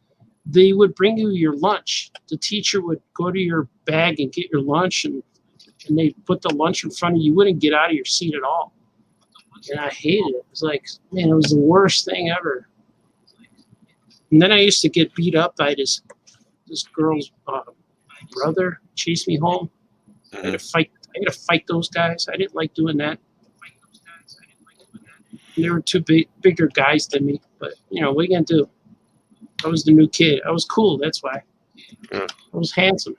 C: they would bring you your lunch. The teacher would go to your bag and get your lunch, and they put the lunch in front of you. You wouldn't get out of your seat at all. And I hated it. It was like, man, it was the worst thing ever. And then I used to get beat up by this girl's brother, chased me home. I had to fight those guys. I didn't like doing that. And they were two bigger guys than me. But, what are you going to do? I was the new kid. I was cool, that's why. I was handsome.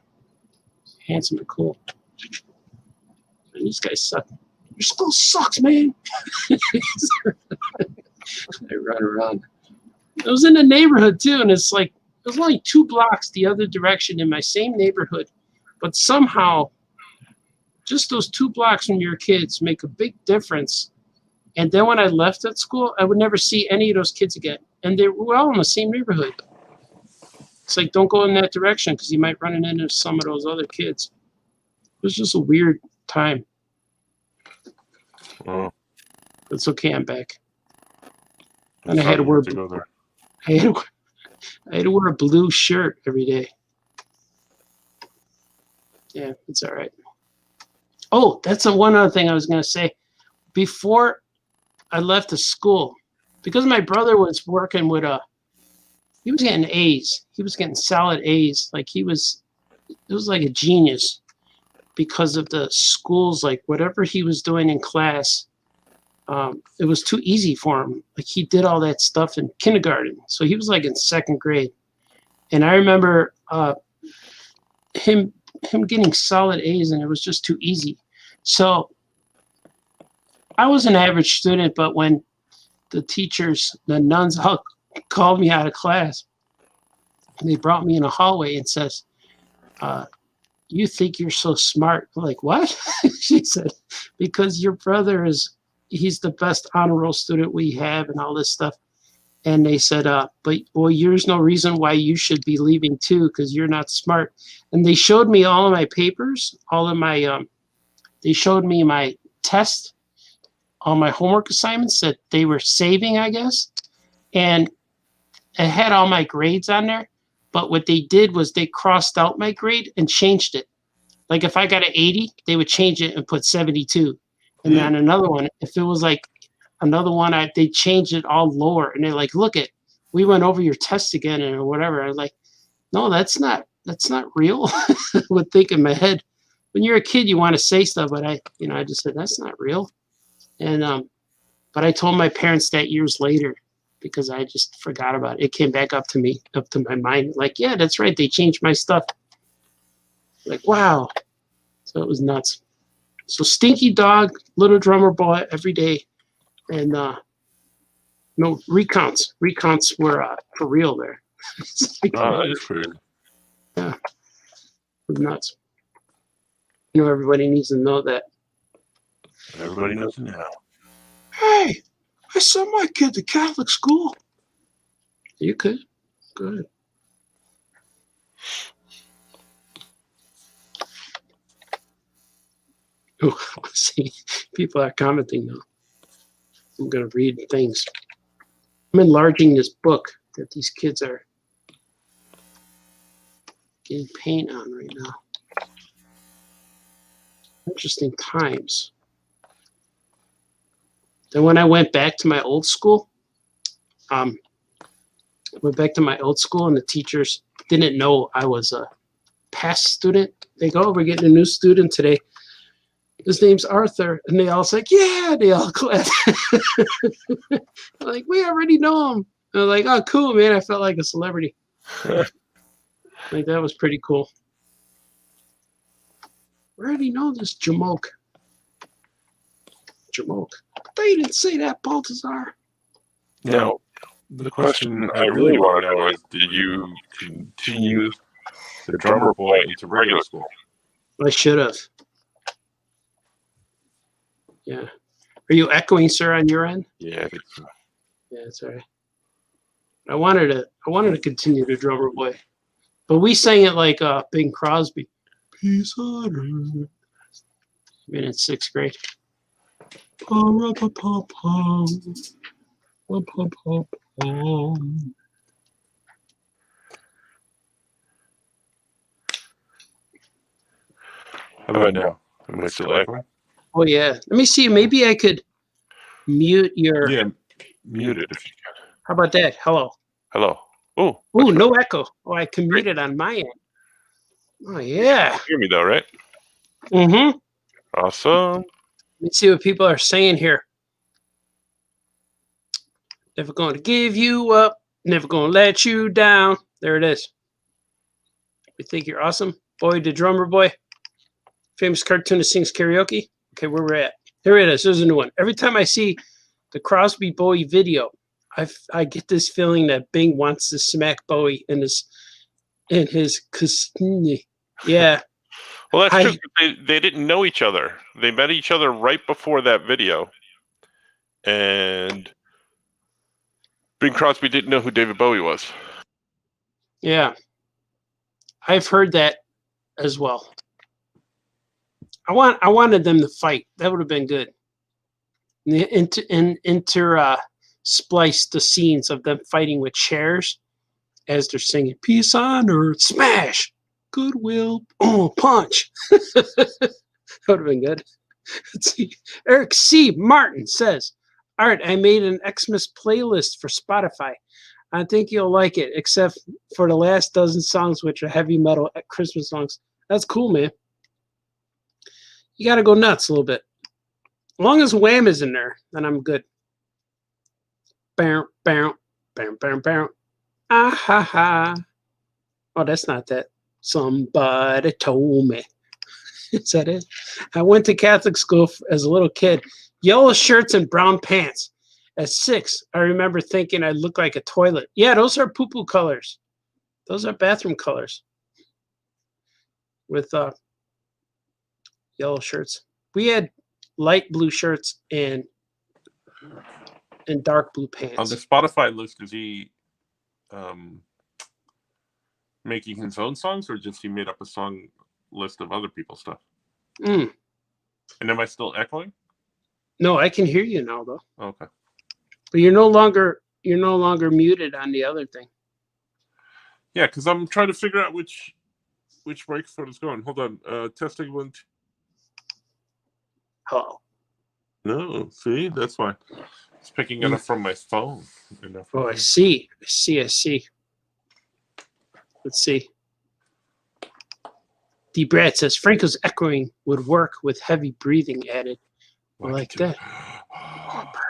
C: Handsome and cool. And these guys suck. Your school sucks, man. I run around. I was in the neighborhood, too, and it's like, it was only 2 blocks the other direction in my same neighborhood. But somehow, just those 2 blocks from your kids make a big difference. And then when I left that school, I would never see any of those kids again. And they were all in the same neighborhood. It's like, don't go in that direction because you might run into some of those other kids. It was just a weird time.
B: Oh.
C: It's okay, I'm back. And I had to wear a blue shirt every day. Yeah, it's all right. Oh, that's one other thing I was going to say. Before I left the school, because my brother was working with he was getting A's. He was getting solid A's. Like it was like a genius because of the schools, like whatever he was doing in class, it was too easy for him. Like he did all that stuff in kindergarten. So he was like in 2nd grade. And I remember him getting solid A's, and it was just too easy. So I was an average student, but when the nuns all called me out of class, and they brought me in a hallway and says, you think you're so smart. I'm like, what? She said, because your brother he's the best honor roll student we have and all this stuff. And they said, but there's no reason why you should be leaving too, because you're not smart. And they showed me all of my papers, they showed me my test, all my homework assignments that they were saving, I guess. And it had all my grades on there. But what they did was they crossed out my grade and changed it. Like if I got an 80, they would change it and put 72. And then another one, if it was like another one, they changed it all lower. And they're like, look we went over your test again or whatever. I was like, no, that's not real. I would think in my head, when you're a kid, you want to say stuff, but I just said, that's not real. And, but I told my parents that years later because I just forgot about it. It came back up to my mind. Like, yeah, that's right. They changed my stuff. Like, wow. So it was nuts. So Stinky Dog, Little Drummer Boy every day. And No recounts. Recounts were for real there.
B: Oh, that is crazy.
C: Yeah, nuts. You know, everybody needs to know that.
B: Everybody knows now.
C: Hey, I sent my kid to Catholic school. You could. Good. Oh, see, people are commenting now. I'm going to read things. I'm enlarging this book that these kids are getting paint on right now. Interesting times. Then when I went back to my old school, and the teachers didn't know I was a past student. They go, "Oh, we're getting a new student today. His name's Arthur." And they all was like, "Yeah," they all clapped. Like, "We already know him." And I was like, "Oh, cool, man." I felt like a celebrity. Like, that was pretty cool. We already know this Jamoke. They didn't say that, Baltazar.
B: Now, the question I really want to know is, did you continue the drummer boy into regular school?
C: I should have. Yeah. Are you echoing, sir, on your end?
B: Yeah, I think so.
C: Yeah, that's all right. I wanted to continue the drummer boy, but we sang it like Bing Crosby. Peace on earth. Been in 6th grade.
B: How about now? Am I still echoing?
C: Oh yeah. Let me see. Maybe I could mute your.
B: Yeah, mute it if you can.
C: How about that? Hello.
B: Hello. Oh.
C: Ooh, no echo. Oh, I can mute it on my end. Oh yeah.
B: You hear me though, right?
C: Mm-hmm.
B: Awesome.
C: Let's see what people are saying here. Never going to give you up. Never going to let you down. There it is. We think you're awesome. Boy, the drummer boy. Famous cartoonist sings karaoke. Okay, where we're at. Here it is. There's a new one. Every time I see the Crosby Bowie video, I get this feeling that Bing wants to smack Bowie in his yeah.
B: Well, that's true. They didn't know each other. They met each other right before that video, and Bing Crosby didn't know who David Bowie was.
C: Yeah, I've heard that as well. I wanted them to fight. That would have been good. Splice the scenes of them fighting with chairs as they're singing "Peace on Earth," smash, goodwill, oh, punch. That would have been good. Let's see. Eric C. Martin says, "Art, I made an Xmas playlist for Spotify. I think you'll like it, except for the last dozen songs, which are heavy metal Christmas songs." That's cool, man. You got to go nuts a little bit. As long as Wham is in there, then I'm good. Bow, bow, bow, bow, bow. Ah, ha, ha. Oh, that's not that. Somebody told me. Is that it? I went to Catholic school as a little kid. Yellow shirts and brown pants. At 6, I remember thinking I looked like a toilet. Yeah, those are poo-poo colors. Those are bathroom colors. With yellow shirts. We had light blue shirts and dark blue pants.
B: On the Spotify list, is he making his own songs, or just he made up a song list of other people's stuff?
C: And
B: am I still echoing?
C: No, I can hear you now though.
B: Okay.
C: But you're no longer muted on the other thing.
B: Yeah, because I'm trying to figure out which microphone is going. Hold on. Testing 1.
C: Hello.
B: No, see, that's why it's picking it up from my phone.
C: Oh, I see. Let's see. D. Brad says Franco's echoing would work with heavy breathing added. I like that. Whopper.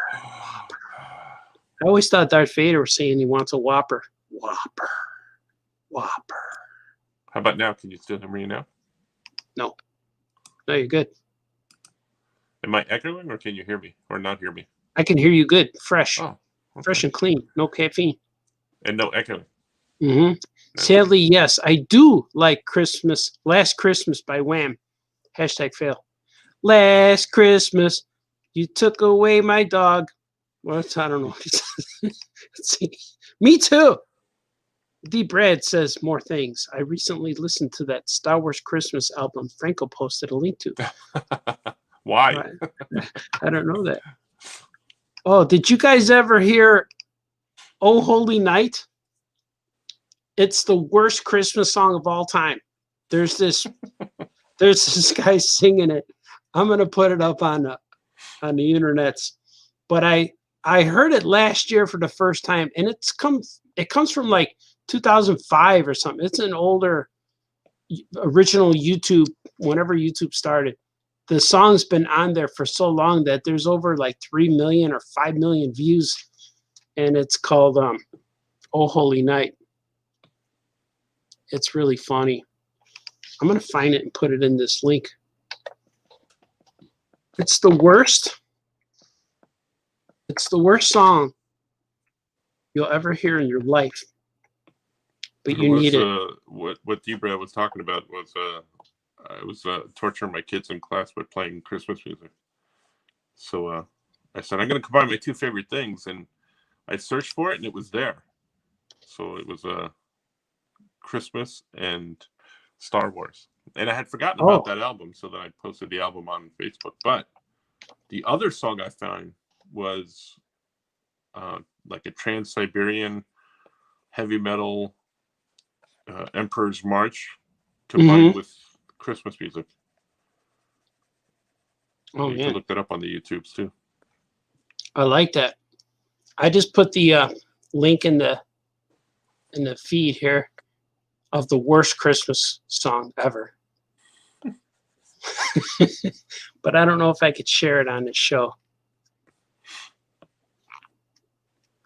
C: I always thought Darth Vader was saying he wants a Whopper. Whopper.
B: How about now? Can you still hear me now?
C: No, you're good.
B: Am I echoing, or can you hear me or not hear me?
C: I can hear you good, fresh.
B: Oh,
A: Fresh and clean, no caffeine.
B: And no echo.
A: Mm-hmm. Sadly, yes, I do like Christmas. Last Christmas by Wham. #fail. Last Christmas, you took away my dog. What? I don't know. Let's see. Me too. D. Brad says more things. I recently listened to that Star Wars Christmas album Franco posted a link to.
B: Why?
A: I don't know that. Oh, did you guys ever hear Oh Holy Night? It's the worst Christmas song of all time. There's this guy singing it. I'm gonna put it up on the internets. But I heard it last year for the first time, and it comes from like 2005 or something. It's an older original YouTube, whenever YouTube started. The song's been on there for so long that there's over like 3 million or 5 million views, and it's called Oh Holy Night. It's really funny. I'm gonna find it and put it in this link. It's the worst. It's the worst song you'll ever hear in your life. But you need it.
B: What D-Brad was talking about was I was torturing my kids in class by playing Christmas music. So I said, I'm going to combine my two favorite things. And I searched for it, and it was there. So it was Christmas and Star Wars. And I had forgotten about that album, so then I posted the album on Facebook. But the other song I found was like a Trans-Siberian heavy metal Emperor's March combined with Christmas music.
A: Oh,
B: you can look that up on the YouTubes too.
A: I like that. I just put the link in the feed here of the worst Christmas song ever. But I don't know if I could share it on the show.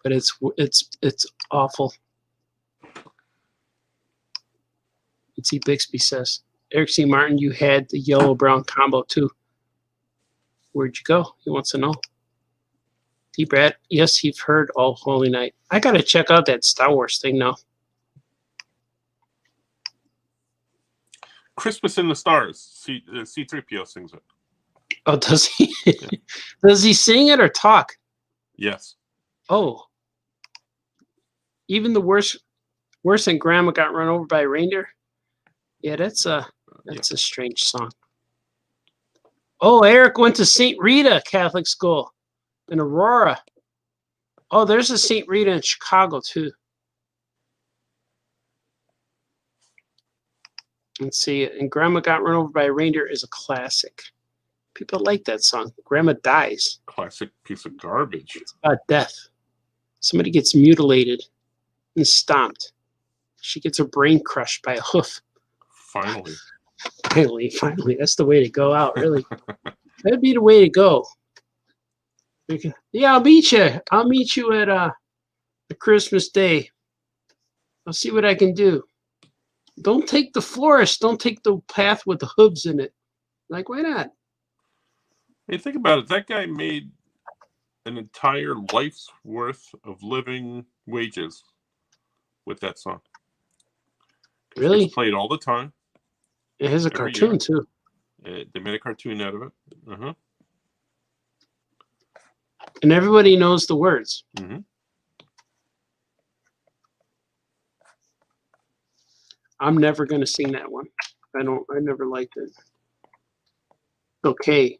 A: But it's awful. Let's see, Bixby says, Eric C. Martin, you had the yellow-brown combo too. Where'd you go? He wants to know. D. Brad, yes, you've heard All Holy Night. I got to check out that Star Wars thing now.
B: Christmas in the Stars. C-3PO sings it.
A: Oh, does he?
B: Yeah.
A: Does he sing it or talk?
B: Yes.
A: Oh. Even the worse than Grandma Got Run Over by a Reindeer? Yeah, that's a strange song. Oh, Eric went to St. Rita Catholic School in Aurora. Oh, there's a St. Rita in Chicago too. Let's see. And Grandma Got Run Over by a Reindeer is a classic. People like that song. Grandma dies.
B: Classic piece of garbage.
A: It's about death. Somebody gets mutilated and stomped. She gets her brain crushed by a hoof.
B: Finally.
A: Finally. That's the way to go out, really. That'd be the way to go. Yeah, I'll meet you. I'll meet you at the Christmas day. I'll see what I can do. Don't take the forest. Don't take the path with the hooves in it. Like, why not?
B: Hey, think about it. That guy made an entire life's worth of living wages with that song.
A: Really?
B: It's played all the time.
A: It has a cartoon, too.
B: They made a cartoon out of it. Uh-huh.
A: And everybody knows the words.
B: Mm-hmm.
A: I'm never going to sing that one. I never liked it. Okay.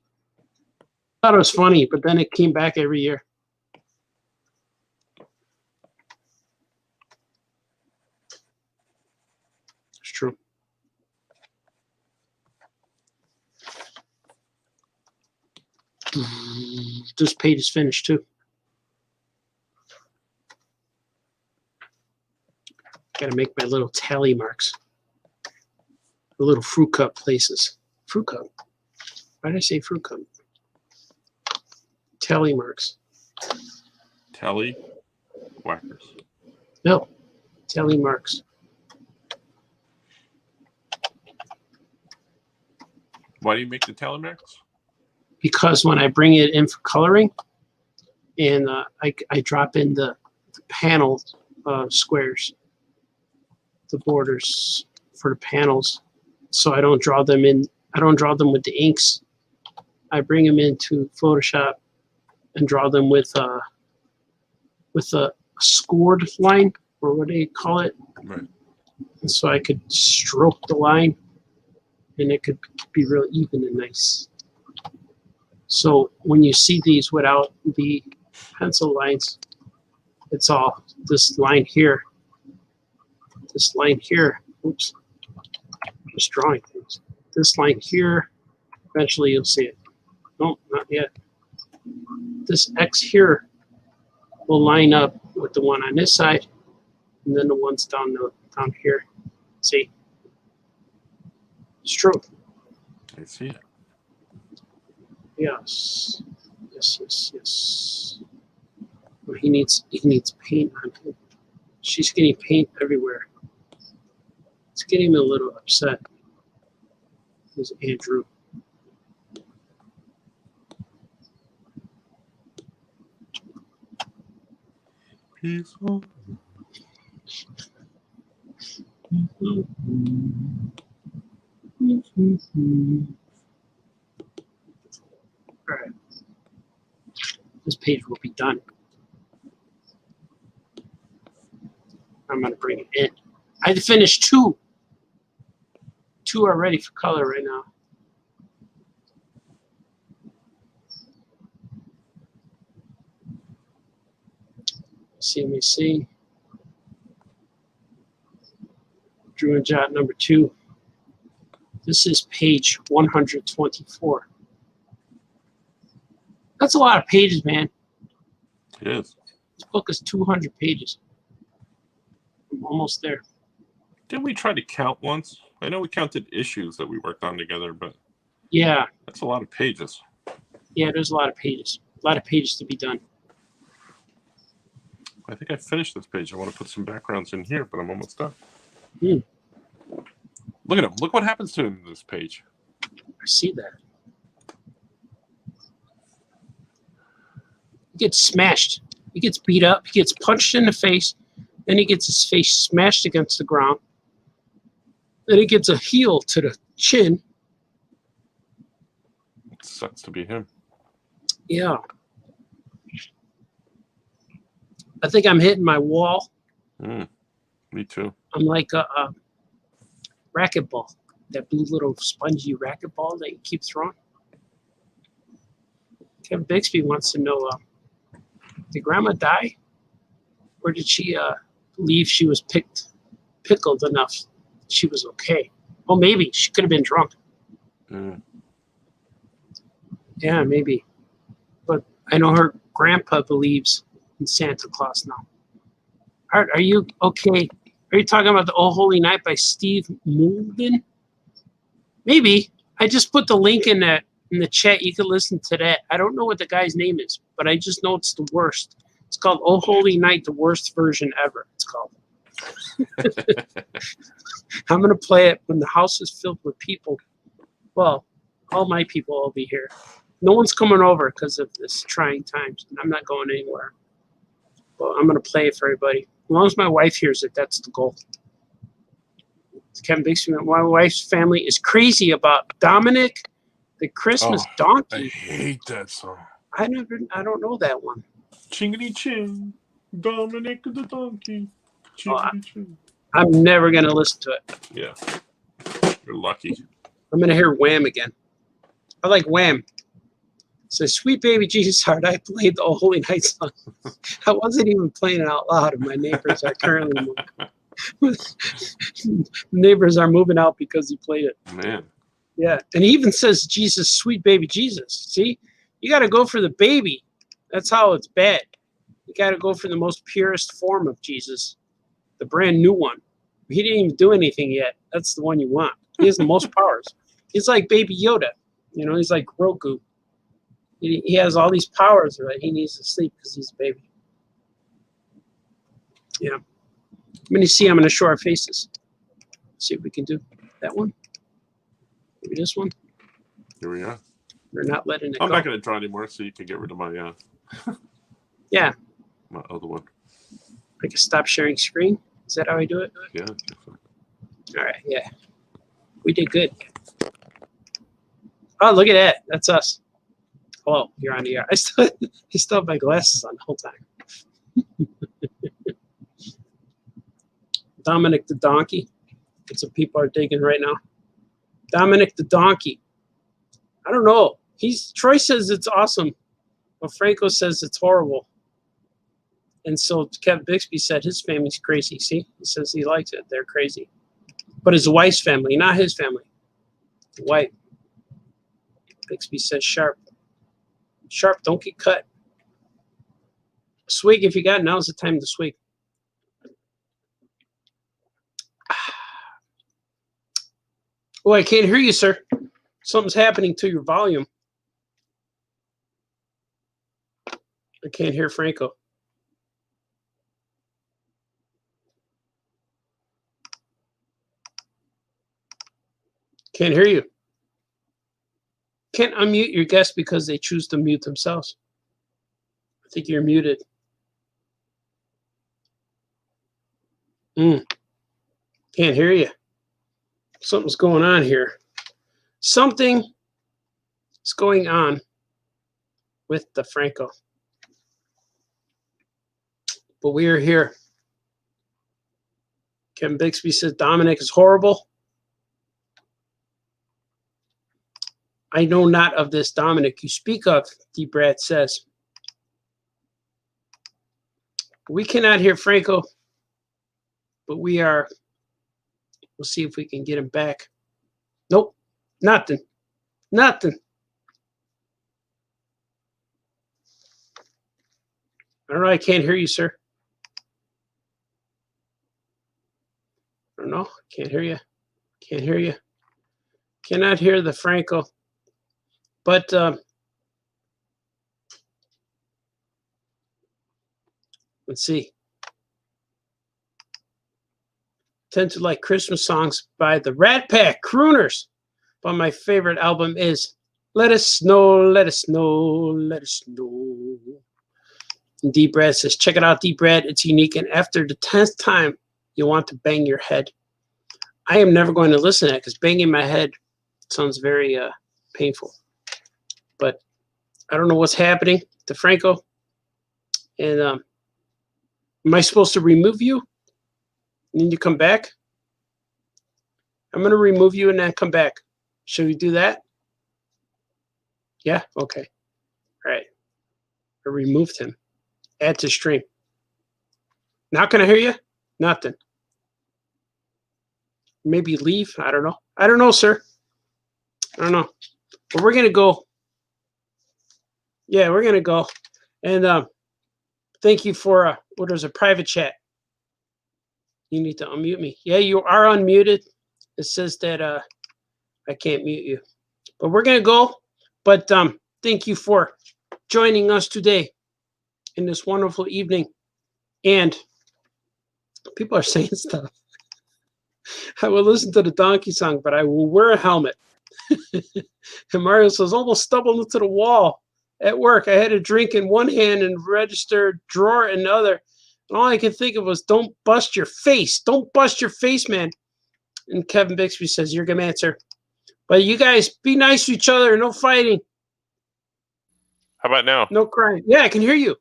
A: I thought it was funny, but then it came back every year. It's true. This page is finished too. Got to make my little tally marks. The little fruit cup places. Fruit cup. Why did I say fruit cup? Tally marks.
B: Tally whackers.
A: No. Tally marks.
B: Why do you make the tally marks?
A: Because when I bring it in for coloring,
C: and I drop in the panel squares, the borders for the panels, so I don't draw them in. I don't draw them with the inks. I bring them into Photoshop and draw them with a scored line, or what do you call it?
D: Right.
C: And so I could stroke the line, and it could be real even and nice. So when you see these without the pencil lines, it's all this line here. This line here. Oops. I'm just drawing things. This line here. Eventually you'll see it. No, not yet. This X here will line up with the one on this side, and then the ones down here. See? Stroke.
D: I see it.
C: Yes. Yes. Well, he needs paint on him. She's getting paint everywhere. It's getting him a little upset. This is Andrew.
D: Peaceful.
C: All right. This page will be done. I'm going to bring it in. I finished two. Two are ready for color right now. Let me see. Drew and jot number 2. This is page 124. That's a lot of pages, man.
D: It is.
C: This book is 200 pages. I'm almost there.
D: Didn't we try to count once? I know we counted issues that we worked on together, but
C: Yeah,
D: that's a lot of pages.
C: yeah, there's a lot of pages. A lot of pages to be done.
D: I think I finished this page. I want to put some backgrounds in here, but I'm almost done.
C: Mm.
D: Look at him. Look what happens to him in this page.
C: I see that. He gets smashed. He gets beat up. He gets punched in the face. Then he gets his face smashed against the ground. Then he gets a heel to the chin.
D: It sucks to be him.
C: Yeah. I think I'm hitting my wall.
D: Me too.
C: I'm like a racquetball. That blue little spongy racquetball that you keep throwing. Kevin Bixby wants to know, did Grandma die? Or did she believe she was pickled enough she was okay? Oh, maybe. She could have been drunk. Yeah, maybe. But I know her grandpa believes in Santa Claus now. Art, are you okay? Are you talking about the Oh Holy Night by Steve Moulden? Maybe. I just put the link in the chat. You can listen to that. I don't know what the guy's name is, but I just know it's the worst. It's called Oh Holy Night, the worst version ever. It's called. I'm gonna play it when the house is filled with people. Well, all my people will be here. No one's coming over because of this trying times, and I'm not going anywhere. Well, I'm gonna play it for everybody. As long as my wife hears it, that's the goal. Kevin Bixby, my wife's family is crazy about Dominic, the Christmas
D: I
C: donkey.
D: hate that song.
C: I don't know that one.
D: Chingity ching, Dominic the donkey. Chingity ching.
C: I'm never gonna listen to it.
D: Yeah, you're lucky.
C: I'm gonna hear Wham again. I like Wham. So Sweet Baby Jesus Heart, I played the Oh Holy Night song. I wasn't even playing it out loud, and my neighbors are currently neighbors are moving out because he played it.
D: Man.
C: Yeah, and he even says Jesus, sweet baby Jesus. See, you got to go for the baby. That's how it's bad. You got to go for the most purest form of Jesus, the brand new one. He didn't even do anything yet. That's the one you want. He has the most powers. He's like Baby Yoda. You know, he's like Grogu. He has all these powers, right? He needs to sleep because he's a baby. Yeah. I'm going to show our faces. See if we can do that one. Maybe this one.
D: Here we are.
C: We're not letting it
D: I'm
C: go.
D: not going to draw anymore, so you can get rid of my.
A: Yeah.
D: My other one.
A: I can stop sharing screen. Is that how I do it?
D: Yeah. I think so.
A: All right. Yeah. We did good. Oh, look at that. That's us. Hello. You're on the air. I still have my glasses on the whole time. Dominic the Donkey. That's what people are digging right now. Dominic the Donkey. I don't know. Troy says it's awesome, but Franco says it's horrible. And so Kevin Bixby said his family's crazy. See, he says he likes it. They're crazy, but his wife's family, not his family. The wife. Bixby says sharp. Sharp, don't get cut. Swig if you got. Now's the time to swig. Oh, I can't hear you, sir. Something's happening to your volume. I can't hear Franco. Can't hear you. Can't unmute your guest because they choose to mute themselves. I think you're muted. Can't hear you. Something's going on here. Something is going on with the Franco. But we are here. Kevin Bixby says Dominic is horrible. I know not of this Dominic you speak of, D. Brad says. We cannot hear Franco, but we are. We'll see if we can get him back. Nope, nothing. Nothing. I don't know. I can't hear you, sir. I don't know. Can't hear you. Can't hear you. Cannot hear the Franco. But let's see. Tend to like Christmas songs by the Rat Pack Crooners. But my favorite album is Let It Snow, Let It Snow, Let It Snow. And D. Brad says, check it out, D. Brad. It's unique. And after the 10th time, you want to bang your head. I am never going to listen to that because banging my head sounds very painful. But I don't know what's happening to Franco. And am I supposed to remove you? And then you come back? I'm going to remove you and then come back. Should we do that? Yeah? Okay. All right. I removed him. Add to stream. Now can I hear you? Nothing. Maybe leave? I don't know. I don't know, sir. I don't know. But we're going to go. Yeah, we're going to go. And thank you for what was a private chat. You need to unmute me. Yeah, you are unmuted. It says that I can't mute you. But we're going to go. But thank you for joining us today in this wonderful evening. And people are saying stuff. I will listen to the donkey song, but I will wear a helmet. And Mario says, almost stumbled into the wall at work. I had a drink in one hand and registered drawer in the other. And all I could think of was, don't bust your face. Don't bust your face, man. And Kevin Bixby says, you're a good man, sir. But you guys, be nice to each other. No fighting.
B: How about now?
A: No crying. Yeah, I can hear you.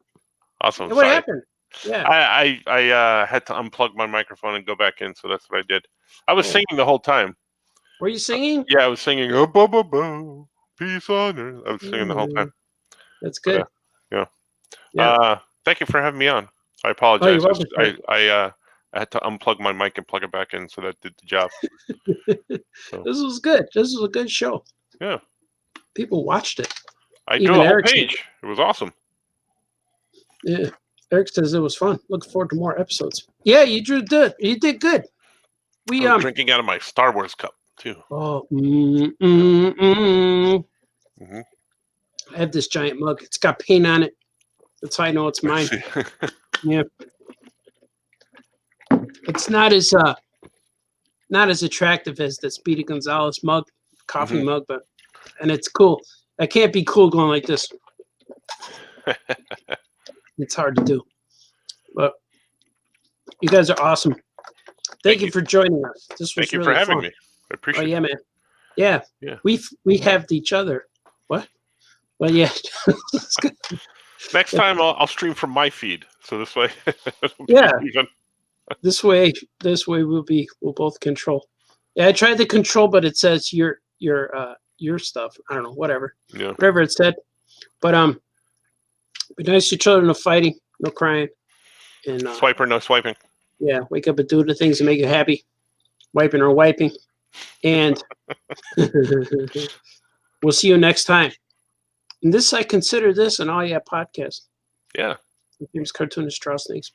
B: Awesome.
A: What happened? Yeah.
B: I had to unplug my microphone and go back in, so that's what I did. I was singing the whole time.
A: Were you singing?
B: Yeah, I was singing. Oh, bo, bo, bo, peace on earth. I was singing the whole time.
A: That's good.
B: Yeah. Thank you for having me on. I apologize.
A: Oh, you're welcome.
B: I had to unplug my mic and plug it back in, so that did the job. So.
A: This was good. This was a good show.
B: Yeah.
A: People watched it.
B: I drew a whole page. It was awesome.
A: Yeah. Eric says it was fun. Looking forward to more episodes. Yeah, you drew good. You did good. We
B: I was drinking out of my Star Wars cup too.
A: Oh.
B: Mm-hmm.
A: I have this giant mug. It's got paint on it. That's how I know it's mine. Yeah. It's not as attractive as the Speedy Gonzalez mug, coffee mug, and it's cool. I can't be cool going like this. It's hard to do. But you guys are awesome. Thank you for joining us. This was
B: Thank you
A: really
B: for having
A: fun.
B: me. I
A: Oh
B: appreciate
A: yeah,
B: it.
A: man. Yeah.
B: Yeah.
A: We have each other. What? Well, yeah. It's good.
B: Next time I'll stream from my feed, so this way. it'll be
A: Yeah.
B: even.
A: This way we'll both control. Yeah, I tried to control, but it says your stuff. I don't know, whatever it said. But be nice to children, no fighting, no crying, and
B: Swiper, no swiping.
A: yeah, wake up and do the things that make you happy, wiping or wiping, and we'll see you next time. And this I consider this an all yeah podcast.
B: Yeah.
A: Here's cartoonist draw snakes.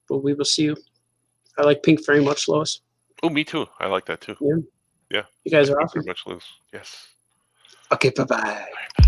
A: But we will see you. I like pink very much, Lois.
B: Oh, me too. I like that too.
A: Yeah.
B: Yeah.
A: You guys are
B: Very
A: awesome.
B: much, Liz. Yes.
A: Okay, bye-bye.
B: Bye.